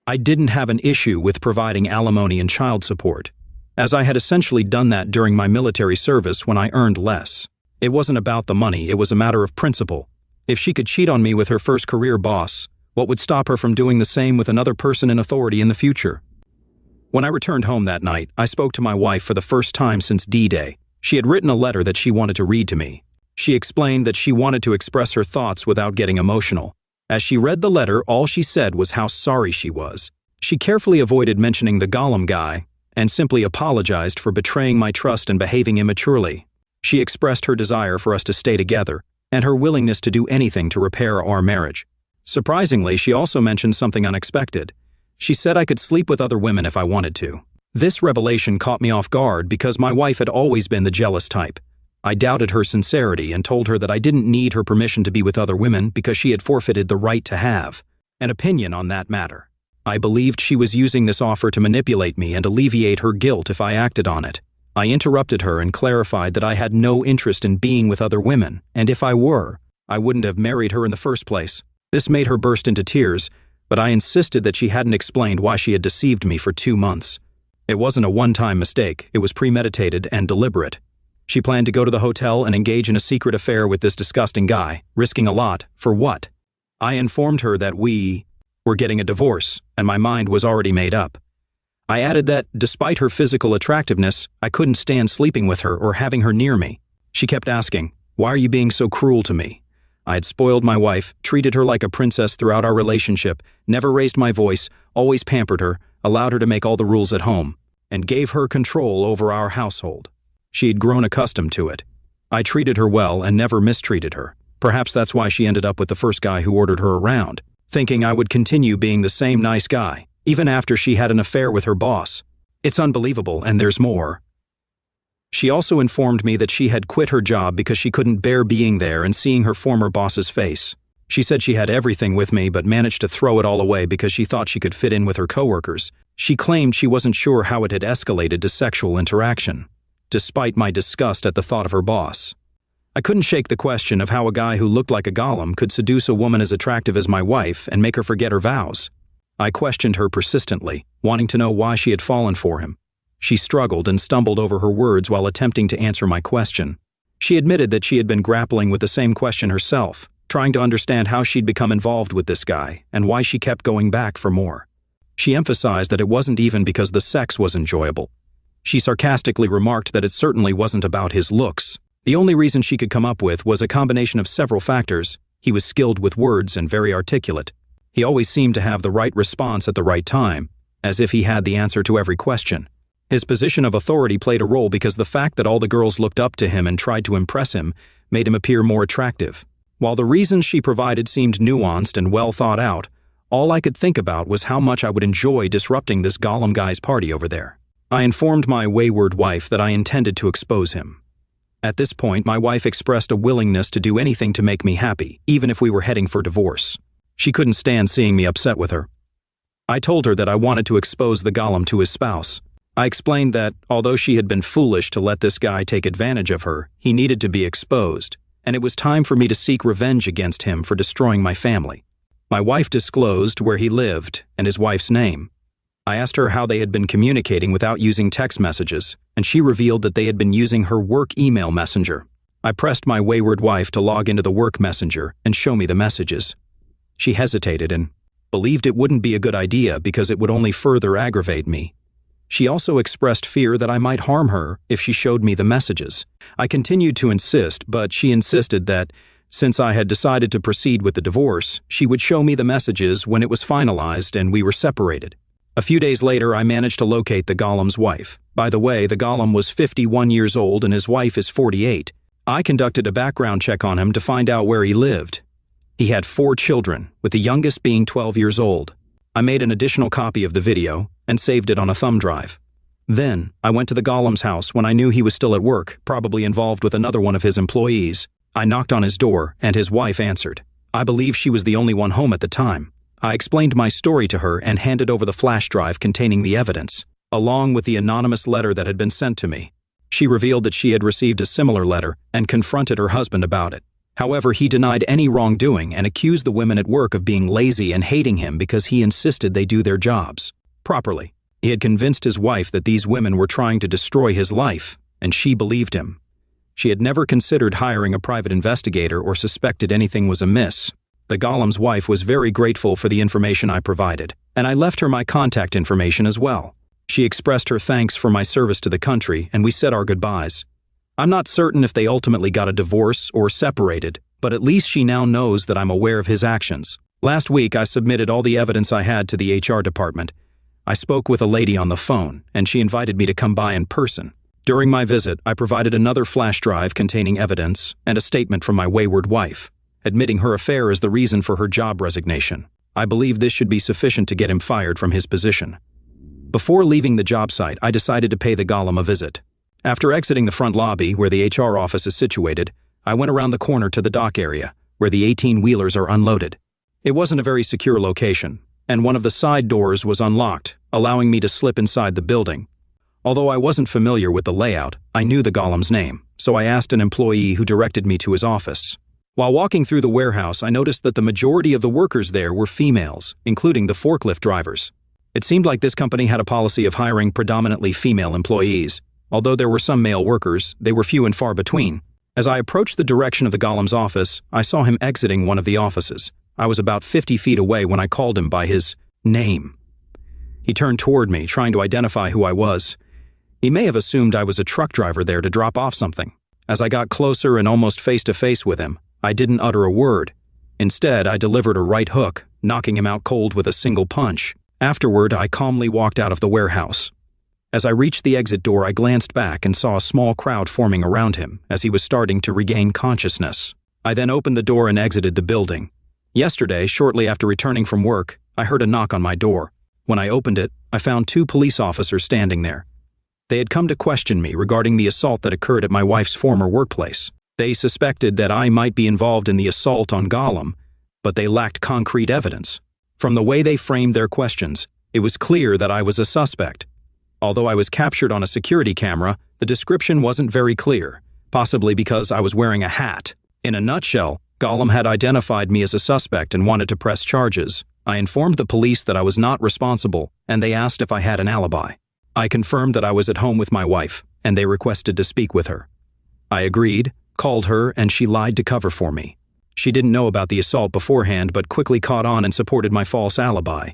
C: I didn't have an issue with providing alimony and child support, as I had essentially done that during my military service when I earned less. It wasn't about the money, it was a matter of principle. If she could cheat on me with her first career boss, what would stop her from doing the same with another person in authority in the future? When I returned home that night, I spoke to my wife for the first time since D-Day. She had written a letter that she wanted to read to me. She explained that she wanted to express her thoughts without getting emotional. As she read the letter, all she said was how sorry she was. She carefully avoided mentioning the Gollum guy and simply apologized for betraying my trust and behaving immaturely. She expressed her desire for us to stay together and her willingness to do anything to repair our marriage. Surprisingly, she also mentioned something unexpected. She said I could sleep with other women if I wanted to. This revelation caught me off guard because my wife had always been the jealous type. I doubted her sincerity and told her that I didn't need her permission to be with other women because she had forfeited the right to have an opinion on that matter. I believed she was using this offer to manipulate me and alleviate her guilt if I acted on it. I interrupted her and clarified that I had no interest in being with other women, and if I were, I wouldn't have married her in the first place. This made her burst into tears, but I insisted that she hadn't explained why she had deceived me for 2 months. It wasn't a one-time mistake, it was premeditated and deliberate. She planned to go to the hotel and engage in a secret affair with this disgusting guy, risking a lot, for what? I informed her that we were getting a divorce, and my mind was already made up. I added that, despite her physical attractiveness, I couldn't stand sleeping with her or having her near me. She kept asking, "Why are you being so cruel to me?" I had spoiled my wife, treated her like a princess throughout our relationship, never raised my voice, always pampered her, allowed her to make all the rules at home, and gave her control over our household. She had grown accustomed to it. I treated her well and never mistreated her. Perhaps that's why she ended up with the first guy who ordered her around, thinking I would continue being the same nice guy, even after she had an affair with her boss. It's unbelievable, and there's more. She also informed me that she had quit her job because she couldn't bear being there and seeing her former boss's face. She said she had everything with me but managed to throw it all away because she thought she could fit in with her coworkers. She claimed she wasn't sure how it had escalated to sexual interaction, despite my disgust at the thought of her boss. I couldn't shake the question of how a guy who looked like a golem could seduce a woman as attractive as my wife and make her forget her vows. I questioned her persistently, wanting to know why she had fallen for him. She struggled and stumbled over her words while attempting to answer my question. She admitted that she had been grappling with the same question herself, trying to understand how she'd become involved with this guy and why she kept going back for more. She emphasized that it wasn't even because the sex was enjoyable. She sarcastically remarked that it certainly wasn't about his looks. The only reason she could come up with was a combination of several factors. He was skilled with words and very articulate. He always seemed to have the right response at the right time, as if he had the answer to every question. His position of authority played a role because the fact that all the girls looked up to him and tried to impress him made him appear more attractive. While the reasons she provided seemed nuanced and well thought out, all I could think about was how much I would enjoy disrupting this Gollum guy's party over there. I informed my wayward wife that I intended to expose him. At this point, my wife expressed a willingness to do anything to make me happy, even if we were heading for divorce. She couldn't stand seeing me upset with her. I told her that I wanted to expose the Gollum to his spouse. I explained that, although she had been foolish to let this guy take advantage of her, he needed to be exposed, and it was time for me to seek revenge against him for destroying my family. My wife disclosed where he lived and his wife's name. I asked her how they had been communicating without using text messages, and she revealed that they had been using her work email messenger. I pressed my wayward wife to log into the work messenger and show me the messages. She hesitated and believed it wouldn't be a good idea because it would only further aggravate me. She also expressed fear that I might harm her if she showed me the messages. I continued to insist, but she insisted that, since I had decided to proceed with the divorce, she would show me the messages when it was finalized and we were separated. A few days later, I managed to locate the Gollum's wife. By the way, the Gollum was 51 years old and his wife is 48. I conducted a background check on him to find out where he lived. He had 4 children, with the youngest being 12 years old. I made an additional copy of the video and saved it on a thumb drive. Then, I went to the Gollum's house when I knew he was still at work, probably involved with another one of his employees. I knocked on his door, and his wife answered. I believe she was the only one home at the time. I explained my story to her and handed over the flash drive containing the evidence, along with the anonymous letter that had been sent to me. She revealed that she had received a similar letter and confronted her husband about it. However, he denied any wrongdoing and accused the women at work of being lazy and hating him because he insisted they do their jobs properly. He had convinced his wife that these women were trying to destroy his life, and she believed him. She had never considered hiring a private investigator or suspected anything was amiss. The Gollum's wife was very grateful for the information I provided, and I left her my contact information as well. She expressed her thanks for my service to the country, and we said our goodbyes. I'm not certain if they ultimately got a divorce or separated, but at least she now knows that I'm aware of his actions. Last week, I submitted all the evidence I had to the HR department. I spoke with a lady on the phone, and she invited me to come by in person. During my visit, I provided another flash drive containing evidence and a statement from my wayward wife, admitting her affair as the reason for her job resignation. I believe this should be sufficient to get him fired from his position. Before leaving the job site, I decided to pay the Gollum a visit. After exiting the front lobby, where the HR office is situated, I went around the corner to the dock area, where the 18-wheelers are unloaded. It wasn't a very secure location, and one of the side doors was unlocked, allowing me to slip inside the building. Although I wasn't familiar with the layout, I knew the Gollum's name, so I asked an employee who directed me to his office. While walking through the warehouse, I noticed that the majority of the workers there were females, including the forklift drivers. It seemed like this company had a policy of hiring predominantly female employees. Although there were some male workers, they were few and far between. As I approached the direction of the Gollum's office, I saw him exiting one of the offices. I was about 50 feet away when I called him by his name. He turned toward me, trying to identify who I was. He may have assumed I was a truck driver there to drop off something. As I got closer and almost face-to-face with him, I didn't utter a word. Instead, I delivered a right hook, knocking him out cold with a single punch. Afterward, I calmly walked out of the warehouse. As I reached the exit door, I glanced back and saw a small crowd forming around him as he was starting to regain consciousness. I then opened the door and exited the building. Yesterday, shortly after returning from work, I heard a knock on my door. When I opened it, I found 2 police officers standing there. They had come to question me regarding the assault that occurred at my wife's former workplace. They suspected that I might be involved in the assault on Gollum, but they lacked concrete evidence. From the way they framed their questions, it was clear that I was a suspect. Although I was captured on a security camera, the description wasn't very clear, possibly because I was wearing a hat. In a nutshell, Gollum had identified me as a suspect and wanted to press charges. I informed the police that I was not responsible, and they asked if I had an alibi. I confirmed that I was at home with my wife, and they requested to speak with her. I agreed, called her, and she lied to cover for me. She didn't know about the assault beforehand but quickly caught on and supported my false alibi.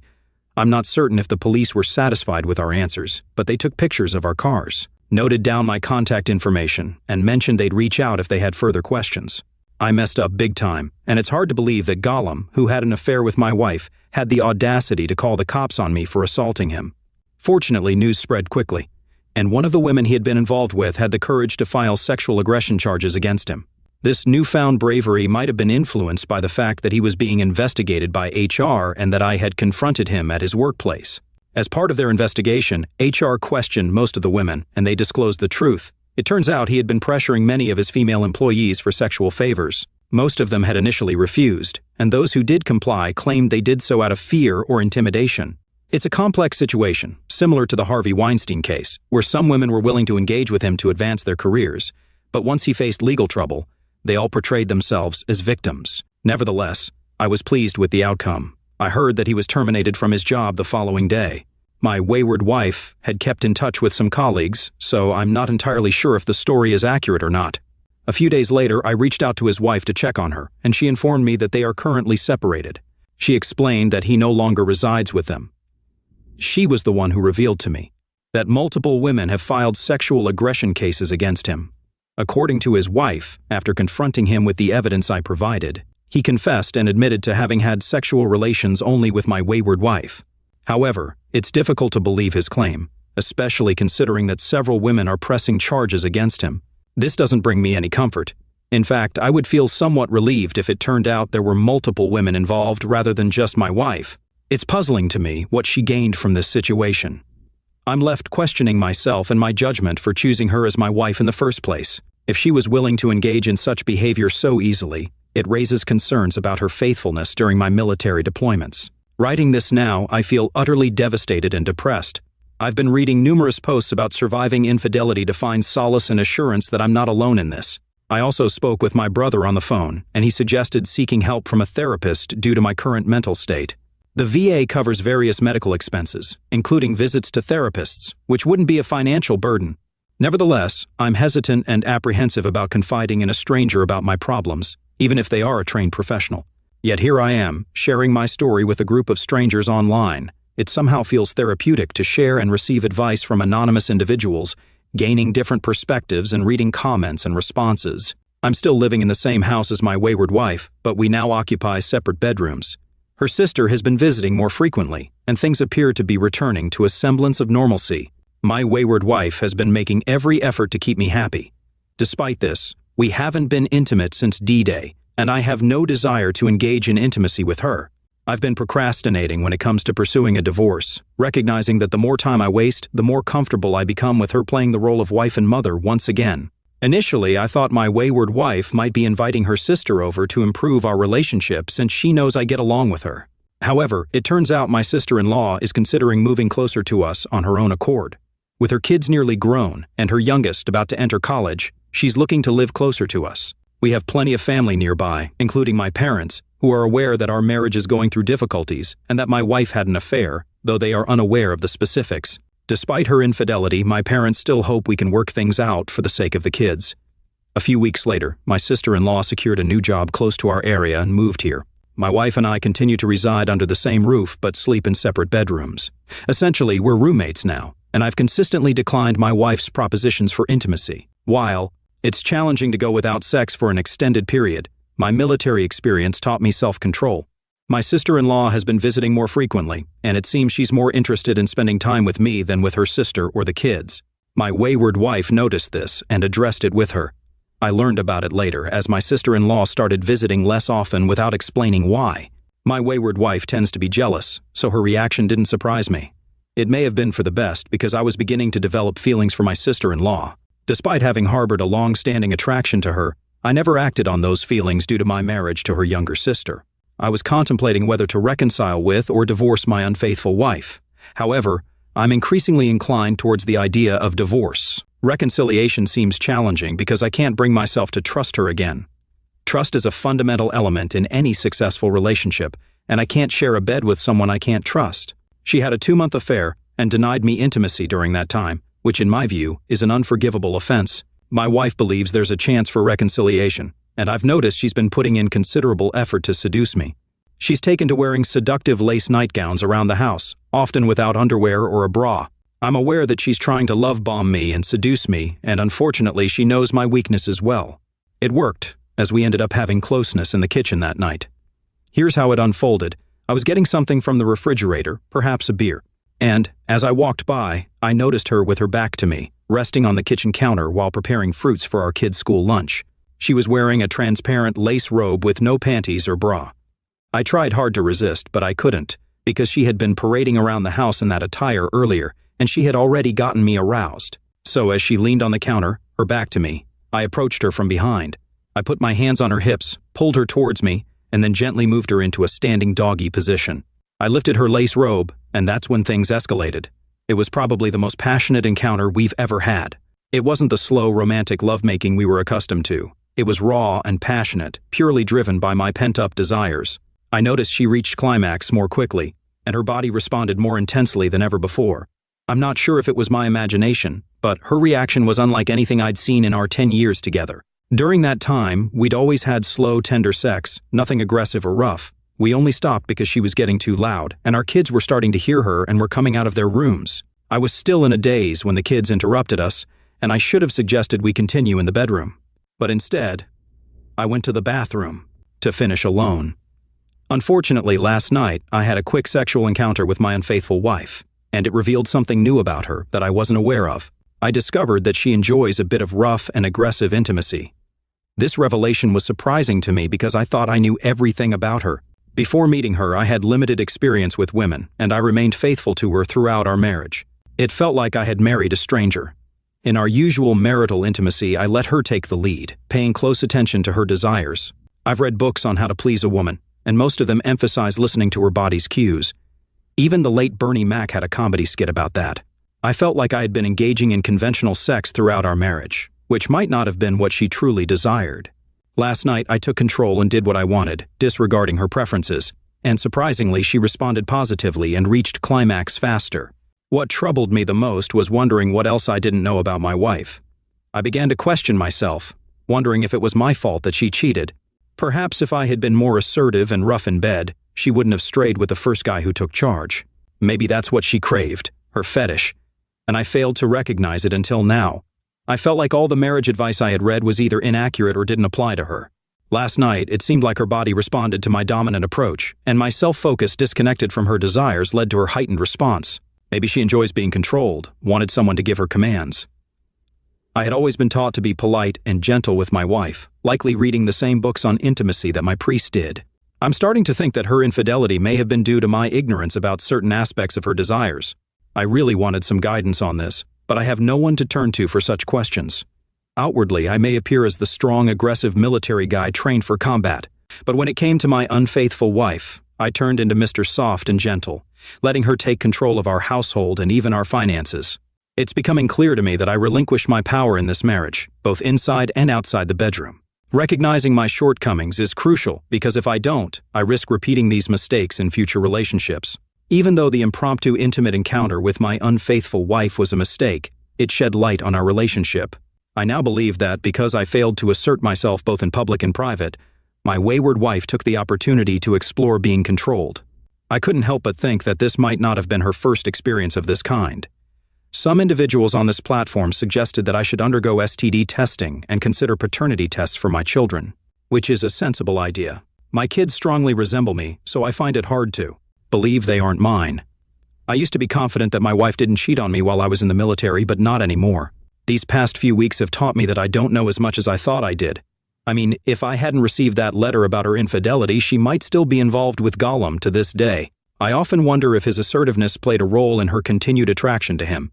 C: I'm not certain if the police were satisfied with our answers, but they took pictures of our cars, noted down my contact information, and mentioned they'd reach out if they had further questions. I messed up big time, and it's hard to believe that Gollum, who had an affair with my wife, had the audacity to call the cops on me for assaulting him. Fortunately, news spread quickly, and one of the women he had been involved with had the courage to file sexual aggression charges against him. This newfound bravery might have been influenced by the fact that he was being investigated by HR and that I had confronted him at his workplace. As part of their investigation, HR questioned most of the women, and they disclosed the truth. It turns out he had been pressuring many of his female employees for sexual favors. Most of them had initially refused, and those who did comply claimed they did so out of fear or intimidation. It's a complex situation, similar to the Harvey Weinstein case, where some women were willing to engage with him to advance their careers, but once he faced legal trouble, they all portrayed themselves as victims. Nevertheless, I was pleased with the outcome. I heard that he was terminated from his job the following day. My wayward wife had kept in touch with some colleagues, so I'm not entirely sure if the story is accurate or not. A few days later, I reached out to his wife to check on her, and she informed me that they are currently separated. She explained that he no longer resides with them. She was the one who revealed to me that multiple women have filed sexual aggression cases against him. According to his wife, after confronting him with the evidence I provided, he confessed and admitted to having had sexual relations only with my wayward wife. However, it's difficult to believe his claim, especially considering that several women are pressing charges against him. This doesn't bring me any comfort. In fact, I would feel somewhat relieved if it turned out there were multiple women involved rather than just my wife. It's puzzling to me what she gained from this situation. I'm left questioning myself and my judgment for choosing her as my wife in the first place. If she was willing to engage in such behavior so easily, it raises concerns about her faithfulness during my military deployments. Writing this now, I feel utterly devastated and depressed. I've been reading numerous posts about surviving infidelity to find solace and assurance that I'm not alone in this. I also spoke with my brother on the phone, and he suggested seeking help from a therapist due to my current mental state. The VA covers various medical expenses, including visits to therapists, which wouldn't be a financial burden. Nevertheless, I'm hesitant and apprehensive about confiding in a stranger about my problems, even if they are a trained professional. Yet here I am, sharing my story with a group of strangers online. It somehow feels therapeutic to share and receive advice from anonymous individuals, gaining different perspectives and reading comments and responses. I'm still living in the same house as my wayward wife, but we now occupy separate bedrooms. Her sister has been visiting more frequently, and things appear to be returning to a semblance of normalcy. My wayward wife has been making every effort to keep me happy. Despite this, we haven't been intimate since D-Day, and I have no desire to engage in intimacy with her. I've been procrastinating when it comes to pursuing a divorce, recognizing that the more time I waste, the more comfortable I become with her playing the role of wife and mother once again. Initially, I thought my wayward wife might be inviting her sister over to improve our relationship since she knows I get along with her. However, it turns out my sister-in-law is considering moving closer to us on her own accord. With her kids nearly grown and her youngest about to enter college, she's looking to live closer to us. We have plenty of family nearby, including my parents, who are aware that our marriage is going through difficulties and that my wife had an affair, though they are unaware of the specifics. Despite her infidelity, my parents still hope we can work things out for the sake of the kids. A few weeks later, my sister-in-law secured a new job close to our area and moved here. My wife and I continue to reside under the same roof but sleep in separate bedrooms. Essentially, we're roommates now, and I've consistently declined my wife's propositions for intimacy. While it's challenging to go without sex for an extended period, my military experience taught me self-control. My sister-in-law has been visiting more frequently, and it seems she's more interested in spending time with me than with her sister or the kids. My wayward wife noticed this and addressed it with her. I learned about it later as my sister-in-law started visiting less often without explaining why. My wayward wife tends to be jealous, so her reaction didn't surprise me. It may have been for the best because I was beginning to develop feelings for my sister-in-law. Despite having harbored a long-standing attraction to her, I never acted on those feelings due to my marriage to her younger sister. I was contemplating whether to reconcile with or divorce my unfaithful wife. However, I'm increasingly inclined towards the idea of divorce. Reconciliation seems challenging because I can't bring myself to trust her again. Trust is a fundamental element in any successful relationship, and I can't share a bed with someone I can't trust. She had a 2-month affair and denied me intimacy during that time, which in my view is an unforgivable offense. My wife believes there's a chance for reconciliation, and I've noticed she's been putting in considerable effort to seduce me. She's taken to wearing seductive lace nightgowns around the house, often without underwear or a bra. I'm aware that she's trying to love bomb me and seduce me, and unfortunately she knows my weaknesses well. It worked, as we ended up having closeness in the kitchen that night. Here's how it unfolded. I was getting something from the refrigerator, perhaps a beer, and, as I walked by, I noticed her with her back to me, resting on the kitchen counter while preparing fruits for our kids' school lunch. She was wearing a transparent lace robe with no panties or bra. I tried hard to resist, but I couldn't, because she had been parading around the house in that attire earlier, and she had already gotten me aroused. So as she leaned on the counter, her back to me, I approached her from behind. I put my hands on her hips, pulled her towards me, and then gently moved her into a standing doggy position. I lifted her lace robe, and that's when things escalated. It was probably the most passionate encounter we've ever had. It wasn't the slow, romantic lovemaking we were accustomed to. It was raw and passionate, purely driven by my pent-up desires. I noticed she reached climax more quickly, and her body responded more intensely than ever before. I'm not sure if it was my imagination, but her reaction was unlike anything I'd seen in our 10 years together. During that time, we'd always had slow, tender sex, nothing aggressive or rough. We only stopped because she was getting too loud, and our kids were starting to hear her and were coming out of their rooms. I was still in a daze when the kids interrupted us, and I should have suggested we continue in the bedroom. But instead, I went to the bathroom to finish alone. Unfortunately, last night, I had a quick sexual encounter with my unfaithful wife, and it revealed something new about her that I wasn't aware of. I discovered that she enjoys a bit of rough and aggressive intimacy. This revelation was surprising to me because I thought I knew everything about her. Before meeting her, I had limited experience with women, and I remained faithful to her throughout our marriage. It felt like I had married a stranger. In our usual marital intimacy, I let her take the lead, paying close attention to her desires. I've read books on how to please a woman, and most of them emphasize listening to her body's cues. Even the late Bernie Mac had a comedy skit about that. I felt like I had been engaging in conventional sex throughout our marriage, which might not have been what she truly desired. Last night, I took control and did what I wanted, disregarding her preferences, and surprisingly, she responded positively and reached climax faster. What troubled me the most was wondering what else I didn't know about my wife. I began to question myself, wondering if it was my fault that she cheated. Perhaps if I had been more assertive and rough in bed, she wouldn't have strayed with the first guy who took charge. Maybe that's what she craved, her fetish, and I failed to recognize it until now. I felt like all the marriage advice I had read was either inaccurate or didn't apply to her. Last night, it seemed like her body responded to my dominant approach, and my self-focus disconnected from her desires led to her heightened response. Maybe she enjoys being controlled, wanted someone to give her commands. I had always been taught to be polite and gentle with my wife, likely reading the same books on intimacy that my priest did. I'm starting to think that her infidelity may have been due to my ignorance about certain aspects of her desires. I really wanted some guidance on this, but I have no one to turn to for such questions. Outwardly, I may appear as the strong, aggressive military guy trained for combat, but when it came to my unfaithful wife, I turned into Mr. Soft and Gentle, letting her take control of our household and even our finances. It's becoming clear to me that I relinquished my power in this marriage, both inside and outside the bedroom. Recognizing my shortcomings is crucial because if I don't, I risk repeating these mistakes in future relationships. Even though the impromptu intimate encounter with my unfaithful wife was a mistake, it shed light on our relationship. I now believe that because I failed to assert myself both in public and private, my wayward wife took the opportunity to explore being controlled. I couldn't help but think that this might not have been her first experience of this kind. Some individuals on this platform suggested that I should undergo STD testing and consider paternity tests for my children, which is a sensible idea. My kids strongly resemble me, so I find it hard to believe they aren't mine. I used to be confident that my wife didn't cheat on me while I was in the military, but not anymore. These past few weeks have taught me that I don't know as much as I thought I did. I mean, if I hadn't received that letter about her infidelity, she might still be involved with Gollum to this day. I often wonder if his assertiveness played a role in her continued attraction to him.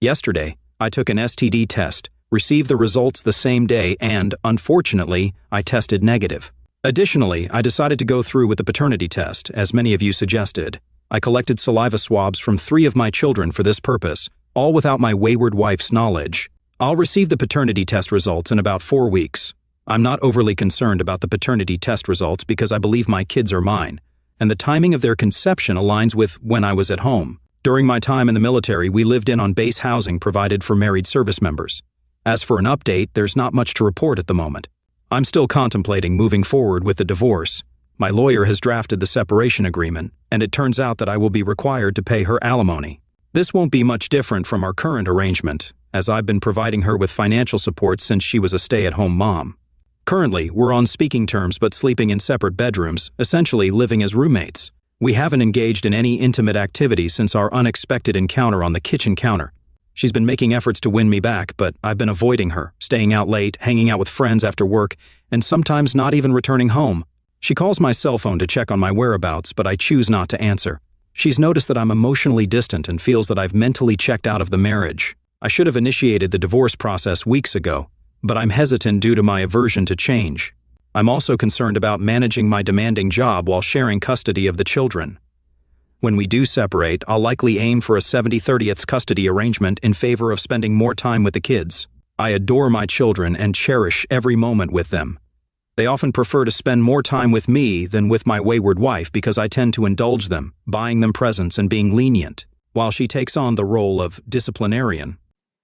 C: Yesterday, I took an STD test, received the results the same day, and, unfortunately, I tested negative. Additionally, I decided to go through with the paternity test, as many of you suggested. I collected saliva swabs from 3 of my children for this purpose, all without my wayward wife's knowledge. I'll receive the paternity test results in about 4 weeks. I'm not overly concerned about the paternity test results because I believe my kids are mine, and the timing of their conception aligns with when I was at home. During my time in the military, we lived in on base housing provided for married service members. As for an update, there's not much to report at the moment. I'm still contemplating moving forward with the divorce. My lawyer has drafted the separation agreement, and it turns out that I will be required to pay her alimony. This won't be much different from our current arrangement, as I've been providing her with financial support since she was a stay-at-home mom. Currently, we're on speaking terms but sleeping in separate bedrooms, essentially living as roommates. We haven't engaged in any intimate activity since our unexpected encounter on the kitchen counter. She's been making efforts to win me back, but I've been avoiding her, staying out late, hanging out with friends after work, and sometimes not even returning home. She calls my cell phone to check on my whereabouts, but I choose not to answer. She's noticed that I'm emotionally distant and feels that I've mentally checked out of the marriage. I should have initiated the divorce process weeks ago, but I'm hesitant due to my aversion to change. I'm also concerned about managing my demanding job while sharing custody of the children. When we do separate, I'll likely aim for a 70-30th custody arrangement in favor of spending more time with the kids. I adore my children and cherish every moment with them. They often prefer to spend more time with me than with my wayward wife because I tend to indulge them, buying them presents and being lenient, while she takes on the role of disciplinarian.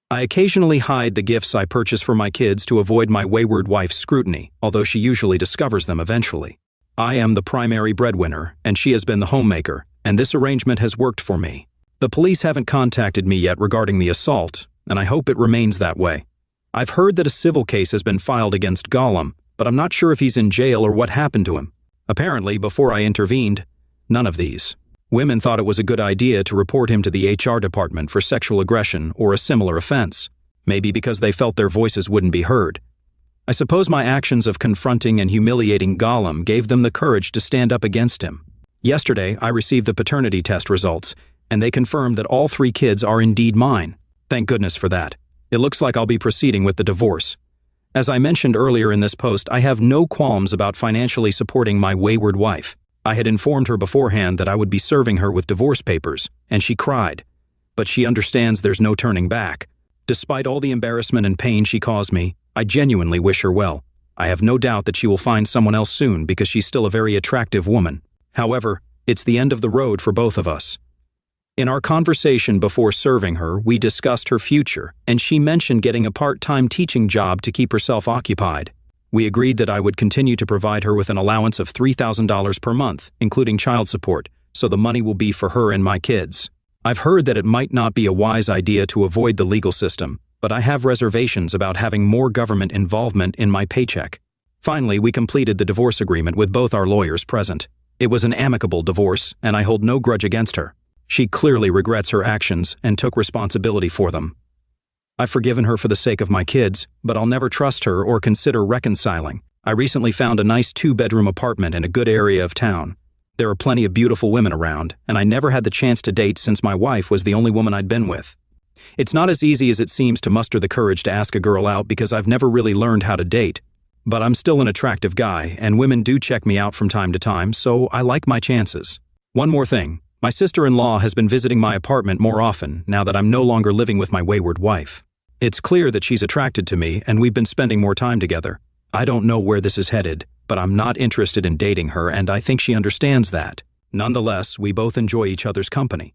C: I occasionally hide the gifts I purchase for my kids to avoid my wayward wife's scrutiny, although she usually discovers them eventually. I am the primary breadwinner, and she has been the homemaker, and this arrangement has worked for me. The police haven't contacted me yet regarding the assault, and I hope it remains that way. I've heard that a civil case has been filed against Gollum, but I'm not sure if he's in jail or what happened to him. Apparently, before I intervened, none of these. Women thought it was a good idea to report him to the HR department for sexual aggression or a similar offense, maybe because they felt their voices wouldn't be heard. I suppose my actions of confronting and humiliating Gollum gave them the courage to stand up against him. Yesterday, I received the paternity test results, and they confirmed that all 3 kids are indeed mine. Thank goodness for that. It looks like I'll be proceeding with the divorce. As I mentioned earlier in this post, I have no qualms about financially supporting my wayward wife. I had informed her beforehand that I would be serving her with divorce papers, and she cried. But she understands there's no turning back. Despite all the embarrassment and pain she caused me, I genuinely wish her well. I have no doubt that she will find someone else soon because she's still a very attractive woman. However, it's the end of the road for both of us. In our conversation before serving her, we discussed her future, and she mentioned getting a part-time teaching job to keep herself occupied. We agreed that I would continue to provide her with an allowance of $3,000 per month, including child support, so the money will be for her and my kids. I've heard that it might not be a wise idea to avoid the legal system, but I have reservations about having more government involvement in my paycheck. Finally, we completed the divorce agreement with both our lawyers present. It was an amicable divorce, and I hold no grudge against her. She clearly regrets her actions and took responsibility for them. I've forgiven her for the sake of my kids, but I'll never trust her or consider reconciling. I recently found a nice 2-bedroom apartment in a good area of town. There are plenty of beautiful women around, and I never had the chance to date since my wife was the only woman I'd been with. It's not as easy as it seems to muster the courage to ask a girl out because I've never really learned how to date. But I'm still an attractive guy, and women do check me out from time to time, so I like my chances. One more thing. My sister-in-law has been visiting my apartment more often now that I'm no longer living with my wayward wife. It's clear that she's attracted to me, and we've been spending more time together. I don't know where this is headed, but I'm not interested in dating her, and I think she understands that. Nonetheless, we both enjoy each other's company.